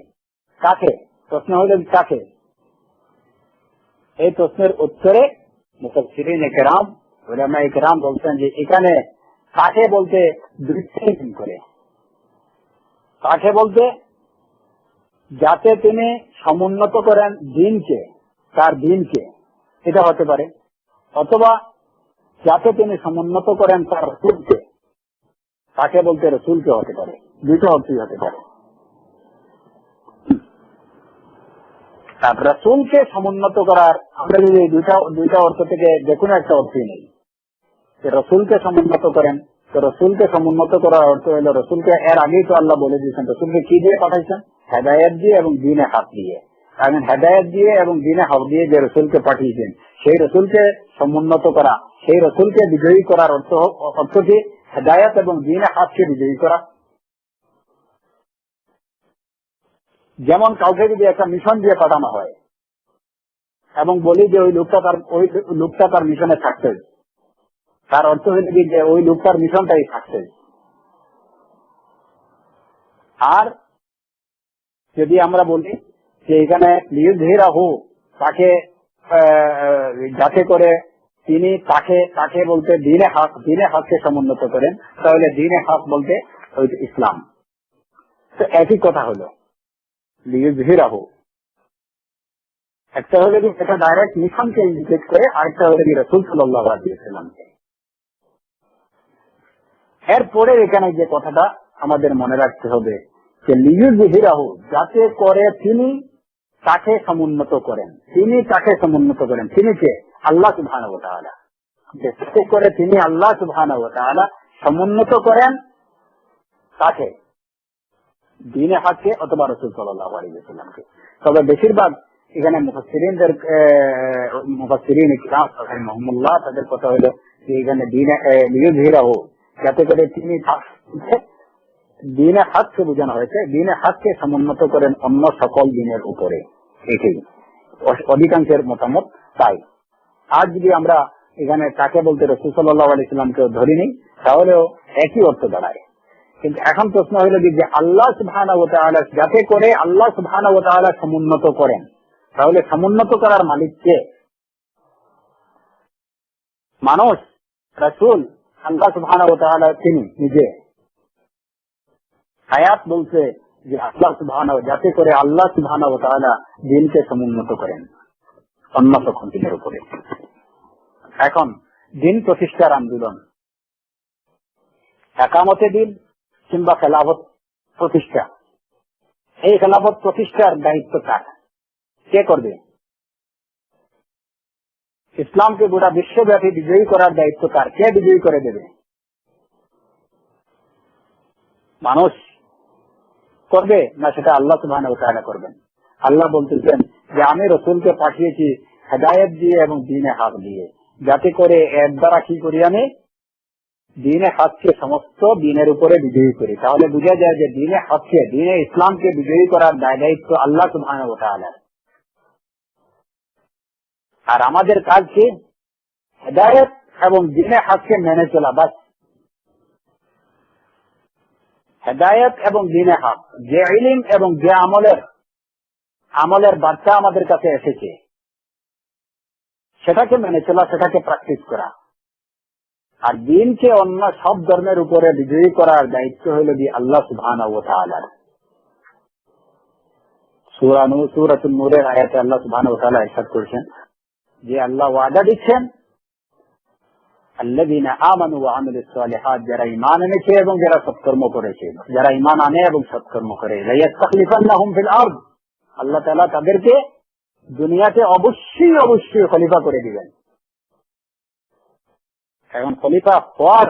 কাকে? প্রশ্ন হইল কাকে। এই প্রশ্নের উত্তরে মুফাসসিরিন ইকরাম, উলামা ইকরাম বলছেন যে এখানে কাকে বলতে দুইটি করে। কাকে বলতে যাতে তিনি সমুন্নত করেন দিনকে, তার দিনকে, এটা হতে পারে, অথবা যাতে তিনি সমুন্নত করেন তার রাসূলকে, তাকে বলতে রাসূলকে হতে পারে, দুটো অর্থই হতে পারে। রাসূলকে সমুন্নত করার আমরা যদি দুইটা অর্থ থেকে যে কোনো একটা অর্থই নেই, রাসূলকে সমুন্নত করেন, তো রাসূলকে সমুন্নত করার অর্থ হলো রাসূলকে এর আগেই তো আল্লাহ বলে দিয়েছেন রাসূলকে কি দিয়ে পাঠাইছেন, হেদায়েত দিয়ে এবং দ্বীনে হক দিয়ে। কারণ হেদায়েত দিয়ে এবং দ্বীনে হক দিয়ে যে রাসূলকে পাঠিয়েছেন সেই রাসূলকে সমুন্নত করা, সেই রাসূলকে বিজয়ী করার অর্থ কি? হেদায়েত এবং দ্বীনে হককে বিজয়ী করা। যেমন কাউকে যদি একটা মিশন দিয়ে পাঠানো হয় এবং বলি যে ওই লোকটা তার মিশনে সাকসেস, তার অর্থ হইল কি যে ওই লোকটার মিশনটাই সাকসেস। আর যদি আমরা বলি যে এখানে লিইয়ুযহিরাহু, তাকে যাতে করে তিনি তাকে বলতে দ্বীনে হককে সমুন্নত করেন, তাহলে দ্বীনে হক বলতে ইসলাম। তো একই কথা হলো লিইয়ুযহিরাহু। একটা হলো কি এটা ডাইরেক্ট মিশনকে ইন্ডিকেট করে, আরেকটা হলো কি রাসূল সাল্লাল্লাহু আলাইহি ওয়াসাল্লামকে। এরপরে এখানে যে কথাটা আমাদের মনে রাখতে হবে যে লিইয়ুযহিরাহু, যাতে করে তিনি তাকে সমুন্নত করেন, তিনি তাকে সমুন্নত করেন। তিনি কে? আল্লাহ সুবহানাহু ওয়া তাআলা। যাতে করে তিনি আল্লাহ সুবহানাহু ওয়া তাআলা সমুন্নত করেন তাকে, দ্বীনে হককে অথবা রাসূল সাল্লাল্লাহু আলাইহি ওয়াসাল্লামকে। তবে বেশিরভাগ এখানে মুফাসসিরিন ইকরাম রাহিমাহুমুল্লাহ তাদের কথা হলো যে এখানে দ্বীনে লিইয়ুযহিরাহু, যাতে করে তিনি দ্বীনে হককে বোঝানো হয়েছে, দ্বীনে হককে সমুন্নত করেন অন্য সকল দ্বীনের উপরে। এটাই অধিকাংশের মতামত তাই। আজ যদি আমরা এখানে তাকে বলতে রাসূল সাল্লাল্লাহু আলাইহি ওয়াসাল্লামকে ধরি নিই তাহলেও একই অর্থ দাঁড়ায়। কিন্তু এখন প্রশ্ন হলো যে আল্লাহ সুবহানাহু ওয়া তাআলা যাতে করে আল্লাহ সুবহানাহু ওয়া তাআলা সমুন্নত করেন, তাহলে সমুন্নত করার মালিক কে? মানুষ, রাসূল, আল্লাহ সুবহানাহু ওয়া তাআলা তিনি নিজে। আয়াত বলছে যে আল্লাহ সুবহানাহু, যাতে করে আল্লাহ সুবহানাহু ওয়া তাআলা দ্বীনকে সমুন্নত করেন অন্য সকল দ্বীনের উপরে। এখন দ্বীন প্রতিষ্ঠার আন্দোলন, একামতে দ্বীন কিংবা খেলাফত প্রতিষ্ঠা, এই খেলাফত প্রতিষ্ঠার দায়িত্ব কার? কে করবে? ইসলামকে গোটা বিশ্বব্যাপী বিজয়ী করার দায়িত্ব কার? কে বিজয়ী করে দেবে? মানুষ করবে না সেটা আল্লাহ সুবহানাহু ওয়া তাআলা করবেন? আল্লাহ বলতেছেন যে আমি রাসূলকে পাঠিয়েছি হেদায়েত দিয়ে এবং দ্বীনে হক দিয়ে, যাতে করে এর দ্বারা কি করি? আমি দ্বীনে হককে সমস্ত দ্বীনের উপরে বিজয়ী করি। তাহলে বোঝা যায় যে দ্বীনে হককে, দ্বীনে ইসলামকে বিজয়ী করার দায়িত্ব আল্লাহ সুবহানাহু ওয়া তাআলার। আর আমাদের কাজ কি? হেদায়েত এবং দ্বীনে হককে মেনে চলা, বাস। হেদায়েত এবং দ্বীনে হক, যে ইলম এবং যে আমলের বার্তা আমাদের কাছে এসেছে সেটাকে মেনে চলা, সেটাকে প্র্যাকটিস করা। আর দ্বীনকে অন্য সব ধর্মের উপরে বিজয়ী করার দায়িত্ব হল আল্লাহ সুবহানাহু ওয়া তাআলার। সূরাতুন নূরের আয়াতে আল্লাহ সুবহানাহু ওয়া তাআলা ইরশাদ করেছেন যে আল্লাহ ওয়াদা দিচ্ছেন আল্লাযীনা আমানু ওয়া আমিলুস সালিহাত, যারা ঈমান এনেছে এবং যারা সৎকর্ম করেছে, যারা ঈমান আনে এবং সৎকর্ম করে, লাইয়াস্তাখলিফান্নাহুম ফিল আরদ, আল্লাহ তাআলা তাদেরকে দুনিয়াতে অবশ্যই অবশ্যই খলিফা করে দিবেন। এখন খলিফা হওয়ার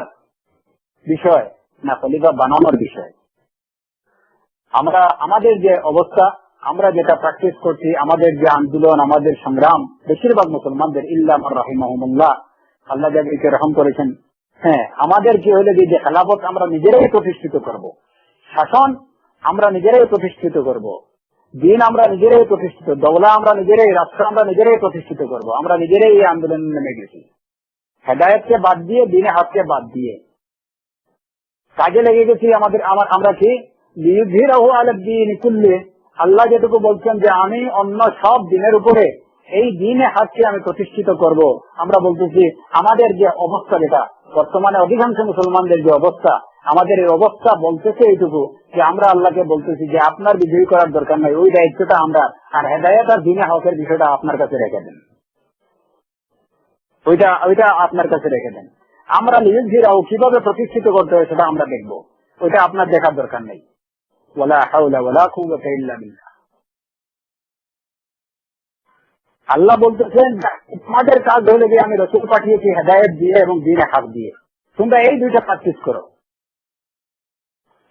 বিষয় না খলিফা বানানোর বিষয়। আমরা আমাদের যে অবস্থা, আমরা যেটা প্র্যাকটিস করছি, আমাদের যে আন্দোলন, আমাদের সংগ্রাম, বেশিরভাগ মুসলমানদের ইল্লা মান রাহিমাহুমুল্লাহ, আল্লাহ যাদেরকে রহম করেছেন, হ্যাঁ, আমাদের কি হলে যে খেলাফত আমরা নিজেরাই প্রতিষ্ঠিত করব, শাসন আমরা নিজেরাই প্রতিষ্ঠিত করব, দিন আমরা নিজেরাই প্রতিষ্ঠিত, দৌলা আমরা নিজেরাই, রাষ্ট্র আমরা নিজেরাই প্রতিষ্ঠিত করব। আমরা নিজেরাই এই আন্দোলনে নেমে গেছি, হেদায়েতকে বাদ দিয়ে, দ্বীনে হককে বাদ দিয়ে কাজে লেগে গেছি। আমরা কি লিইয়ুযহিরাহু আলা দ্বীনি কুল্লি, আল্লাহ যেটুকু বলছেন যে আমি অন্য সব দ্বীনের উপরে এই দ্বীনে হককে আমি প্রতিষ্ঠিত করব। আমরা বলতেছি আমাদের যে অবস্থা, যেটা বর্তমানে অধিকাংশ মুসলমানদের যে অবস্থা, আমাদের এই অবস্থা বলতেছে এইটুকু যে আমরা আল্লাহকে বলতেছি যে আপনার বিজয়ী করার দরকার নাই, ওই দায়িত্বটা আমরা, আর হেদায়েত আর দ্বীনে হকের বিষয়টা আপনার কাছে রেখে দেন, ওইটা আপনার কাছে রেখে দেন। আমরা লিইয়ুযহিরাহু কিভাবে প্রতিষ্ঠিত করতে হয় সেটা আমরা দেখব, ওইটা আপনার দেখার দরকার নেই। ওয়ালা হাওলা ওয়ালা কুওয়াতা ইল্লা বিল্লাহ। আল্লাহ বলতেছেন তোমাদের কাজ হলে যে আমি রাসূল পাঠিয়েছি হেদায়েত দিয়ে এবং দ্বীনে হক দিয়ে, তোমরা এই দুইটা প্র্যাকটিস করো।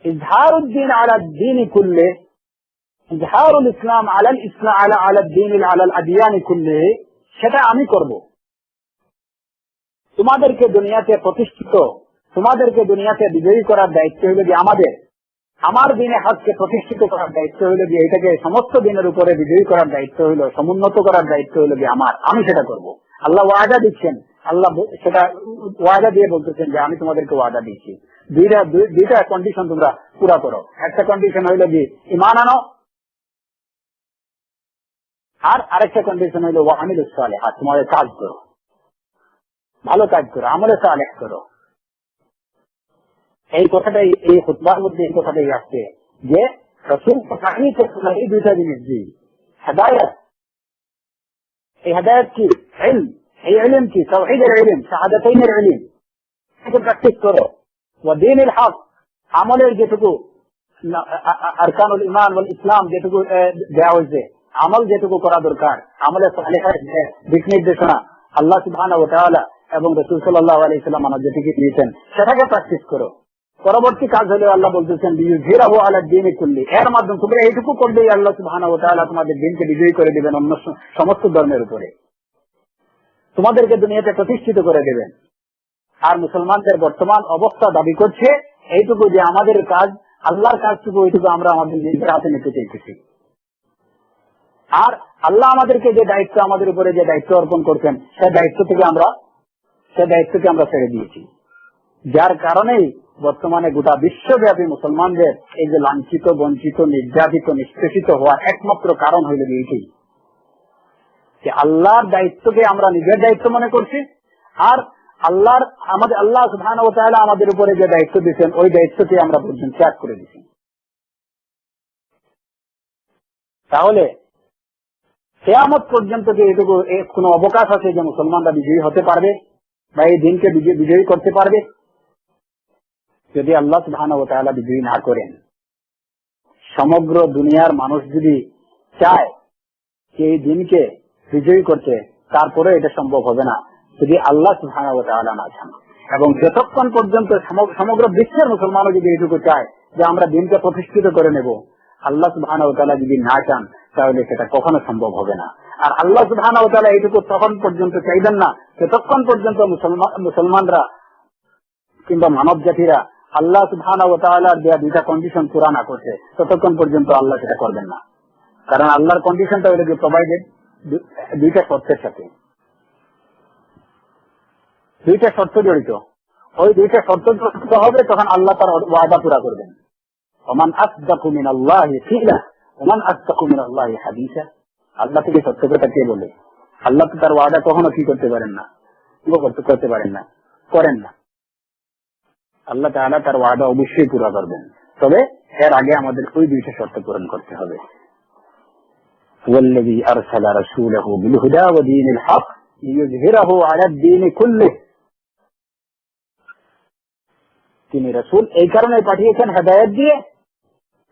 ইজহারুদ্দীন আলা দ্বীনি কুল্লি, ইজহারুল ইসলাম আলাল ইসলাম আলা দ্বীন আলাল আদিয়ানি কুল্লি, সেটা আমি করব। তোমাদেরকে দুনিয়াতে প্রতিষ্ঠিত, তোমাদেরকে দুনিয়াতে বিজয়ী করার দায়িত্ব হলো যে আমাদের, আমার দ্বীনে হককে প্রতিষ্ঠিত করার দায়িত্ব হলো যে এটাকে সমস্ত দিনের উপরে বিজয়ী করার দায়িত্ব হলো, সমুন্নত করার দায়িত্ব হলো যে আমার, আমি সেটা করব। আল্লাহ ওয়াদা দিচ্ছেন, আল্লাহ সেটা ওয়াদা দিয়ে বলতেছেন যে আমি তোমাদেরকে ওয়াদা দিচ্ছি, দুইটা কন্ডিশন তোমরা পুরা করো। একটা কন্ডিশন হইলো যে ঈমান আনো, আর আরেকটা কন্ডিশন হইলো ওয়া আমিলুস সালিহাত, তোমাদের কাজ করো, ভালো কাজ করো, আমলে সালেহ করো। এই কথাটাই এই খুতবার মধ্যে এই কথাটাই আসছে যে রাসূল পাঠিয়েছেন এই দুইটা জিনিস, জি হেদায়েত, এই হেদায়েত কি ইলম, এই ইলম কি তাওহীদের ইলম, শাহাদাতাইনের ইলম, এটা প্র্যাকটিস করো। ওয়া দ্বীনুল হক, আমলের যেটুকু আরকানুল ঈমান ওয়াল ইসলাম যেটুকু দেওয়া হয়েছে, আমল যেটুকু করা দরকার, আমলে সালেহের দিক নির্দেশনা আল্লাহ সুবহানাহু ওয়া তাআলা এবং রাসূল সাল্লাল্লাহু আলাইহি ওয়াসাল্লাম আমাদের যেটিকে দিয়েছেন সেটাকে প্র্যাকটিস করো। পরবর্তী কাজ হলো আল্লাহ বলতেছেন লিইয়ুযহিরাহু আলা দ্বীনি কুল্লি, এর মাধ্যমে তোমরা এইটুকু করলেই আল্লাহ সুবহানাহু ওয়া তাআলা তোমাদের দ্বীনকে বিজয়ী করে দিবেন অন্য সমস্ত ধর্মের উপরে, তোমাদেরকে দুনিয়াতে প্রতিষ্ঠিত করে দেবেন। আর মুসলমানদের বর্তমান অবস্থা দাবি করছে এইটুকু যে আমাদের কাজ, আল্লাহর কাজটুকু ওইটুকু আমরা আমাদের নিজের হাতে নিতে চাইতেছি। আর আল্লাহ আমাদেরকে যে দায়িত্ব, আমাদের উপরে যে দায়িত্ব অর্পণ করছেন সেই দায়িত্বকে আমরা ছেড়ে দিয়েছি। যার কারণেই বর্তমানে গোটা বিশ্বব্যাপী মুসলমানদের এই যে লাঞ্ছিত, বঞ্চিত, নির্যাতিত, নিষ্পেষিত হওয়ার একমাত্র কারণ হইল এইটাই যে আল্লাহর দায়িত্বকে আমরা নিজের দায়িত্ব মনে করছি, আর আল্লাহ সুবহানাহু ওয়া তাআলা আমাদের উপরে যে দায়িত্ব দিয়েছেন ওই দায়িত্বকে আমরা পর্যন্ত ত্যাগ করে দিচ্ছি। তাহলে কিয়ামত পর্যন্ত যে এটুকু কোন অবকাশ আছে যে মুসলমানরা বিজয়ী হতে পারবে বা এই দিনকে বিজয়ী করতে পারবে? যদি আল্লাহ সুবহানাহু ওয়া তাআলা বিজয়ী না করেন, সমগ্র দুনিয়ার মানুষ যদি চায় যে এই দিনকে বিজয়ী করতে, তারপরে এটা সম্ভব হবে না যদি আল্লাহ সুবহানাহু ওয়া তাআলা না চান। এবং যতক্ষণ পর্যন্ত সমগ্র বিশ্বের মুসলমানও যদি এটুকু চায় যে আমরা দিনকে প্রতিষ্ঠিত করে নেব, আল্লাহ সুবহানাহু ওয়া তাআলা যদি না চান তাহলে সেটা কখনো সম্ভব হবে না। আর আল্লাহ সুবহানাহু ওয়া তাআলা এইটুকু তখন পর্যন্ত চাইবেন না যতক্ষণ পর্যন্ত মুসলমানরা কিংবা মানব জাতিরা আল্লাহ সুবহানাহু ওয়া তাআলার দেয়া দুইটা কন্ডিশন পুরা না করছে, ততক্ষণ পর্যন্ত আল্লাহ সেটা করবেন না। কারণ আল্লাহর কন্ডিশনটা হলো যে প্রোভাইডেড দুইটা শর্তের সাথে, দুইটা শর্ত জড়িত। ওই দুইটা শর্ত হবে তখন আল্লাহ তার ওয়াদা পুরা করবেন। ওমান আসদাকু মিনাল্লাহি কিলা ওমান আসদাকু মিনাল্লাহি হাদিসা। আল্লাহ থেকে সত্য কথা কে বলে? আল্লাহ তো তার ওয়াদা কখনো কি করতে পারেন না, করতে পারেন না, করেন না। আল্লাহ তাআলা তার ওয়াদা অবশ্যই পুরা করবেন, তবে এর আগে আমাদের ওই দুইটা শর্ত পূরণ করতে হবে। ওয়াল্লাযী আরসালা রাসূলাহু বিল হুদা ওয়া দীনিল হক লিইয়ুযহিরাহু আলা দ্বীনি কুল্লিহি। তিনি রাসূল এই কারণে পাঠিয়েছেন হেদায়েত দিয়ে,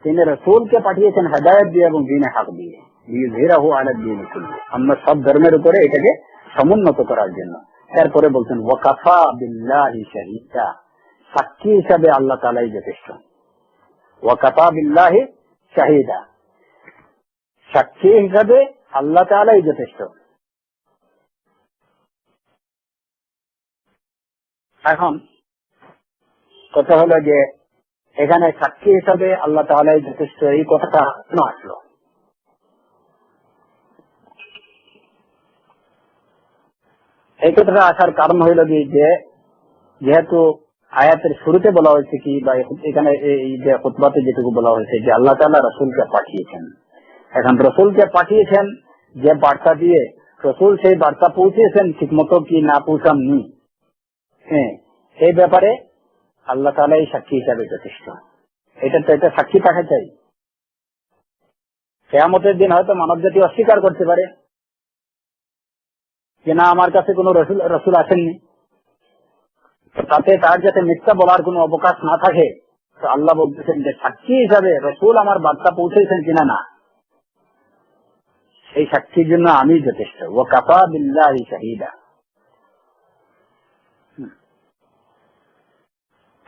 তিনি রাসূলকে পাঠিয়েছেন হেদায়েত দিয়ে এবং দ্বীনে হক দিয়ে, লিইয়ুযহিরাহু আলা দ্বীনি কুল্লিহি, আমরা সব ধর্মের উপরে এটাকে সমুন্নত করার জন্য। এরপরে বলছেন ওয়া কাফা বিল্লাহি শাহীদা, সাক্ষী হিসাবে আল্লাহ তাআলাই যথেষ্ট। ওয়া কাফা বিল্লাহি শাহীদা, সাক্ষী হিসাবে আল্লাহ তাআলাই যথেষ্ট। এখন কথা হলো যে এখানে সাক্ষী হিসাবে আল্লাহ তাআলাই যথেষ্ট, এই কথাটা কেন আসলো? এই কথাটা আসার কারণ হইল যে যেহেতু আয়াতের শুরুতে বলা হয়েছে কি, বা এখানে এই যে খুতবাতে যেটুকু বলা হয়েছে যে আল্লাহ তাআলা রাসূলকে পাঠিয়েছেন। এখন রাসূলকে পাঠিয়েছেন যে বার্তা দিয়ে, রাসূল সেই বার্তা পৌঁছেছেন ঠিক মতো কি না পৌঁছাননি, হ্যাঁ, এই ব্যাপারে আল্লাহ তাআলা এই সাক্ষী হিসাবে যথেষ্ট। এটা সাক্ষী পাঠা চাই। কিয়ামতের দিন হয়তো মানব জাতি অস্বীকার করতে পারে যে না, আমার কাছে কোনো রাসূল আসেননি, তাতে তার যাতে মিথ্যা বলার কোনো অবকাশ না থাকে, তো আল্লাহ বলতেছেন যে সাক্ষী হিসাবে রাসূল আমার বার্তা পৌঁছেছেন কিনা না, এই সাক্ষীর জন্য আমি যথেষ্ট। ওয়া কাফা বিল্লাহি শাহীদা।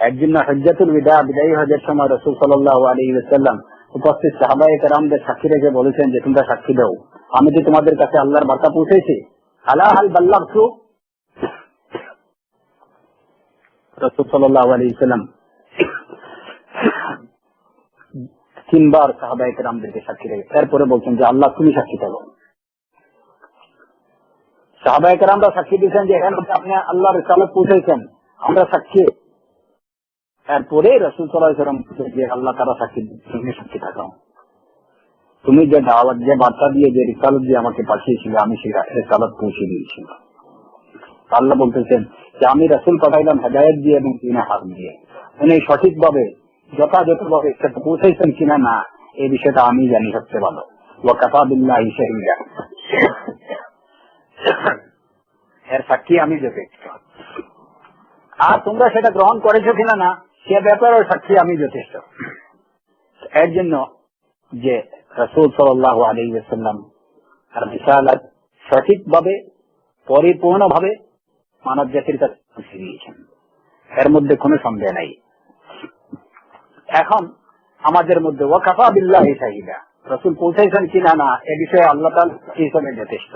এর জন্য হজ্জাতুল বিদা, বিদায়ী হজের সময় রাসূল সাল্লাল্লাহু আলাইহি ওয়াসাল্লাম উপস্থিত সাহাবায়ে কেরামদের সাক্ষী রেখে বলেছেন যে তোমরা সাক্ষী দাও, আমি কি তোমাদের কাছে আল্লাহর বার্তা পৌঁছেছি? আলা হাল বাল্লাগতু। রাসূল সাল্লাল্লাহু আলাইহি ওয়াসাল্লাম তিনবার সাহাবায়ে কেরামদেরকে সাক্ষী রেখে এরপরে বলছেন যে আল্লাহ তুমি সাক্ষী থাকো। সাহাবায়ে কেরামরা সাক্ষী দিয়েছেন যে এখানে আপনি আল্লাহর রিসালাত পৌঁছেছেন, আমরা সাক্ষী। এরপরে রাসূল সাল্লাল্লাহু আলাইহি ওয়াসাল্লাম যে আল্লাহ তাআলা সাক্ষী, তুমি সাক্ষী থাকো, তুমি যে দাওয়াত, যে বার্তা দিয়ে, যে রিসালাত দিয়ে আমাকে পাঠিয়েছিলে, আমি সেই রিসালাত পৌঁছে দিয়েছি। আল্লাহ বলতেছেন যে আমি রাসূল পাঠাইলাম হেদায়েত দিয়ে এবং দ্বীনে হক দিয়ে, উনি সঠিকভাবে যথাযথভাবে সেটা পৌঁছাইছেন কিনা না, এই বিষয়টা আমি জানি সবচেয়ে ভালো। ওয়া কাফা বিল্লাহি শাহীদা, এর সাক্ষী আমি যথেষ্ট। আর তোমরা সেটা গ্রহণ করেছো কিনা না, সে ব্যাপারে সাক্ষী আমি যথেষ্ট। এর জন্য যে রাসূল সাল্লাল্লাহু আলাইহি ওয়াসাল্লাম আর রিসালাত সঠিকভাবে, পরিপূর্ণভাবে মানব জাতির কাছে পৌঁছে দিয়েছেন, এর মধ্যে কোনো সন্দেহ নাই। এখন আমাদের মধ্যে ওয়াকাফা বিল্লাহি শাহিদা, রাসূল পৌঁছাইছেন কিনা না এ বিষয়ে আল্লাহ তাআলা হিসাবে যথেষ্ট।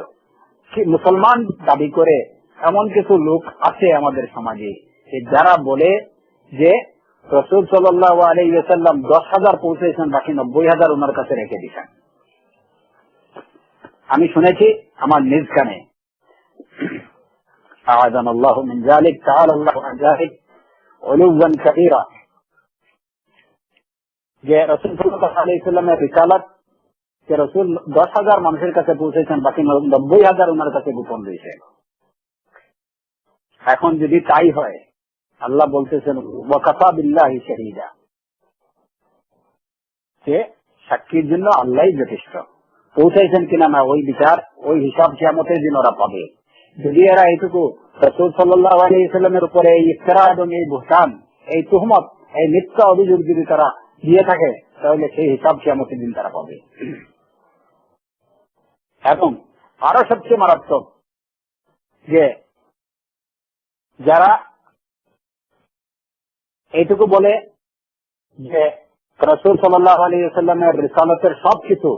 মুসলমান দাবি করে এমন কিছু লোক আছে আমাদের সমাজে যারা বলে যে রাসূল সাল্লাল্লাহু আলাইহি ওয়াসাল্লাম 10,000 পৌঁছেছেন, বাকি 90,000 ওনার কাছে রেখে দিয়েছেন। আমি শুনেছি আমার নিজ কানে, আ'আযানাল্লাহু মিন যালিক, তাআলাল্লাহু আন যালিক উলুওয়ান কাবীরা, যে রাসূল সাল্লাল্লাহু আলাইহি ওয়াসাল্লামের রিসালাত যে রাসূল 10,000 মানুষের কাছে পৌঁছেছেন, বাকি 90,000 ওনার কাছে গোপন রয়েছে। এখন যদি তাই হয়, আল্লাহ বলতেছেন ওয়াকাফা বিল্লাহি শাহিদা, যে সাক্ষীর জন্য আল্লাহই যথেষ্ট। পৌঁছাইছেন কিনা না ওই বিচার, ওই হিসাব কিয়ামতের দিন ওরা পাবে। যদি এরা এইটুকু রাসূল সাল্লাল্লাহু আলাইহি ওয়াসাল্লামের উপরে এই ইফতিরা এবং এই বুহতান, এই তুহমত, এই মিথ্যা অভিযোগ যদি তারা দিয়ে থাকে, তাহলে সেই হিসাব কিয়ামতের দিন তারা পাবে। এবং আরো সবচেয়ে মারাত্মক, যে যারা এইটুকু বলে যে রাসূল সাল্লাল্লাহু আলাইহি ওয়াসাল্লামের রিসালাতের সবকিছু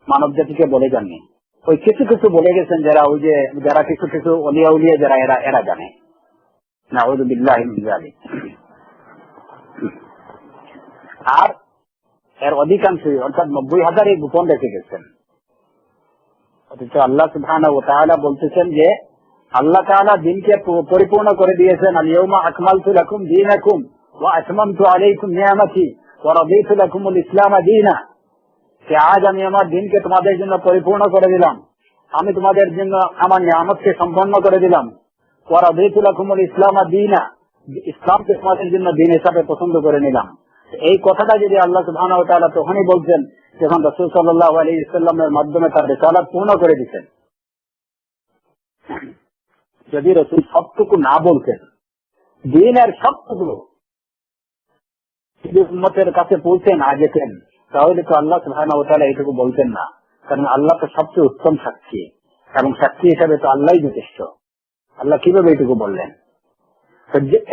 মানব জাতিকে বলে যাননি, ওই কিছু কিছু বলে গেছেন যারা, ওই যে যারা কিছু কিছু ওলিয়া উলিয়া যারা এরা জানে, নাউযু বিল্লাহি মিন যালিক। আর এর অধিকাংশই অর্থাৎ 90,000 গোপন রেখে গেছেন। অথচ আল্লাহ সুবহানাহু ওয়া তাআলা বলতেছেন যে আল্লাহ তাআলা দিনকে পরিপূর্ণ করে দিয়েছেন, আল ইয়াউমা আকমালতু লাকুম দীনাকুম ওয়া আতমামতু আলাইকুম নিয়ামতি ওয়া রাদিতু লাকুমুল ইসলাম দীনা, যে আজ আমি আমার দিনকে তোমাদের জন্য পরিপূর্ণ করে দিলাম, আমি তোমাদের জন্য আমার নিয়ামতকে সম্পন্ন করে দিলাম, ওয়া রাদিতু লাকুমুল ইসলাম দীনা, ইসলামকে তোমাদের জন্য দিন হিসাবে পছন্দ করে নিলাম। এই কথাটা যদি আল্লাহ সুবহানাহু ওয়া তাআলা তখনই বলছেন যখন রাসূল সাল্লাল্লাহু আলাইহি ওয়াসাল্লামের মাধ্যমে তার রিসালাত পূর্ণ করে দিতেন। যদি রাসূল সবটুকু না বলতেন, দ্বীনের সবটুকু যদি উম্মতের কাছে পৌঁছে না যেতেন, তাহলে তো আল্লাহ সুবহানাহু ওয়া তাআলা এইটুকু বলতেন না। কারণ আল্লাহ তো সবচেয়ে উত্তম সাক্ষী, এবং সাক্ষী হিসাবে তো আল্লাহই যথেষ্ট। আল্লাহ কিভাবে এইটুকু বললেন?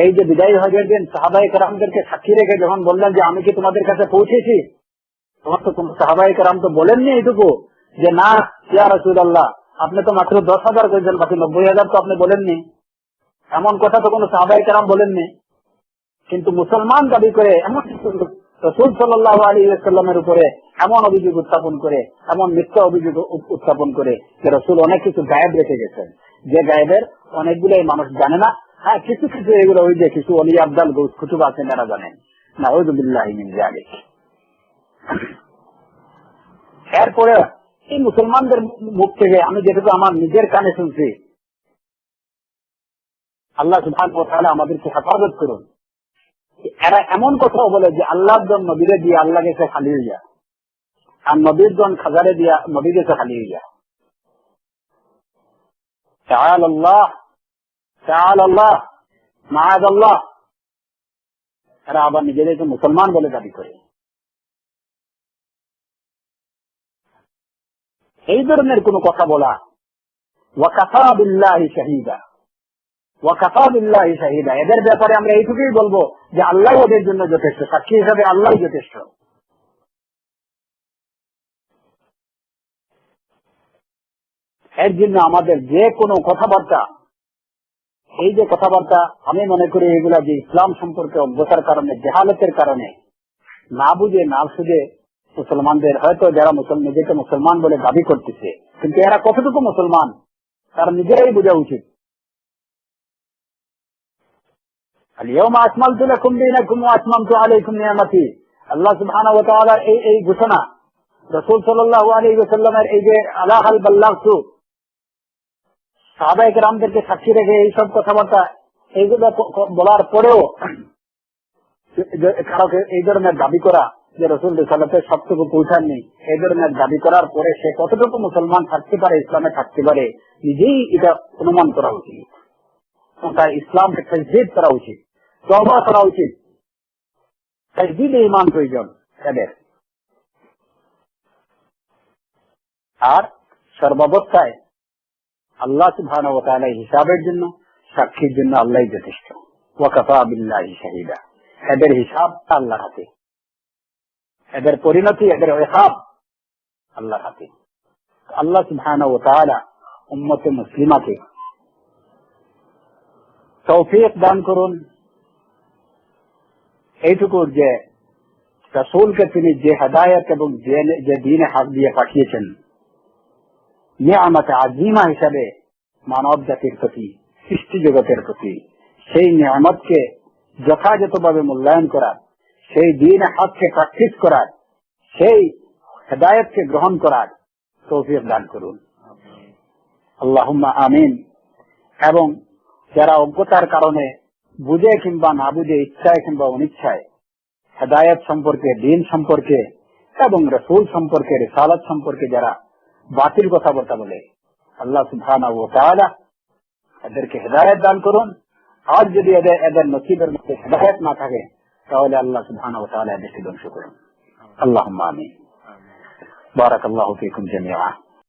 এই যে বিদায়ী হজের দিন সাহাবায়ে কেরামদেরকে সাক্ষী রেখে যখন বললেন যে আমি কি তোমাদের কাছে পৌঁছেছি, তোমার তো কোন সাহাবায়ে কেরাম তো বলেননি এইটুকু যে না ইয়া রাসূলুল্লাহ আপনি তো মাত্র 10,000 করেছেন, বাকি 90,000 তো আপনি বলেননি। এমন কথা তো কোন সাহাবায়ে কেরাম বলেননি। কিন্তু মুসলমান দাবি করে এমন রাসূল সাল্লাল্লাহু আলাইহি ওয়াসাল্লামের উপরে এমন অভিযোগ উত্থাপন করে, এমন মিথ্যা অভিযোগ উত্থাপন করে যে রাসূল অনেক কিছু গায়েব রেখে গেছেন, যে গায়েবের অনেকগুলোই মানুষ জানে না। হ্যাঁ, কিছু কিছু এগুলো ওই যে কিছু ওলি আবদাল কুতুব আছেন যারা জানেন। নাউযু বিল্লাহি মিন যালিক। এরপরে এই মুসলমানদের মুখ থেকে আমি যেটুকু আমার নিজের কানে শুনছি, আল্লাহ সুবহানাহু ওয়া তাআলা আমাদেরকে হেফাজত করুন, এরা এমন কথাও বলে যে আল্লাহর জন নবীরে দিয়ে আল্লাহ গেছে খালি হইয়া, আর নবীর জন খাজারে দিয়া নবী গেছে খালি হইয়া। তাআলাল্লাহ তাআলাল্লাহ মাআযাল্লাহ, এরা আবার নিজেদেরকে মুসলমান বলে দাবি করে। এই ধরনের কোন কথা বলা, ওয়াকাফা বিল্লাহি শাহিদা, ওয়াকাফা বিল্লাহি শাহিদা, এদের ব্যাপারে আমরা এইটুকুই বলবো যে আল্লাহ ওদের জন্য যথেষ্ট, সাক্ষী হিসাবে আল্লাহ যথেষ্ট। এর জন্য আমাদের যে কোনো কথাবার্তা, এই যে কথাবার্তা, আমি মনে করি এগুলা যে ইসলাম সম্পর্কে অজ্ঞতার কারণে, জাহালতের কারণে, না বুঝে না সুঝে মুসলমানদের, হয়তো যারা নিজেকে মুসলমান বলে দাবি করতেছে, কিন্তু এরা কতটুকু মুসলমান তারা নিজেরাই বোঝা উচিত। আল-ইয়াউমা আকমালতু লাকুম দীনাকুম ওয়া আতমামতু আলাইকুম নিয়ামতি, আল্লাহ সুবহানাহু ওয়া তাআলা এই ঘোষণা, রাসূল সাল্লাল্লাহু আলাইহি ওয়াসাল্লামের এই যে আলা হাল বাল্লাগতু, সাহাবায়ে কেরামদেরকে সাক্ষী রেখে এই সব কথাবার্তা এইগুলো বলার পরেও কারোকে এই ধরনের দাবি করা যে রাসূল রিসালাতের সবটুকু পৌঁছাননি, এই ধরনের দাবি করার পরে সে কতটুকু মুসলমান থাকতে পারে, ইসলামে থাকতে পারে, নিজেই এটা অনুমান করা উচিত। তাই ইসলামকে তাজদীদ করা উচিত, তওবা করা উচিত, তাজদীদে ঈমান প্রয়োজন এদের। আর সর্বাবস্থায় আল্লাহ সুবহানাহু ওয়া তাআলা হিসাবের জন্য, সাক্ষীর জন্য আল্লাহ যথেষ্ট। ওয়াকাফা বিল্লাহি শাহিদা। এদের হিসাব আল্লাহর হাতে, এদের পরিণতি, এদের ইকাব আল্লাহর হাতে। আল্লাহ সুবহানাহু ওয়া তাআলা উম্মতে মুসলিমাকে তৌফিক দান করুন এইটুকু যে রাসূলকে তিনি যে হেদায়েত এবং যে দ্বীনে হক দিয়ে পাঠিয়েছেন নিয়ামত আজিমা হিসাবে মানব জাতির প্রতি, সৃষ্টি জগতের প্রতি, সেই নিয়ামতকে যথাযথভাবে মূল্যায়ন করার, সেই দ্বীনে হককে প্র্যাকটিস করার, সেই হেদায়েতকে গ্রহণ করার তৌফিক দান করুন। আল্লাহুম্মা আমিন। এবং যারা অজ্ঞতার কারণে বুঝে কিংবা না বুঝে, ইচ্ছায় কিংবা অনিচ্ছায় হেদায়েত সম্পর্কে, দ্বীন সম্পর্কে এবং রাসূল সম্পর্কে, রিসালাত সম্পর্কে যারা বাতিল কথাবার্তা বলে, আল্লাহ সুবহানাহু ওয়া তাআলা এদেরকে হেদায়েত দান করুন। আর যদি এদের নসিবের মধ্যে হেদায়েত না থাকে তাহলে আল্লাহ সুবহানাহু ওয়া তাআলা এদেরকে ধ্বংস করুন। আল্লাহুম্মা আমিন। বারাকাল্লাহু ফীকুম জামিআ।